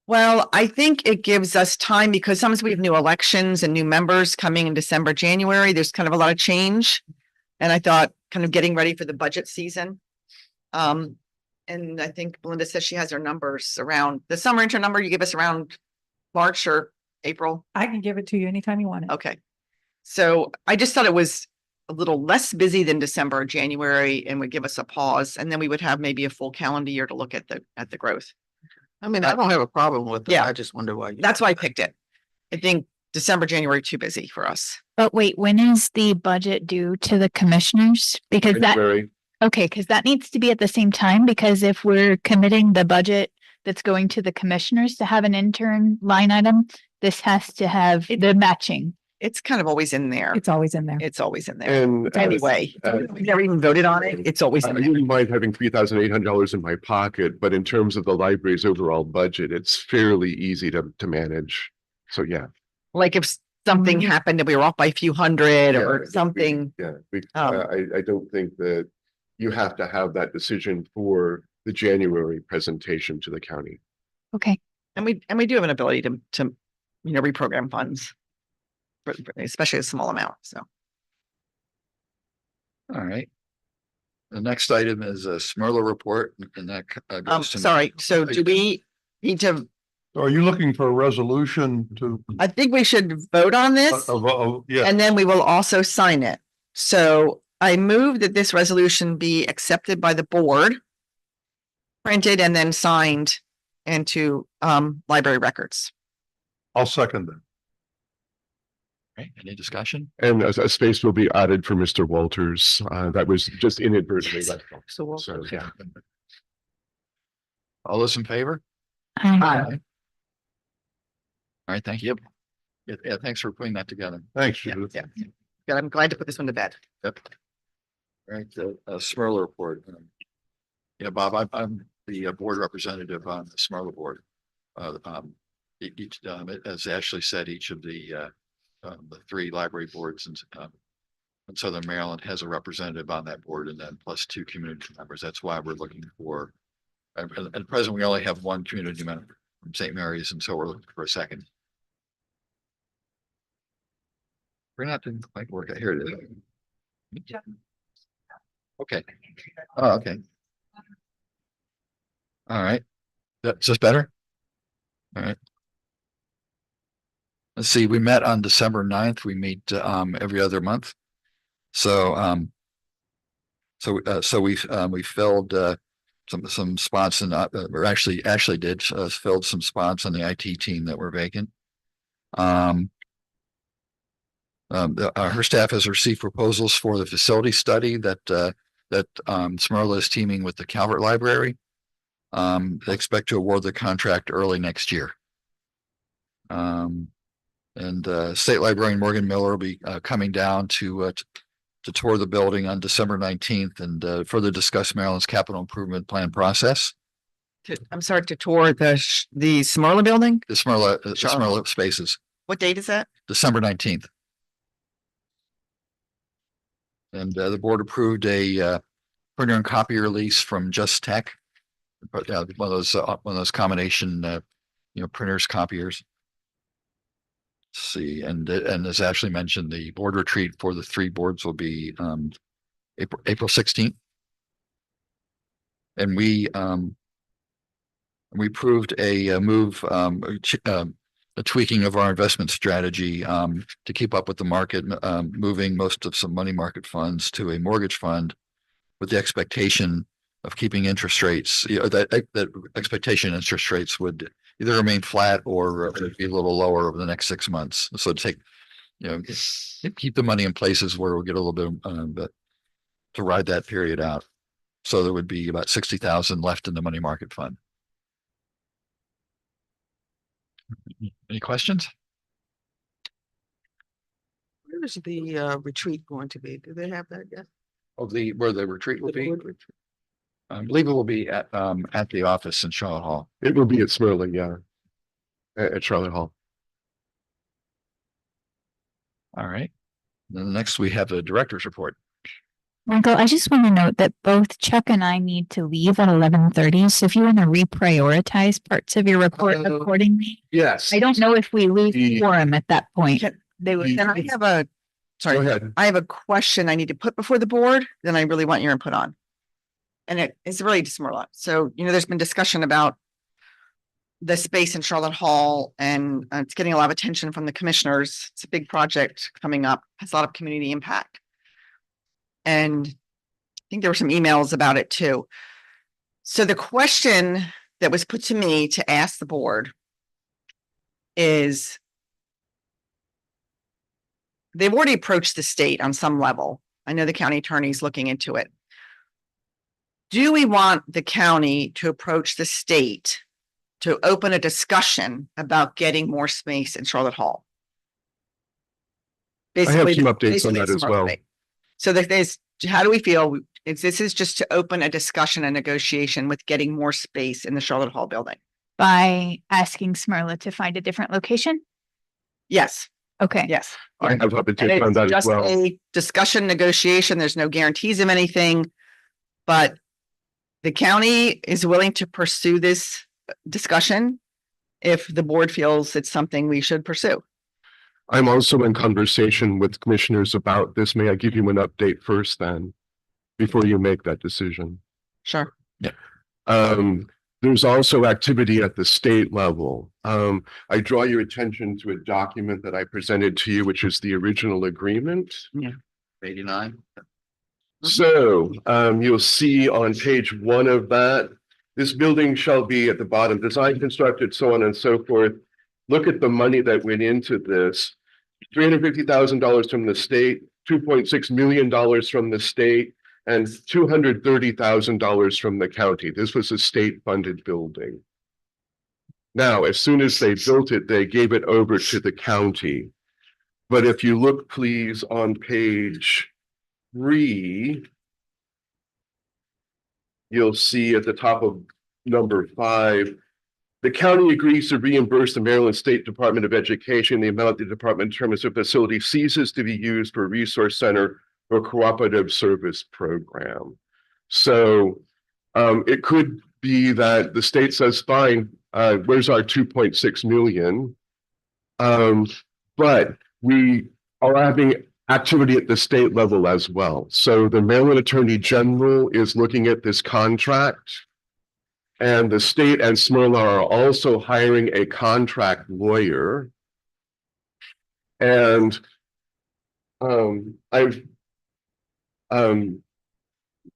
Speaker 5: Well, I think it gives us time because sometimes we have new elections and new members coming in December, January. There's kind of a lot of change. And I thought kind of getting ready for the budget season. And I think Belinda says she has her numbers around the summer intern number you give us around March or April.
Speaker 7: I can give it to you anytime you want it.
Speaker 5: Okay. So I just thought it was a little less busy than December or January and would give us a pause. And then we would have maybe a full calendar year to look at the growth.
Speaker 2: I mean, I don't have a problem with it.
Speaker 5: Yeah.
Speaker 2: I just wonder why.
Speaker 5: That's why I picked it. I think December, January, too busy for us.
Speaker 4: But wait, when is the budget due to the commissioners? Because that,
Speaker 3: January.
Speaker 4: okay, because that needs to be at the same time, because if we're committing the budget that's going to the commissioners to have an intern line item, this has to have the matching.
Speaker 5: It's kind of always in there.
Speaker 7: It's always in there.
Speaker 5: It's always in there.
Speaker 3: And
Speaker 5: Anyway, we've never even voted on it. It's always
Speaker 3: I
Speaker 5: in there.
Speaker 3: wouldn't mind having $3,800 in my pocket, but in terms of the library's overall budget, it's fairly easy to manage. So yeah.
Speaker 5: Like if something happened and we were off by a few hundred
Speaker 3: Yeah,
Speaker 5: or something.
Speaker 3: Yeah,
Speaker 5: Um,
Speaker 3: I don't think that you have to have that decision for the January presentation to the county.
Speaker 4: Okay.
Speaker 5: And we do have an ability to reprogram funds. Especially a small amount, so.
Speaker 1: All right. The next item is a Smyrla report and that goes to.
Speaker 5: Sorry, so do we need to,
Speaker 9: Are you looking for a resolution to?
Speaker 5: I think we should vote on this
Speaker 9: Yeah,
Speaker 5: and then we will also sign it. So I move that this resolution be accepted by the board, printed and then signed into library records.
Speaker 9: I'll second that.
Speaker 1: Okay, any discussion?
Speaker 3: And a space will be added for Mr. Walters. That was just inadvertently left off.
Speaker 2: So we'll.
Speaker 3: So, yeah.
Speaker 1: All those in favor?
Speaker 5: Aye.
Speaker 1: All right, thank you. Yeah, thanks for putting that together.
Speaker 9: Thanks,
Speaker 5: Yeah,
Speaker 9: Judith.
Speaker 5: yeah. Good, I'm glad to put this one to bed.
Speaker 1: Yep. All right, the Smyrla report. Yeah, Bob, I'm the board representative on the Smyrla board. Each, as Ashley said, each of the 3 library boards in Southern Maryland has a representative on that board, and then plus 2 community members. That's why we're looking for. At present, we only have 1 community member from St. Mary's, and so we're looking for a second. We're not doing quite work. Here it is. Okay. Oh, okay. All right. That's just better. All right. Let's see, we met on December 9th. We meet every other month. So we filled some spots in or actually did filled some spots on the IT team that were vacant. Her staff has received proposals for the facility study that Smerla is teaming with the Calvert Library. They expect to award the contract early next year. State Librarian Morgan Miller will be coming down to tour the building on December 19th and further discuss Maryland's capital improvement plan process.
Speaker 5: I'm sorry, to tour the Smerla building?
Speaker 1: The Smerla spaces,
Speaker 5: What date is that?
Speaker 1: December 19th. And the board approved a printer and copier lease from Just Tech. One of those combination printers, copiers. Let's see, and as Ashley mentioned, the board retreat for the 3 boards will be April 16th. And we approved a move, a tweaking of our investment strategy to keep up with the market, moving most of some money market funds to a mortgage fund with the expectation of keeping interest rates, that expectation interest rates would either remain flat or be a little lower over the next 6 months. So take, keep the money in places where we'll get a little bit to ride that period out. So there would be about 60,000 left in the money market fund. Any questions?
Speaker 2: Where is the retreat going to be? Do they have that yet?
Speaker 1: Oh, where the retreat will
Speaker 2: The
Speaker 1: be?
Speaker 2: board retreat?
Speaker 1: I believe it will be at the office in Charlotte Hall.
Speaker 3: It will be at Smerla, yeah. At Charlotte Hall.
Speaker 1: All right. Then next we have the director's report.
Speaker 4: Michael, I just want to note that both Chuck and I need to leave at 11:30. So if you want to reprioritize parts of your report accordingly,
Speaker 3: Yes.
Speaker 4: I don't know if we lose
Speaker 3: The-
Speaker 4: quorum at that point.
Speaker 5: Can
Speaker 3: The-
Speaker 5: I have a,
Speaker 3: Go
Speaker 5: sorry,
Speaker 3: ahead.
Speaker 5: I have a question I need to put before the board, then I really want your input on. And it's really to Smerla. So, there's been discussion about the space in Charlotte Hall and it's getting a lot of attention from the commissioners. It's a big project coming up, has a lot of community impact. And I think there were some emails about it too. So the question that was put to me to ask the board is, they've already approached the state on some level. I know the county attorney's looking into it. Do we want the county to approach the state to open a discussion about getting more space in Charlotte Hall?
Speaker 3: I have some updates on
Speaker 5: basically
Speaker 3: that
Speaker 5: the
Speaker 3: as
Speaker 5: Smerla
Speaker 3: well.
Speaker 5: thing. So how do we feel? This is just to open a discussion and negotiation with getting more space in the Charlotte Hall building.
Speaker 4: By asking Smerla to find a different location?
Speaker 5: Yes,
Speaker 4: Okay.
Speaker 5: yes.
Speaker 3: I have
Speaker 5: And
Speaker 3: updates on
Speaker 5: it's
Speaker 3: that as
Speaker 5: just
Speaker 3: well.
Speaker 5: a discussion, negotiation. There's no guarantees of anything. But the county is willing to pursue this discussion if the board feels it's something we should pursue.
Speaker 3: I'm also in conversation with commissioners about this. May I give you an update first then, before you make that decision?
Speaker 5: Sure.
Speaker 3: There's also activity at the state level. I draw your attention to a document that I presented to you, which is the original agreement.
Speaker 1: 89.
Speaker 3: So you'll see on page 1 of that, this building shall be at the bottom, designed, constructed, so on and so forth. Look at the money that went into this. $350,000 from the state, $2.6 million from the state, and $230,000 from the county. This was a state-funded building. Now, as soon as they built it, they gave it over to the county. But if you look, please, on page 3, you'll see at the top of number 5, the county agrees to reimburse the Maryland State Department of Education the amount the department determines the facility ceases to be used for a resource center or cooperative service program. So it could be that the state says, fine, where's our 2.6 million? But we are having activity at the state level as well. So the Maryland Attorney General is looking at this contract. And the state and Smerla are also hiring a contract lawyer. And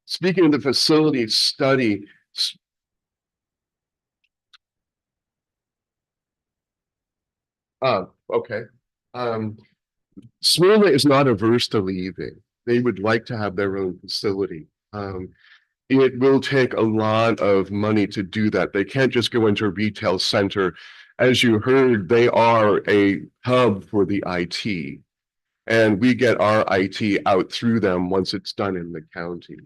Speaker 3: speaking of the facility study, Okay. Smyrna is not averse to leaving. They would like to have their own facility. It will take a lot of money to do that. They can't just go into a retail center. As you heard, they are a hub for the IT. And we get our IT out through them once it's done in the county.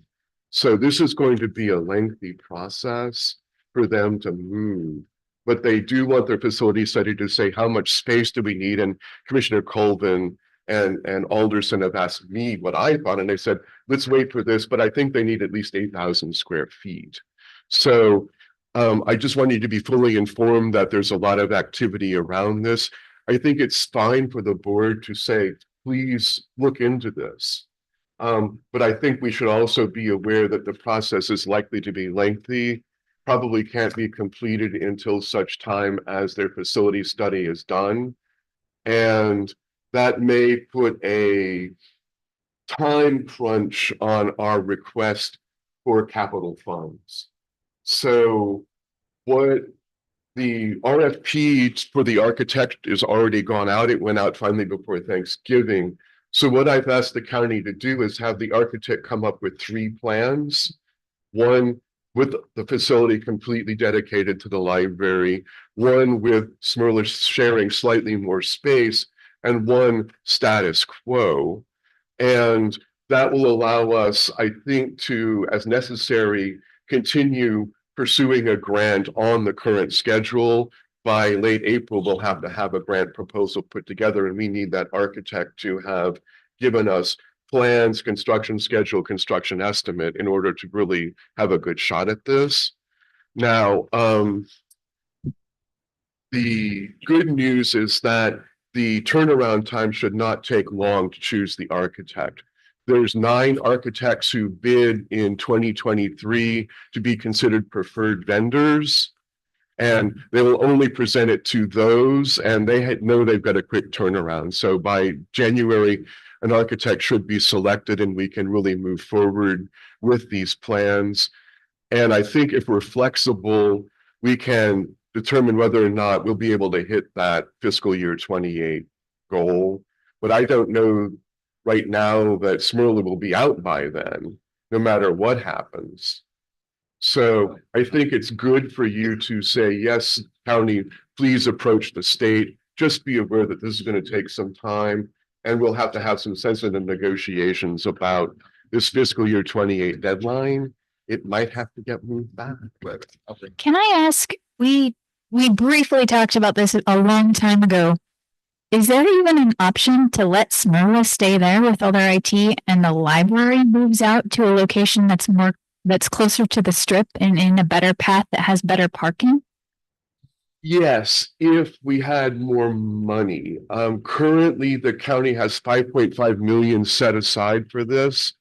Speaker 3: So this is going to be a lengthy process for them to move. But they do want their facility study to say how much space do we need? And Commissioner Colvin and Alderson have asked me what I thought, and they said, let's wait for this, but I think they need at least 8,000 square feet. So I just want you to be fully informed that there's a lot of activity around this. I think it's fine for the board to say, please look into this. But I think we should also be aware that the process is likely to be lengthy, probably can't be completed until such time as their facility study is done. And that may put a time crunch on our request for capital funds. So what the RFP for the architect is already gone out. It went out finally before Thanksgiving. So what I've asked the county to do is have the architect come up with 3 plans. One with the facility completely dedicated to the library, one with Smyrna sharing slightly more space, and one status quo. And that will allow us, I think, to, as necessary, continue pursuing a grant on the current schedule. By late April, we'll have to have a grant proposal put together, and we need that architect to have given us plans, construction schedule, construction estimate in order to really have a good shot at this. Now, the good news is that the turnaround time should not take long to choose the architect. There's 9 architects who bid in 2023 to be considered preferred vendors, and they will only present it to those, and they know they've got a quick turnaround. So by January, an architect should be selected and we can really move forward with these plans. And I think if we're flexible, we can determine whether or not we'll be able to hit that fiscal year 28 goal. But I don't know right now that Smyrna will be out by then, no matter what happens. So I think it's good for you to say, yes, county, please approach the state. Just be aware that this is going to take some time, and we'll have to have some sensitive negotiations about this fiscal year 28 deadline. It might have to get moved back.
Speaker 4: Can I ask, we briefly talked about this a long time ago. Is there even an option to let Smyrna stay there with all their IT and the library moves out to a location that's closer to the strip and in a better path that has better parking?
Speaker 3: Yes, if we had more money. Currently, the county has 5.5 million set aside for this.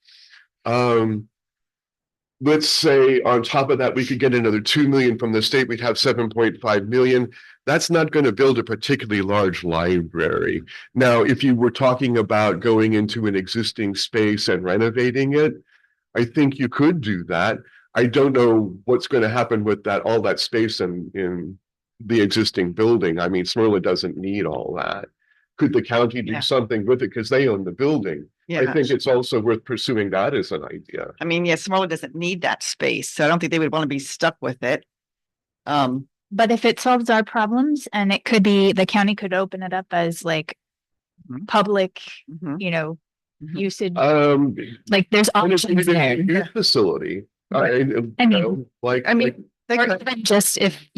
Speaker 3: Let's say on top of that, we could get another 2 million from the state. We'd have 7.5 million. That's not going to build a particularly large library. Now, if you were talking about going into an existing space and renovating it, I think you could do that. I don't know what's going to happen with that, all that space in the existing building. I mean, Smyrna doesn't need all that. Could the county do something with it because they own the building?
Speaker 5: Yeah.
Speaker 3: I think it's also worth pursuing that as an idea.
Speaker 5: I mean, yes, Smyrna doesn't need that space, so I don't think they would want to be stuck with it.
Speaker 4: But if it solves our problems, and it could be, the county could open it up as like public, usage, like there's options there.
Speaker 3: Youth facility.
Speaker 5: Right.
Speaker 4: Or even just if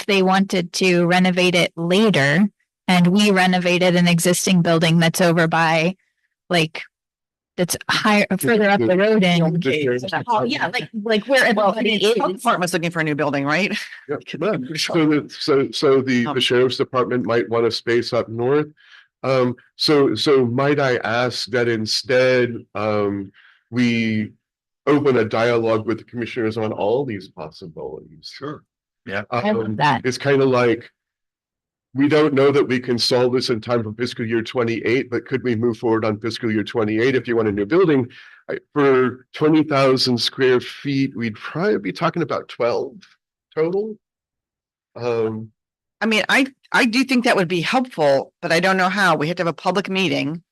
Speaker 4: they wanted to renovate it later and we renovated an existing building that's over by that's higher, further up the road and like where everybody is.
Speaker 5: Health department's looking for a new building, right?
Speaker 3: So the sheriff's department might want a space up north. So might I ask that instead we open a dialogue with the commissioners on all these possibilities?
Speaker 1: Sure. Yeah.
Speaker 4: I love that.
Speaker 3: It's kind of like, we don't know that we can solve this in time for fiscal year 28, but could we move forward on fiscal year 28? If you want a new building for 20,000 square feet, we'd probably be talking about 12 total.
Speaker 5: I mean, I do think that would be helpful, but I don't know how. We have to have a public meeting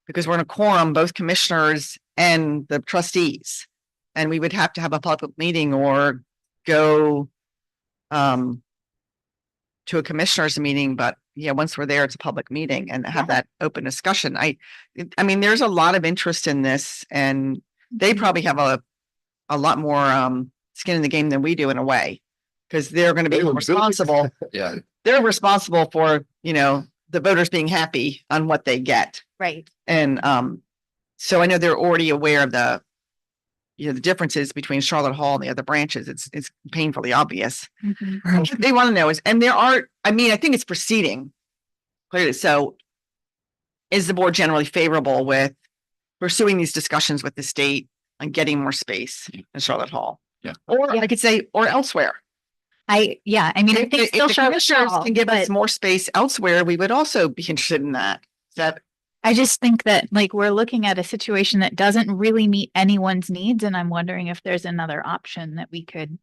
Speaker 5: because we're in a quorum, both commissioners and the trustees. And we would have to have a public meeting or go to a commissioners meeting, but yeah, once we're there, it's a public meeting and have that open discussion. I mean, there's a lot of interest in this and they probably have a lot more skin in the game than we do in a way. Because they're going to be responsible.
Speaker 1: Yeah.
Speaker 5: They're responsible for, you know, the voters being happy on what they get.
Speaker 4: Right.
Speaker 5: And so I know they're already aware of the, you know, the differences between Charlotte Hall and the other branches. It's painfully obvious.
Speaker 4: Mhm.
Speaker 5: What they want to know is, and there are, I mean, I think it's proceeding clearly. So is the board generally favorable with pursuing these discussions with the state on getting more space in Charlotte Hall?
Speaker 1: Yeah.
Speaker 5: Or I could say, or elsewhere.
Speaker 4: I mean, I think
Speaker 5: If
Speaker 4: still
Speaker 5: the
Speaker 4: Charlotte
Speaker 5: commissioners
Speaker 4: Hall,
Speaker 5: can give us
Speaker 4: but
Speaker 5: more space elsewhere, we would also be interested in that. That
Speaker 4: I just think that like we're looking at a situation that doesn't really meet anyone's needs. And I'm wondering if there's another option that we could,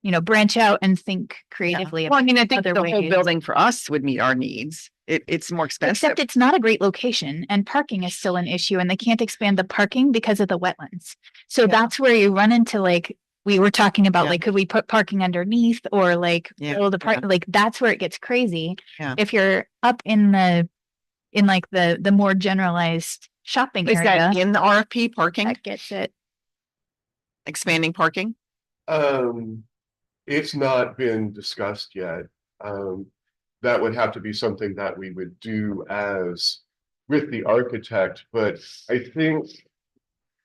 Speaker 4: you know, branch out and think creatively.
Speaker 5: well, I mean, I
Speaker 4: about
Speaker 5: think
Speaker 4: other
Speaker 5: the whole
Speaker 4: ways.
Speaker 5: building for us would meet our needs. It's more expensive.
Speaker 4: Except it's not a great location and parking is still an issue and they can't expand the parking because of the wetlands. So
Speaker 5: Yeah.
Speaker 4: that's where you run into like, we were talking about
Speaker 5: Yeah.
Speaker 4: like, could we put parking underneath or like
Speaker 5: Yeah,
Speaker 4: build a park?
Speaker 5: yeah.
Speaker 4: Like that's where it gets crazy.
Speaker 5: Yeah.
Speaker 4: If you're up in like the more generalized shopping
Speaker 5: Is
Speaker 4: area,
Speaker 5: that in the RFP parking,
Speaker 4: that gets it.
Speaker 5: expanding parking?
Speaker 3: It's not been discussed yet. That would have to be something that we would do with the architect, but I think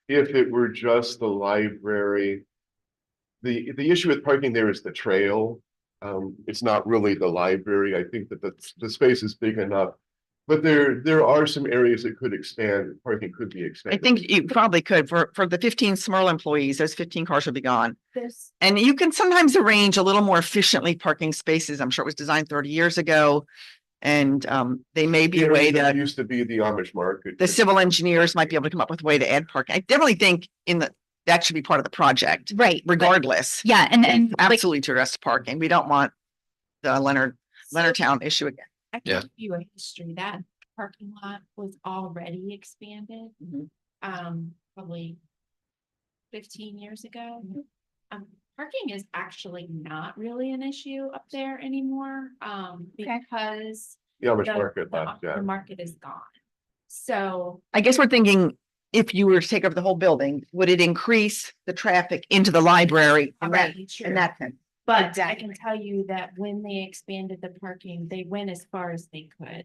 Speaker 3: if it were just the library, the issue with parking there is the trail. It's not really the library. I think that the space is big enough, but there are some areas that could expand, parking could be
Speaker 5: I
Speaker 3: expanded.
Speaker 5: think you probably could for the 15 Smurl employees, those 15 cars will be gone.
Speaker 11: This,
Speaker 5: And you can sometimes arrange a little more efficiently parking spaces. I'm sure it was designed 30 years ago. And they may be a way
Speaker 3: That
Speaker 5: to,
Speaker 3: used to be the Amish market.
Speaker 5: the civil engineers might be able to come up with a way to add parking. I definitely think that should be part of the project,
Speaker 4: Right. but-
Speaker 5: regardless.
Speaker 4: Yeah. And like,
Speaker 5: Absolutely to address parking. We don't want the Leonardtown issue again.
Speaker 11: I
Speaker 1: Yeah.
Speaker 11: can give you a history. That parking lot was already expanded, probably 15 years ago. Parking is actually not really an issue up there anymore, because
Speaker 3: The Amish
Speaker 11: the-
Speaker 3: market
Speaker 11: the-
Speaker 3: left, yeah.
Speaker 11: The market is gone. So
Speaker 5: I guess we're thinking, if you were to take over the whole building, would it increase the traffic into the library? in that-
Speaker 11: already true.
Speaker 5: in that sense?
Speaker 11: But I
Speaker 5: Exactly.
Speaker 11: can tell you that when they expanded the parking, they went as far as they could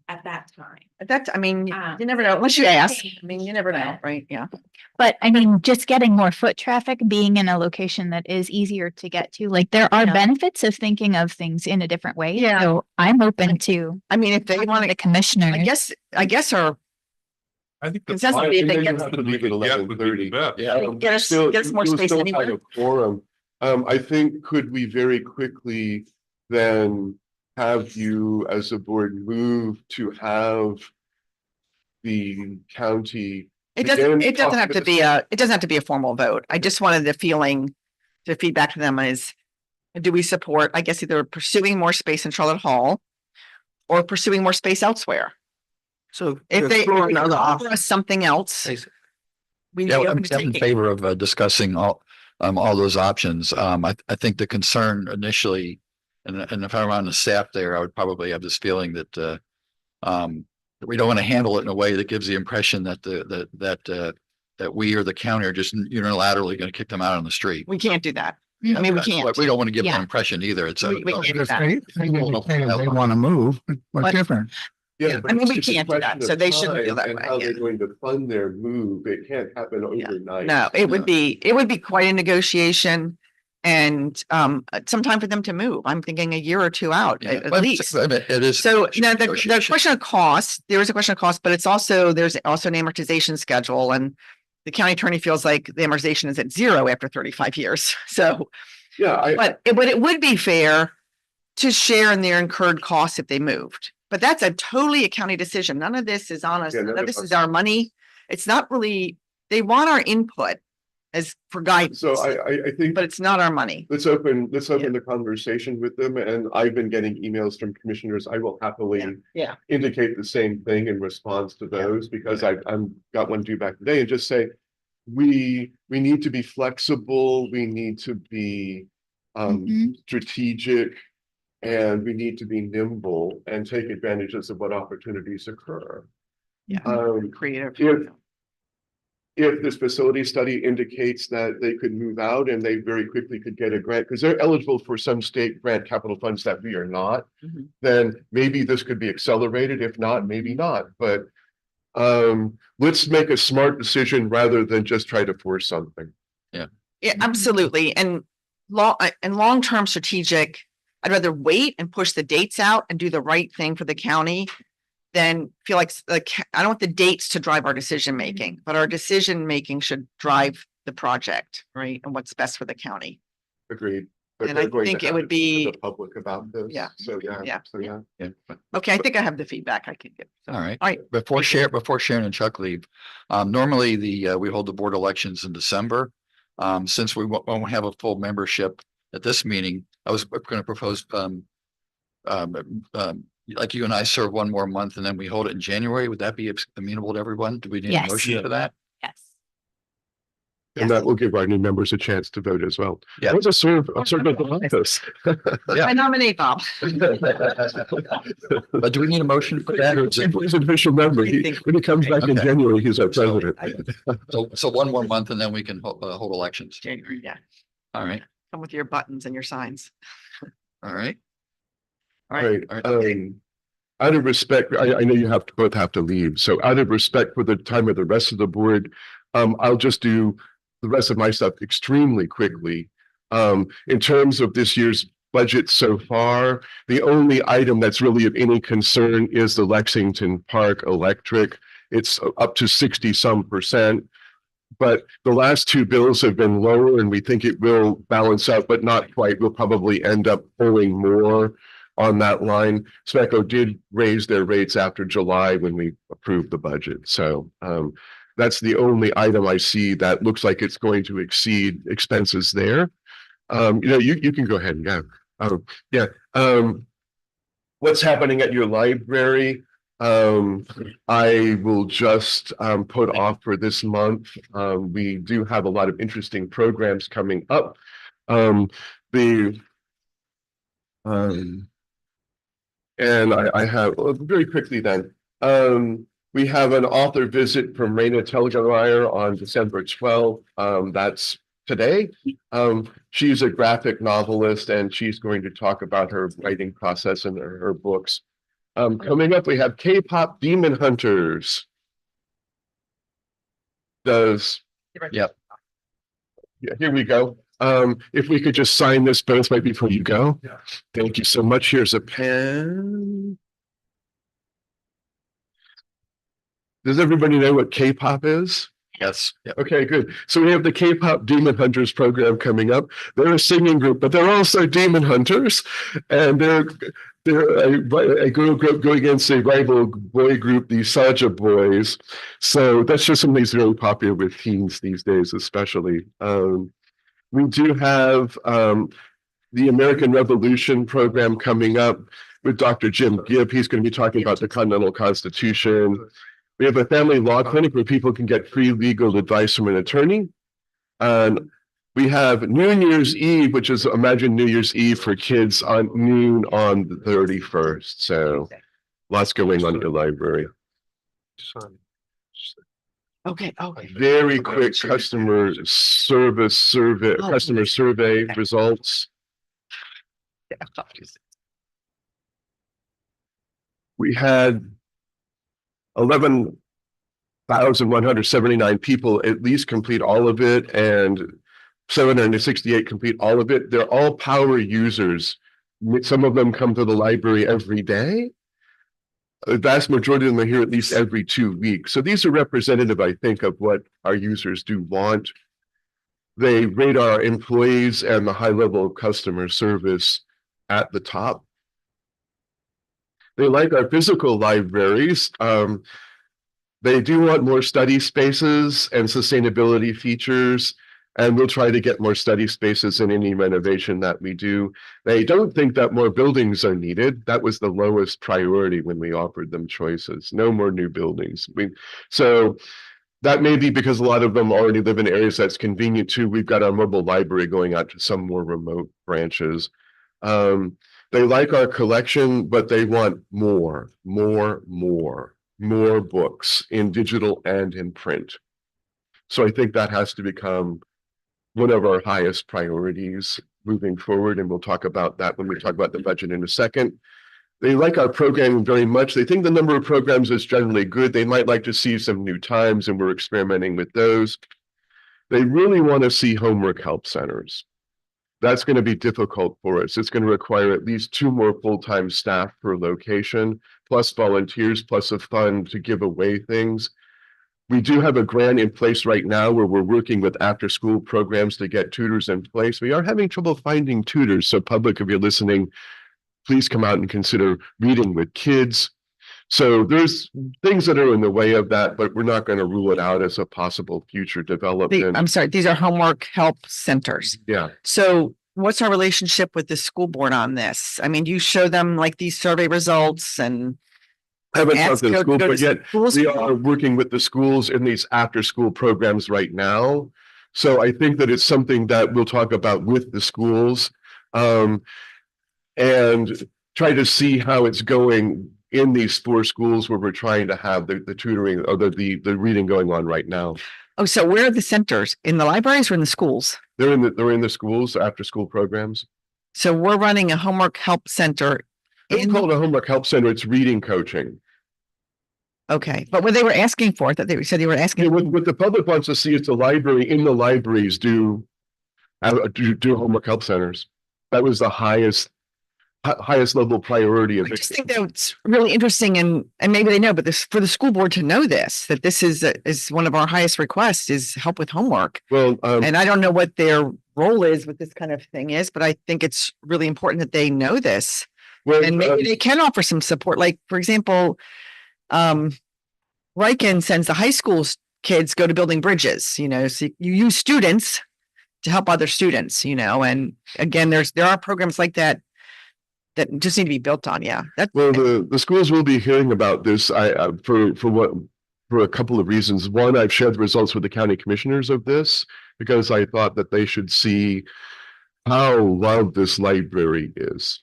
Speaker 11: at that time.
Speaker 5: That's, I mean,
Speaker 11: Ah.
Speaker 5: you never know, unless you ask. I
Speaker 11: Change,
Speaker 5: mean, you never know,
Speaker 11: but-
Speaker 5: right? Yeah.
Speaker 4: but I mean, just getting more foot traffic, being in a location that is easier to get to, like there are
Speaker 5: Yeah.
Speaker 4: benefits of thinking of things in a different way.
Speaker 5: Yeah.
Speaker 4: So I'm open to
Speaker 5: I mean, if they
Speaker 4: talking
Speaker 5: want
Speaker 4: to the
Speaker 5: to,
Speaker 4: commissioner.
Speaker 5: I guess our
Speaker 9: I think the
Speaker 5: Consensus would be if they
Speaker 9: five
Speaker 5: get-
Speaker 9: that
Speaker 3: Have to
Speaker 9: we
Speaker 3: leave at
Speaker 9: could get would be the
Speaker 3: 11:30.
Speaker 9: best.
Speaker 1: Yeah.
Speaker 5: Get us more
Speaker 3: you'll
Speaker 5: space
Speaker 3: still have
Speaker 5: anywhere.
Speaker 3: a quorum. I think could we very quickly then have you as a board move to have the county
Speaker 5: It
Speaker 3: Again,
Speaker 5: doesn't have to
Speaker 3: talk
Speaker 5: be it doesn't have to be a formal vote. I just wanted the feeling to feedback to them is, do we support, I guess, either pursuing more space in Charlotte Hall or pursuing more space elsewhere?
Speaker 2: So
Speaker 5: If they
Speaker 2: explore another
Speaker 5: offer
Speaker 2: option.
Speaker 5: us something else, we
Speaker 1: Yeah,
Speaker 5: be
Speaker 1: I'm
Speaker 5: open to
Speaker 1: I'm in
Speaker 5: taking.
Speaker 1: favor of discussing all those options. I think the concern initially, and if I were on the staff there, I would probably have this feeling that we don't want to handle it in a way that gives the impression that that we or the county are just unilaterally going to kick them out on the street.
Speaker 5: We can't do that.
Speaker 4: Mm.
Speaker 5: I mean, we
Speaker 1: That's
Speaker 5: can't.
Speaker 1: what- We don't want to give that
Speaker 4: Yeah.
Speaker 1: impression either. It's
Speaker 5: We can't do
Speaker 6: If
Speaker 5: that.
Speaker 6: they indicate they want to move, what's
Speaker 5: But-
Speaker 6: different?
Speaker 3: Yeah, but
Speaker 5: I mean,
Speaker 3: it's
Speaker 5: we
Speaker 3: just a
Speaker 5: can't do that,
Speaker 3: question
Speaker 5: so
Speaker 3: of
Speaker 5: they shouldn't feel
Speaker 3: time
Speaker 5: that
Speaker 3: and
Speaker 5: way,
Speaker 3: How
Speaker 5: yeah.
Speaker 3: they're going to fund their move. It can't happen
Speaker 5: Yeah.
Speaker 3: overnight.
Speaker 5: No, it would be quite a negotiation and some time for them to move. I'm thinking a year or two out
Speaker 1: Yeah,
Speaker 5: at
Speaker 1: but
Speaker 5: least.
Speaker 1: I mean, it is.
Speaker 5: So now the
Speaker 1: negotiation.
Speaker 5: question of cost, there is a question of cost, but there's also an amortization schedule and the county attorney feels like the amortization is at zero after 35 years. So,
Speaker 3: Yeah,
Speaker 5: but it would be fair to share in their incurred costs if they moved. But that's totally a county decision. None of this is on us.
Speaker 3: Yeah,
Speaker 5: None
Speaker 3: none
Speaker 5: of
Speaker 3: of
Speaker 5: this
Speaker 3: us-
Speaker 5: is our money. It's not really, they want our input. as for guidance,
Speaker 3: So I think
Speaker 5: but it's not our money.
Speaker 3: let's open the conversation with them, and I've been getting emails from commissioners. I will happily
Speaker 5: Yeah.
Speaker 3: indicate the same thing in response to those, because I'm got one due back today, and just say, we need to be flexible, we need to be strategic, and we need to be nimble and take advantages of what opportunities occur.
Speaker 5: Creative.
Speaker 3: If this facility study indicates that they could move out and they very quickly could get a grant, because they're eligible for some state grant capital funds that we are not, then maybe this could be accelerated. If not, maybe not. But let's make a smart decision rather than just try to force something.
Speaker 5: Yeah, absolutely. And long-term strategic, I'd rather wait and push the dates out and do the right thing for the county than feel like I don't want the dates to drive our decision making, but our decision making should drive the project, right? And what's best for the county.
Speaker 3: Agreed. But
Speaker 5: And
Speaker 3: they're
Speaker 5: I
Speaker 3: going to
Speaker 5: think it
Speaker 3: have
Speaker 5: would
Speaker 3: to
Speaker 5: be-
Speaker 3: the public about this.
Speaker 5: Yeah.
Speaker 3: So
Speaker 5: Yeah.
Speaker 1: Yeah.
Speaker 5: Okay, I think I have the feedback I can give. So,
Speaker 1: All right.
Speaker 5: All right.
Speaker 1: Before Sharon and Chuck leave, normally we hold the board elections in December. Since we won't have a full membership at this meeting, I was going to propose, like you and I serve one more month and then we hold it in January. Would that be amenable to everyone? Do we need a
Speaker 4: Yes.
Speaker 1: motion for that?
Speaker 4: Yes.
Speaker 3: And that will give our new members a chance to vote as well.
Speaker 1: Yeah.
Speaker 3: I'll serve in office.
Speaker 1: Yeah.
Speaker 5: I nominate Bob.
Speaker 1: But do we need a motion for that? Or is it,
Speaker 3: He's an official member. When he comes back in
Speaker 1: Okay.
Speaker 3: January, he's our president.
Speaker 1: so one more month and then we can hold elections.
Speaker 5: January, yeah.
Speaker 1: All right.
Speaker 5: Come with your buttons and your signs.
Speaker 1: All right.
Speaker 5: All right.
Speaker 3: All right. Out of respect, I know you both have to leave. So out of respect for the time of the rest of the board, I'll just do the rest of my stuff extremely quickly. In terms of this year's budget so far, the only item that's really of any concern is the Lexington Park Electric. It's up to 60-some%. But the last two bills have been lower and we think it will balance out, but not quite. We'll probably end up owing more on that line. SMECO did raise their rates after July when we approved the budget. So that's the only item I see that looks like it's going to exceed expenses there. You can go ahead and go. What's happening at your library? I will just put off for this month. We do have a lot of interesting programs coming up. And I have very quickly then. We have an author visit from Raina Telgemeier on December 12th. That's today. She's a graphic novelist and she's going to talk about her writing process and her books. Coming up, we have K-pop Demon Hunters. Yep. Yeah, here we go. If we could just sign this both right before you go. Yeah. Thank you so much. Here's a pen. Does everybody know what K-pop is?
Speaker 1: Yes. Yep.
Speaker 3: Okay, good. So we have the K-pop Demon Hunters program coming up. They're a singing group, but they're also demon hunters, and they're a girl group going against a rival boy group, the Saja Boys. So that's just something that's really popular with teens these days, especially. We do have the American Revolution program coming up with Dr. Jim Gibb. He's going to be talking about the Continental Constitution. We have a family law clinic where people can get free legal advice from an attorney. And we have New Year's Eve, which is imagine New Year's Eve for kids on noon on the 31st. So lots going on in the library.
Speaker 5: Okay.
Speaker 3: Very quick customer survey results. We had 11,179 people at least complete all of it, and 768 complete all of it. They're all power users. Some of them come to the library every day. The vast majority of them are here at least every 2 weeks. So these are representative, I think, of what our users do want. They rate our employees and the high level of customer service at the top. They like our physical libraries. They do want more study spaces and sustainability features. And we'll try to get more study spaces in any renovation that we do. They don't think that more buildings are needed. That was the lowest priority when we offered them choices. No more new buildings. So that may be because a lot of them already live in areas that's convenient too. We've got our mobile library going out to some more remote branches. They like our collection, but they want more books in digital and in print. So I think that has to become one of our highest priorities moving forward. And we'll talk about that when we talk about the budget in a second. They like our programming very much. They think the number of programs is generally good. They might like to see some new times, and we're experimenting with those. They really want to see homework help centers. That's going to be difficult for us. It's going to require at least 2 more full-time staff per location, plus volunteers, plus a fund to give away things. We do have a grant in place right now where we're working with after-school programs to get tutors in place. We are having trouble finding tutors. So public, if you're listening, please come out and consider reading with kids. So there's things that are in the way of that, but we're not going to rule it out as a possible future development.
Speaker 5: I'm sorry, these are homework help centers.
Speaker 3: Yeah.
Speaker 5: So what's our relationship with the school board on this? I mean, you show them like these survey results and
Speaker 3: I haven't talked to the school,
Speaker 5: go
Speaker 3: but
Speaker 5: to
Speaker 3: yet
Speaker 5: schools?
Speaker 3: we are working with the schools in these after-school programs right now. So I think that it's something that we'll talk about with the schools and try to see how it's going in these 4 schools where we're trying to have the tutoring or the reading going on right now.
Speaker 5: Oh, so where are the centers? In the libraries or in the schools?
Speaker 3: They're in the schools, after-school programs.
Speaker 5: So we're running a homework help center.
Speaker 3: I don't call it a homework help center, it's reading coaching.
Speaker 5: Okay, but when they were asking for it, that they said they were asking.
Speaker 3: Yeah, what the public wants to see is the library, in the libraries do homework help centers. That was the highest level priority of
Speaker 5: I just think that's really interesting, and maybe they know, but this for the school board to know this, that this is one of our highest requests is help with homework.
Speaker 3: Well,
Speaker 5: and I don't know what their role is with this kind of thing is, but I think it's really important that they know this.
Speaker 3: well,
Speaker 5: And maybe they can offer some support. Like, for example, Riken sends the high school kids go to building bridges, so you use students to help other students, and again, there are programs like that just need to be built on. Yeah.
Speaker 3: Well, the schools will be hearing about this for a couple of reasons. One, I've shared the results with the county commissioners of this because I thought that they should see how loved this library is.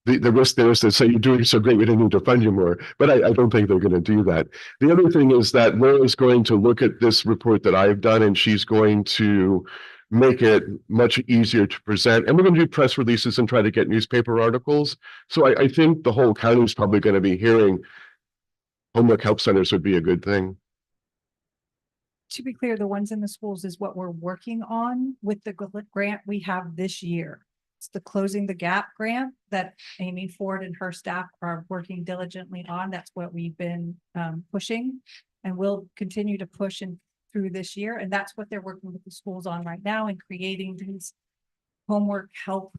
Speaker 3: The risk there is to say you're doing so great, we don't need to fund you more, but I don't think they're going to do that. The other thing is that Laura's going to look at this report that I've done, and she's going to make it much easier to present. And we're going to do press releases and try to get newspaper articles. So I think the whole county is probably going to be hearing homework help centers would be a good thing.
Speaker 7: To be clear, the ones in the schools is what we're working on with the grant we have this year. It's the Closing the Gap grant that Amy Ford and her staff are working diligently on. That's what we've been pushing, and we'll continue to push through this year. And that's what they're working with the schools on right now, and creating these homework help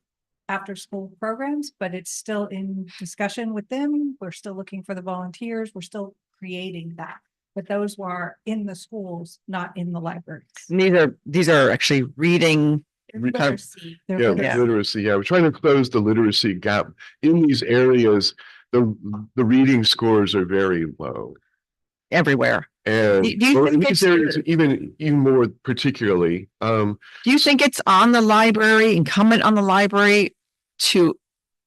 Speaker 7: after school programs, but it's still in discussion with them. We're still looking for the volunteers. We're still creating that, but those were in the schools, not in the libraries.
Speaker 5: These are actually reading.
Speaker 11: Literacy.
Speaker 3: Yeah, literacy. Yeah, we're trying to close the literacy gap in these areas. The reading scores are very low
Speaker 5: Everywhere.
Speaker 3: and
Speaker 5: Do you
Speaker 3: well, in
Speaker 5: think
Speaker 3: these
Speaker 5: it's-
Speaker 3: areas even more particularly.
Speaker 5: Do you think it's on the library, incumbent on the library to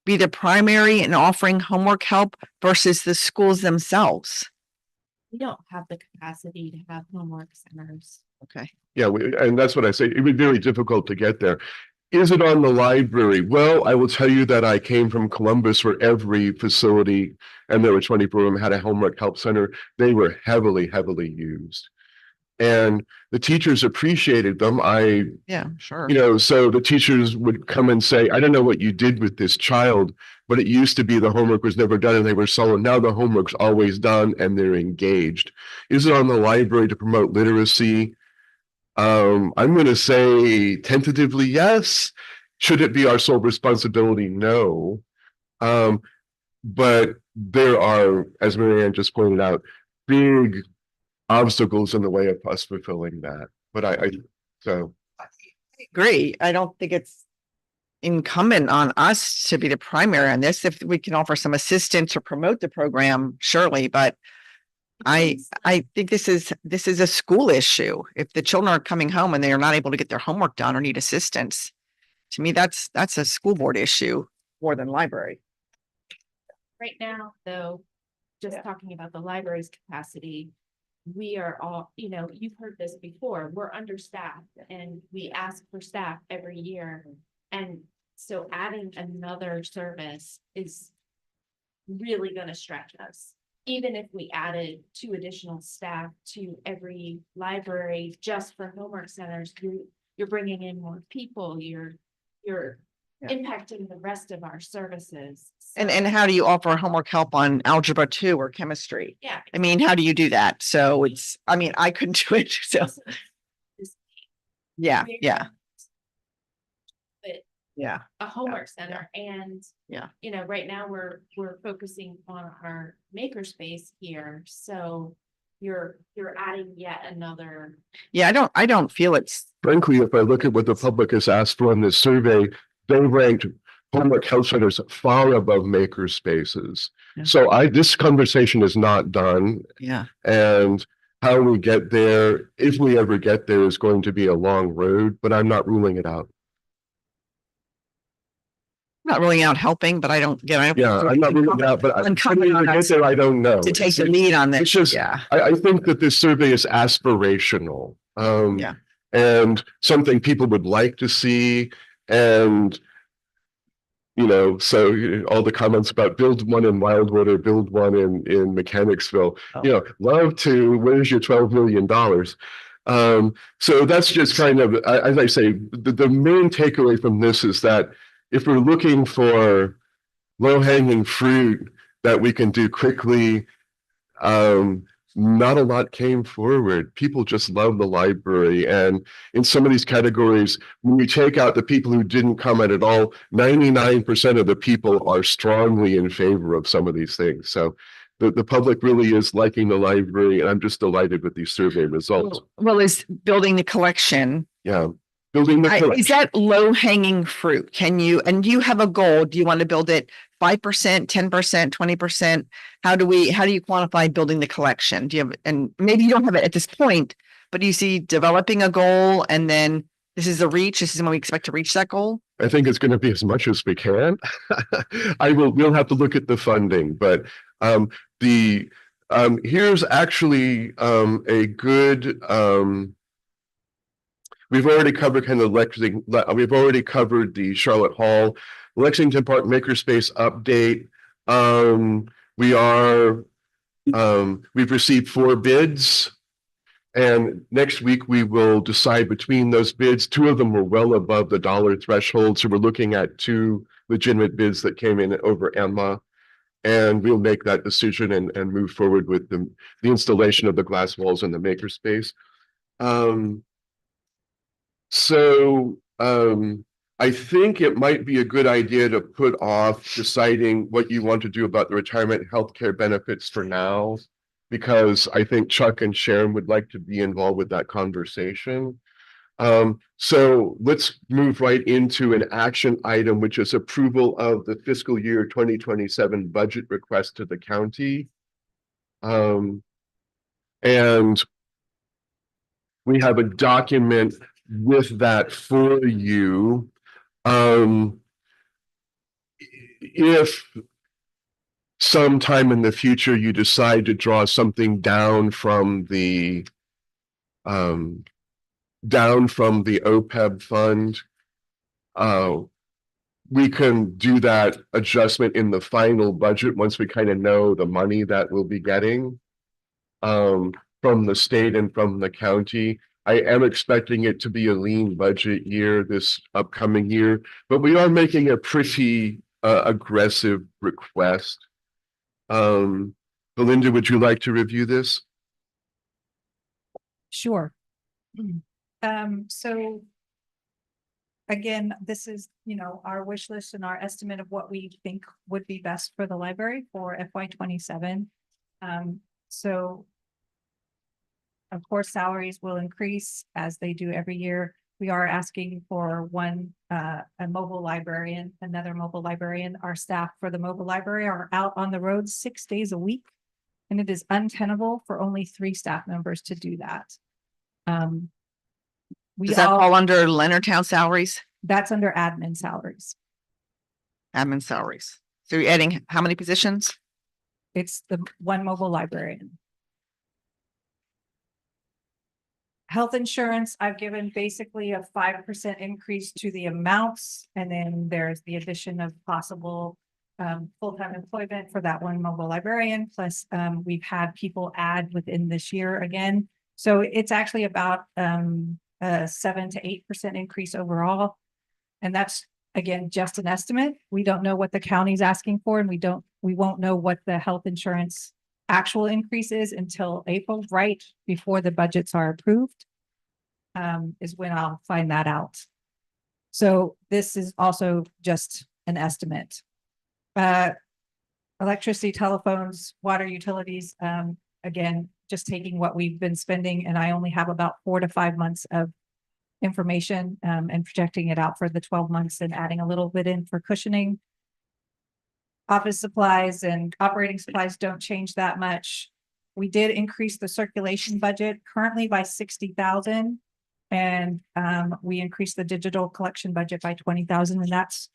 Speaker 5: be the primary in offering homework help versus the schools themselves?
Speaker 11: We don't have the capacity to have homework centers.
Speaker 5: Okay.
Speaker 3: Yeah, and that's what I say. It would be very difficult to get there. Is it on the library? Well, I will tell you that I came from Columbus, where every facility, and there were 24 of them, had a homework help center. They were heavily used. And the teachers appreciated them.
Speaker 5: Yeah, sure.
Speaker 3: So the teachers would come and say, I don't know what you did with this child, but it used to be the homework was never done and they were solid. Now the homework's always done and they're engaged. Is it on the library to promote literacy? I'm going to say tentatively, yes. Should it be our sole responsibility? No. But there are, as Marianne just pointed out, big obstacles in the way of us fulfilling that. But so.
Speaker 5: Agree. I don't think it's incumbent on us to be the primary on this. If we can offer some assistance or promote the program, surely, but I think this is a school issue. If the children are coming home and they are not able to get their homework done or need assistance, to me, that's a school board issue more than library.
Speaker 11: Right now, though, just
Speaker 5: Yeah.
Speaker 11: talking about the library's capacity, we are all, you know, you've heard this before, we're understaffed and we ask for staff every year. And so adding another service is really gonna stretch us. Even if we added 2 additional staff to every library just for homework centers, you're bringing in more people, you're
Speaker 5: Yeah.
Speaker 11: impacting the rest of our services.
Speaker 5: And
Speaker 11: So,
Speaker 5: how do you offer homework help on algebra 2 or chemistry?
Speaker 11: yeah.
Speaker 5: I mean, how do you do that? So I mean, I couldn't do it. So yeah, yeah,
Speaker 11: But
Speaker 5: yeah.
Speaker 11: a homework center and.
Speaker 5: Yeah.
Speaker 11: You know, right now we're focusing on our makerspace here, so you're adding yet another.
Speaker 5: Yeah, I don't feel it's,
Speaker 3: Frankly, if I look at what the public has asked for in this survey, they ranked homework health centers far above maker spaces.
Speaker 5: Yeah.
Speaker 3: So this conversation is not done,
Speaker 5: yeah.
Speaker 3: and how we get there, if we ever get there, is going to be a long road, but I'm not ruling it out.
Speaker 5: Not ruling out helping, but I don't get.
Speaker 3: Yeah, I'm not ruling it out, but
Speaker 5: Incumbent
Speaker 3: when we
Speaker 5: on
Speaker 3: get
Speaker 5: us
Speaker 3: there, I don't know.
Speaker 5: to take the lead on this.
Speaker 3: It's just,
Speaker 5: Yeah,
Speaker 3: I think that this survey is aspirational.
Speaker 5: Yeah.
Speaker 3: And something people would like to see. And, so all the comments about build one in Wildwood or build one in Mechanicsville,
Speaker 5: Oh.
Speaker 3: Love to, where's your $12 million? So that's just kind of, as I say, the main takeaway from this is that if we're looking for low-hanging fruit that we can do quickly, not a lot came forward. People just love the library. And in some of these categories, when you take out the people who didn't comment at all, 99% of the people are strongly in favor of some of these things. So the public really is liking the library, and I'm just delighted with these survey results.
Speaker 5: well, is building the collection.
Speaker 3: Yeah. Building the
Speaker 5: Is
Speaker 3: collection.
Speaker 5: that low hanging fruit? And you have a goal? Do you want to build it 5%, 10%, 20%? How do you quantify building the collection? Do you have, and maybe you don't have it at this point, but do you see developing a goal and then this is this is when we expect to reach that goal?
Speaker 3: I think it's going to be as much as we can. We'll have to look at the funding, but here's actually a good we've already covered we've already covered the Charlotte Hall, Lexington Park Makerspace update. We've received 4 bids, and next week we will decide between those bids. 2 of them were well above the dollar threshold, so we're looking at 2 legitimate bids that came in over Emma, and we'll make that decision and move forward with the installation of the glass walls in the makerspace. I think it might be a good idea to put off deciding what you want to do about the retirement healthcare benefits for now, because I think Chuck and Sharon would like to be involved with that conversation. So let's move right into an action item, which is approval of the fiscal year 2027 budget request to the county. And we have a document with that for you. If sometime in the future you decide to draw something down from the OPEB fund, we can do that adjustment in the final budget once we kind of know the money that we'll be getting from the state and from the county. I am expecting it to be a lean budget year this upcoming year, but we are making a pretty aggressive request. Belinda, would you like to review this?
Speaker 7: Sure. So again, this is, our wish list and our estimate of what we think would be best for the library for FY27. So of course, salaries will increase as they do every year. We are asking for a mobile librarian, another mobile librarian. Our staff for the mobile library are out on the road 6 days a week. And it is untenable for only 3 staff members to do that.
Speaker 5: Does that fall under Leonardtown salaries,
Speaker 7: That's under admin salaries.
Speaker 5: admin salaries? So you're adding how many positions?
Speaker 7: It's the one mobile librarian. Health insurance, I've given basically a 5% increase to the amounts, and then there's the addition of possible full-time employment for that one mobile librarian. Plus, we've had people add within this year again. So it's actually about a 7 to 8% increase overall. And that's, again, just an estimate. We don't know what the county's asking for, and we won't know what the health insurance actual increase is until April, right before the budgets are approved, is when I'll find that out. So this is also just an estimate. Electricity, telephones, water utilities, again, just taking what we've been spending, and I only have about 4 to 5 months of information, and projecting it out for the 12 months and adding a little bit in for cushioning. Office supplies and operating supplies don't change that much. We did increase the circulation budget currently by 60,000. And we increased the digital collection budget by 20,000. And that's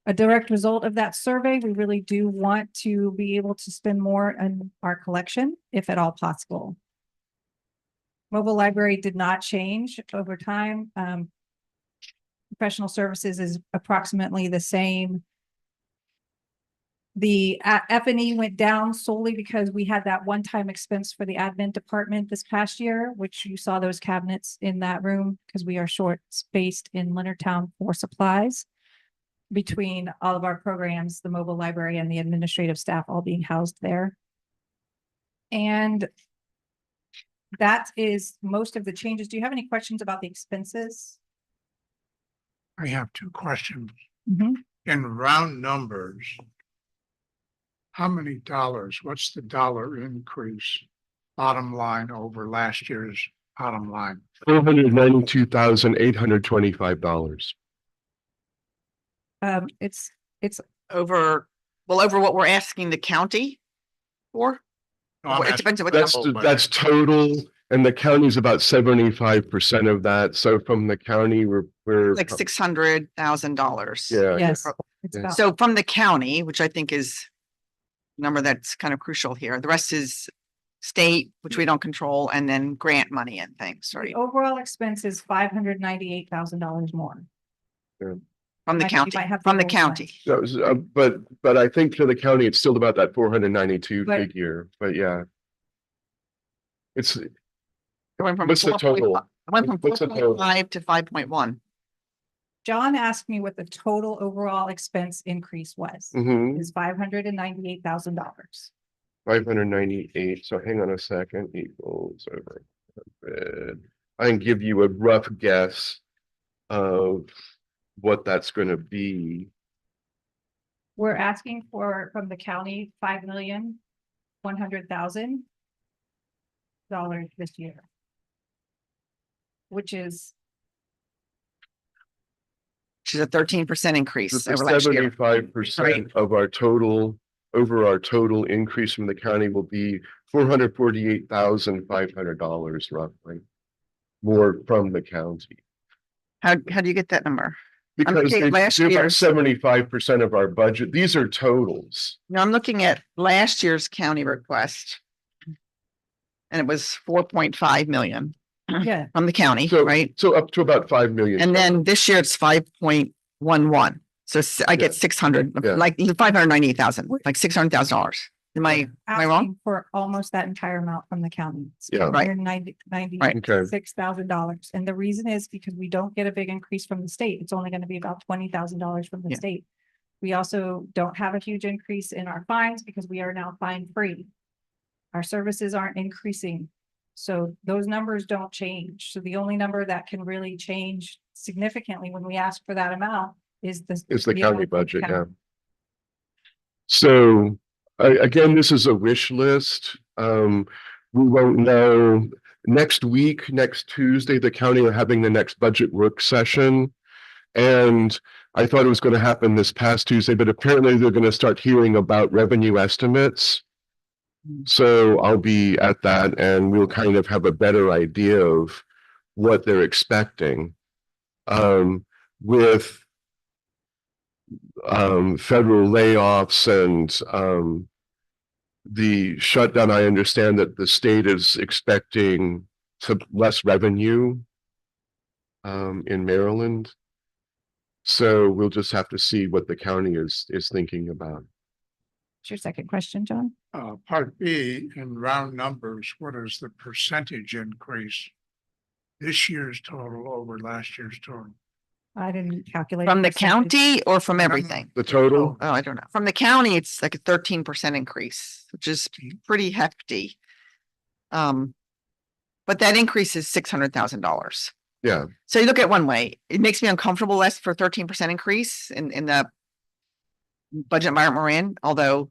Speaker 7: a direct result of that survey. We really do want to be able to spend more on our collection, if at all possible. Mobile library did not change over time. Professional services is approximately the same. The F&E went down solely because we had that one-time expense for the admin department this past year, which you saw those cabinets in that room because we are short-spaced in Leonardtown for supplies between all of our programs, the mobile library and the administrative staff all being housed there. And that is most of the changes. Do you have any questions about the expenses?
Speaker 6: I have 2 questions.
Speaker 7: Mhm.
Speaker 6: In round numbers, how many dollars, what's the dollar increase bottom line over last year's bottom line?
Speaker 3: $492,825.
Speaker 7: It's
Speaker 5: Over what we're asking the county for?
Speaker 6: No, I'm
Speaker 5: Well, it depends on what
Speaker 3: That's,
Speaker 5: number.
Speaker 3: that's total, and the county's about 75% of that. So from the county, we're.
Speaker 5: Like $600,000.
Speaker 3: Yeah.
Speaker 7: yes, it's
Speaker 3: Yeah.
Speaker 7: about
Speaker 5: So from the county, which I think is a number that's kind of crucial here, the rest is state, which we don't control, and then grant money and things,
Speaker 7: the
Speaker 5: right?
Speaker 7: overall expense is $598,000 more.
Speaker 5: From the
Speaker 7: You
Speaker 5: county,
Speaker 7: might have
Speaker 5: from the
Speaker 7: old
Speaker 5: county.
Speaker 3: That was, but I think for the county, it's still about that 492
Speaker 7: But-
Speaker 3: figure, but yeah. It's,
Speaker 5: It went from
Speaker 3: What's the
Speaker 5: 4.5
Speaker 3: total?
Speaker 5: It went from
Speaker 3: What's the total?
Speaker 5: 4.5 to 5.1.
Speaker 7: John asked me what the total overall expense increase was. Is $598,000.
Speaker 3: 598, so hang on a second, equals over 100. I can give you a rough guess of what that's gonna be.
Speaker 7: We're asking for, from the county, $5,100,000 this year. Which is,
Speaker 5: Which is a 13% increase
Speaker 3: It's
Speaker 5: over last year.
Speaker 3: 75% of our total, over our total increase from the county will be $448,500 roughly. More from the county.
Speaker 5: How do you get that number?
Speaker 3: Because
Speaker 5: looking at last
Speaker 3: they're about
Speaker 5: year's-
Speaker 3: 75% of our budget. These are totals.
Speaker 5: No, I'm looking at last year's county request. And it was 4.5 million
Speaker 7: yeah,
Speaker 5: from the county,
Speaker 3: So,
Speaker 5: right?
Speaker 3: so up to about 5 million.
Speaker 5: And then this year it's 5.11. So I get 600,
Speaker 3: Yeah.
Speaker 5: like 598,000, like $600,000. Am I wrong?
Speaker 7: asking for almost that entire amount from the county.
Speaker 3: Yeah.
Speaker 5: Right.
Speaker 7: $96,000.
Speaker 3: Okay.
Speaker 7: And the reason is because we don't get a big increase from the state. It's only going to be about $20,000 from the
Speaker 5: Yeah.
Speaker 7: state. We also don't have a huge increase in our fines because we are now fine free. Our services aren't increasing. So those numbers don't change. So the only number that can really change significantly when we ask for that amount is the.
Speaker 3: It's the
Speaker 7: amount
Speaker 3: county
Speaker 7: from the
Speaker 3: budget, yeah.
Speaker 7: county.
Speaker 3: So, again, this is a wish list. We won't know, next week, next Tuesday, the county are having the next budget work session. And I thought it was going to happen this past Tuesday, but apparently they're going to start hearing about revenue estimates. So I'll be at that and we'll kind of have a better idea of what they're expecting. With federal layoffs and the shutdown, I understand that the state is expecting less revenue in Maryland. So we'll just have to see what the county is thinking about.
Speaker 7: What's your second question, John?
Speaker 6: Part B, in round numbers, what is the percentage increase this year's total over last year's total?
Speaker 7: I didn't calculate.
Speaker 5: From the
Speaker 7: percentage.
Speaker 5: county or from everything?
Speaker 3: The total?
Speaker 5: Oh, I don't know. From the county, it's like a 13% increase, which is pretty hefty. But that increase is $600,000.
Speaker 3: Yeah.
Speaker 5: So you look at it one way, it makes me uncomfortable less for 13% increase in the budget environment we're in, although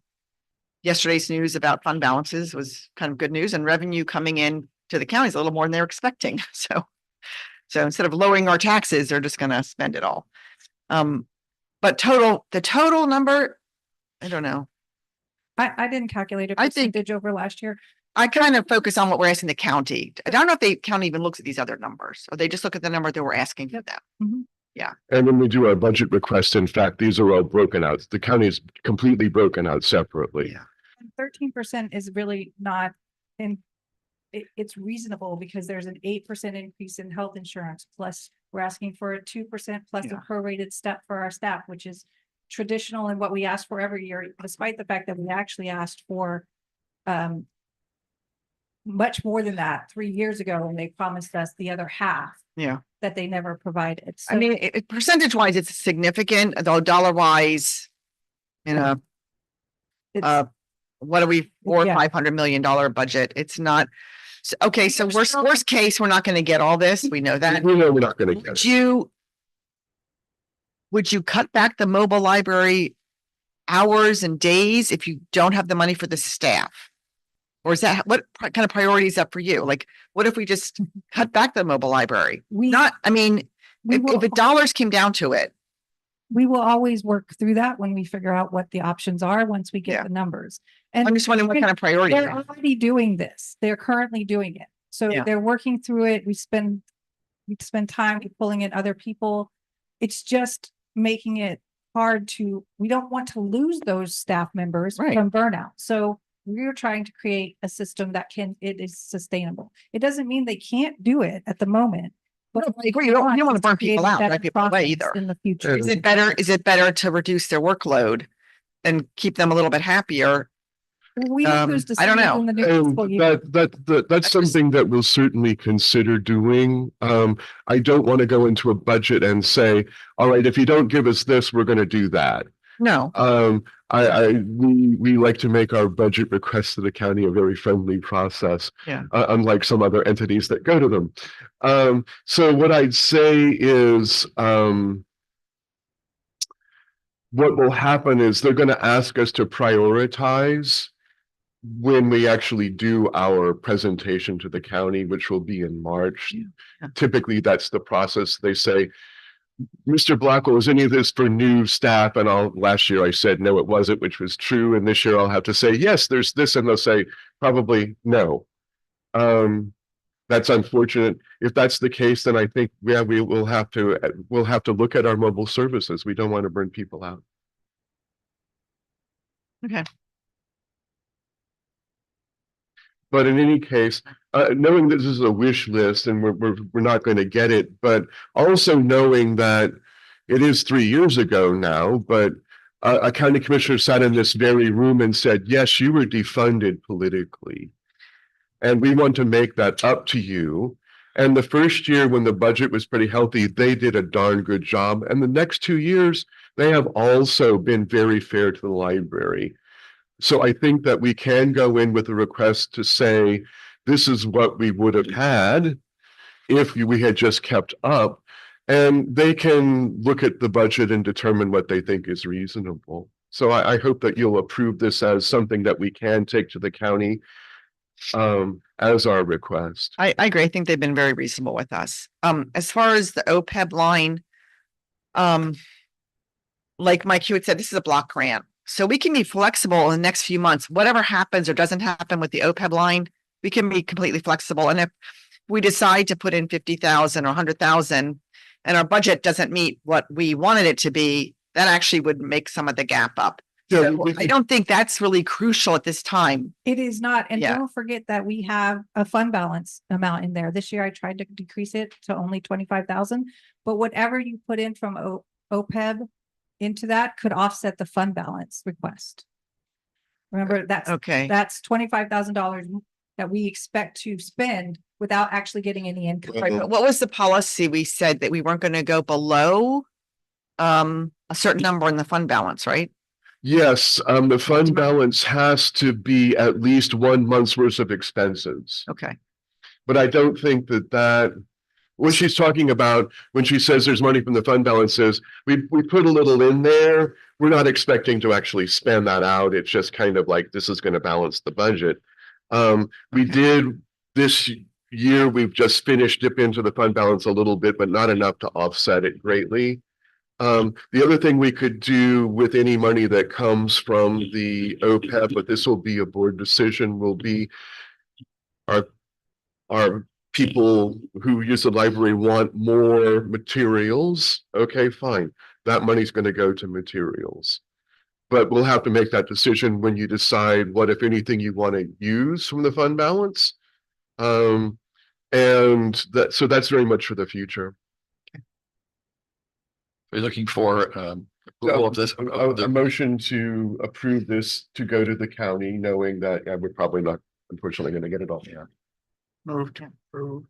Speaker 5: yesterday's news about fund balances was kind of good news, and revenue coming in to the county is a little more than they're expecting. So instead of lowering our taxes, they're just gonna spend it all. But the total number, I don't know.
Speaker 7: I didn't calculate a
Speaker 5: I think-
Speaker 7: percentage over last year.
Speaker 5: I kind of focus on what we're asking the county. I don't know if the county even looks at these other numbers, or they just look at the number that we're asking for them.
Speaker 3: And when we do our budget request, in fact, these are all broken out. The county is completely broken out separately.
Speaker 5: Yeah.
Speaker 7: 13% is really not in, it's reasonable because there's an 8% increase in health insurance. Plus we're asking for a 2% plus
Speaker 5: Yeah.
Speaker 7: a prorated step for our staff, which is traditional and what we ask for every year, despite the fact that we actually asked for, much more than that 3 years ago, and they promised us the other half
Speaker 5: Yeah.
Speaker 7: that they never provided.
Speaker 5: I
Speaker 7: So
Speaker 5: mean, percentage wise, it's significant, though dollar wise, in a,
Speaker 7: it's-
Speaker 5: what are we, $400 or
Speaker 7: Yeah.
Speaker 5: $500 million budget? It's not. So, okay, so
Speaker 7: We're still-
Speaker 5: worst case, we're not going to get all this. We know that.
Speaker 3: We know we're not going to get it.
Speaker 5: Would you cut back the mobile library hours and days if you don't have the money for the staff? Or is that, what kind of priority is that for you? Like, what if we just cut back the mobile library?
Speaker 7: we
Speaker 5: I mean,
Speaker 7: we will-
Speaker 5: if the dollars came down to it,
Speaker 7: we will always work through that when we figure out what the options are, once we
Speaker 5: Yeah.
Speaker 7: get the numbers. And
Speaker 5: I'm just wondering what kind of priority.
Speaker 7: they're already doing this. They're currently doing it. So
Speaker 5: Yeah.
Speaker 7: they're working through it. We spend time pulling in other people. It's just making it hard we don't want to lose those staff members
Speaker 5: Right.
Speaker 7: from burnout. So we're trying to create a system that it is sustainable. It doesn't mean they can't do it at the moment.
Speaker 5: No, I agree. You don't want to burn people out, drive people away either.
Speaker 7: In the future.
Speaker 5: Is it better to reduce their workload and keep them a little bit happier?
Speaker 7: We make those
Speaker 5: I don't
Speaker 7: decisions
Speaker 5: know.
Speaker 7: in the new
Speaker 3: And
Speaker 7: fiscal year.
Speaker 3: that's something that we'll certainly consider doing. I don't want to go into a budget and say, all right, if you don't give us this, we're going to do that.
Speaker 5: No.
Speaker 3: We like to make our budget requests to the county a very friendly process.
Speaker 5: Yeah.
Speaker 3: Unlike some other entities that go to them. So what I'd say is, what will happen is they're going to ask us to prioritize when we actually do our presentation to the county, which will be in March.
Speaker 5: Yeah.
Speaker 3: Typically, that's the process. They say, Mr. Blackwell, is any of this for new staff? And last year I said, no, it wasn't, which was true. And this year I'll have to say, yes, there's this. And they'll say, probably no. That's unfortunate. If that's the case, then I think, yeah, we'll have to look at our mobile services. We don't want to burn people out.
Speaker 5: Okay.
Speaker 3: But in any case, knowing this is a wish list and we're not going to get it, but also knowing that it is 3 years ago now, but a county commissioner sat in this very room and said, yes, you were defunded politically. And we want to make that up to you. And the first year when the budget was pretty healthy, they did a darn good job. And the next 2 years, they have also been very fair to the library. So I think that we can go in with a request to say, this is what we would have had if we had just kept up. And they can look at the budget and determine what they think is reasonable. So I hope that you'll approve this as something that we can take to the county as our request.
Speaker 5: I agree. I think they've been very reasonable with us. As far as the OPEB line, like Mike Hewitt said, this is a block grant. So we can be flexible in the next few months. Whatever happens or doesn't happen with the OPEB line, we can be completely flexible. And if we decide to put in 50,000 or 100,000 and our budget doesn't meet what we wanted it to be, that actually would make some of the gap up.
Speaker 3: Yeah,
Speaker 5: So I don't think that's really crucial at this time.
Speaker 7: It is not, and
Speaker 5: Yeah.
Speaker 7: don't forget that we have a fund balance amount in there. This year I tried to decrease it to only 25,000, but whatever you put in from OPEB into that could offset the fund balance request. Remember,
Speaker 5: Okay.
Speaker 7: that's $25,000 that we expect to spend without actually getting any income.
Speaker 5: Right, but what was the policy? We said that we weren't going to go below a certain number in the fund balance, right?
Speaker 3: Yes, the fund balance has to be at least 1 month's worth of expenses.
Speaker 5: Okay.
Speaker 3: But I don't think that what she's talking about when she says there's money from the fund balance is we put a little in there. We're not expecting to actually spend that out. It's just kind of like this is going to balance the budget. We did this year, we've just finished dip into the fund balance a little bit, but not enough to offset it greatly. The other thing we could do with any money that comes from the OPEB, but this will be a board decision, will be our people who use the library want more materials. Okay, fine. That money's going to go to materials. But we'll have to make that decision when you decide what, if anything, you want to use from the fund balance. And so that's very much for the future.
Speaker 1: We're looking for approval of this.
Speaker 3: A motion to approve this to go to the county, knowing that we're probably not, unfortunately, going to get it all.
Speaker 1: Yeah.
Speaker 6: Move to approve.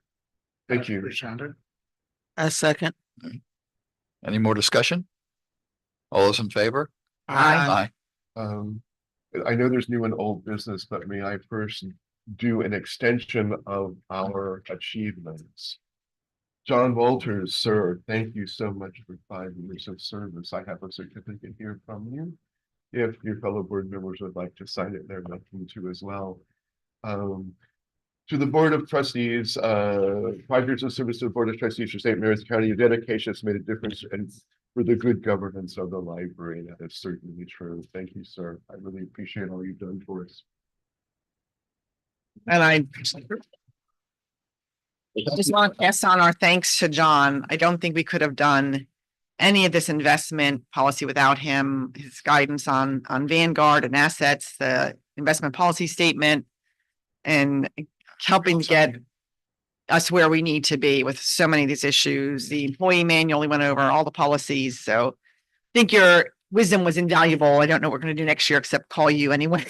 Speaker 3: Thank you.
Speaker 6: Presented.
Speaker 2: A second.
Speaker 1: Any more discussion? All those in favor?
Speaker 2: Aye.
Speaker 3: I know there's new and old business, but may I first do an extension of our achievements? John Walters, sir, thank you so much for 5 years of service. I have a certificate here from you. If your fellow board members would like to sign it, they're welcome to as well. To the Board of Trustees, 5 years of service to the Board of Trustees for St. Mary's County, your dedication has made a difference and for the good governance of the library. That is certainly true. Thank you, sir. I really appreciate all you've done for us.
Speaker 5: And I just want to pass on our thanks to John. I don't think we could have done any of this investment policy without him, his guidance on Vanguard and assets, the investment policy statement, and helping to get us where we need to be with so many of these issues. The employee manual, we went over all the policies. So I think your wisdom was invaluable. I don't know what we're going to do next year except call you anyway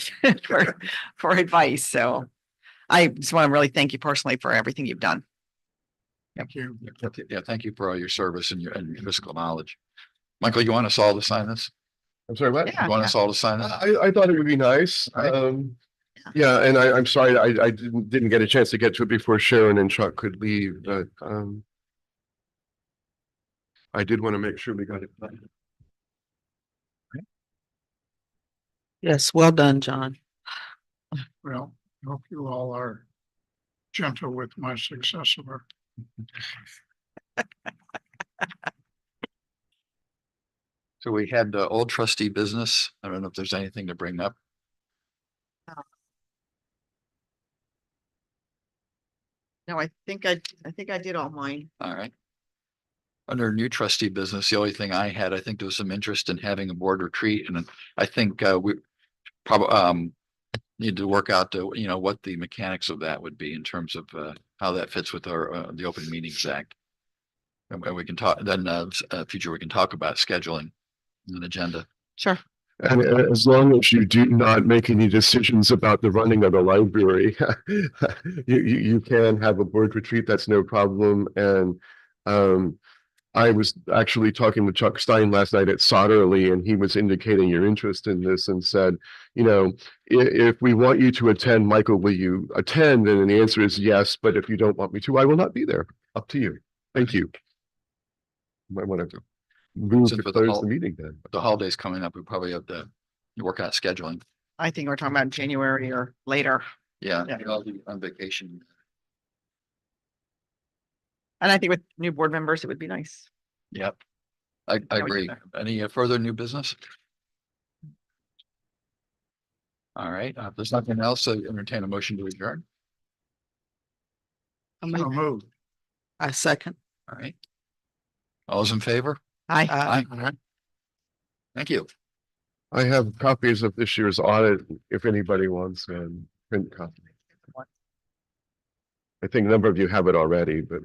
Speaker 5: for advice. So I just want to really thank you personally for everything you've done.
Speaker 6: Thank you.
Speaker 1: Yeah, thank you for all your service and your fiscal knowledge. Michael, you want us all to sign this?
Speaker 3: I'm sorry, what?
Speaker 1: You want us all to sign this?
Speaker 3: I thought it would be nice. Yeah, and I'm sorry, I didn't get a chance to get to it before Sharon and Chuck could leave, but I did want to make sure we got it done.
Speaker 2: Yes, well done, John.
Speaker 6: Well, I hope you all are gentle with my successor.
Speaker 1: So we had the old trustee business. I don't know if there's anything to bring up.
Speaker 5: No, I think I did all mine.
Speaker 1: All right. Under new trustee business, the only thing I had, I think there was some interest in having a board retreat, and I think we probably need to work out what the mechanics of that would be in terms of how that fits with our the Open Meetings Act. And we can talk then future we can talk about scheduling an agenda.
Speaker 5: Sure.
Speaker 3: And as long as you do not make any decisions about the running of the library, you can have a board retreat. That's no problem. And I was actually talking with Chuck Stein last night at Soderly, and he was indicating your interest in this and said, if we want you to attend, Michael, will you attend? And the answer is yes. But if you don't want me to, I will not be there. Up to you. Thank you. I want to move to close the meeting then.
Speaker 1: With the holidays coming up, we probably have to work out scheduling.
Speaker 5: I think we're talking about January or later.
Speaker 1: Yeah,
Speaker 5: Yeah.
Speaker 1: I'll be on vacation.
Speaker 5: And I think with new board members, it would be nice.
Speaker 1: Yep. I
Speaker 5: we get
Speaker 1: agree.
Speaker 5: there.
Speaker 1: Any further new business? All right, if there's nothing else, I entertain a motion to adjourn.
Speaker 2: So moved. I second.
Speaker 1: All right. All those in favor?
Speaker 5: Hi.
Speaker 1: Aye. Thank you.
Speaker 3: I have copies of this year's audit if anybody wants a print copy. I think a number of you have it already, but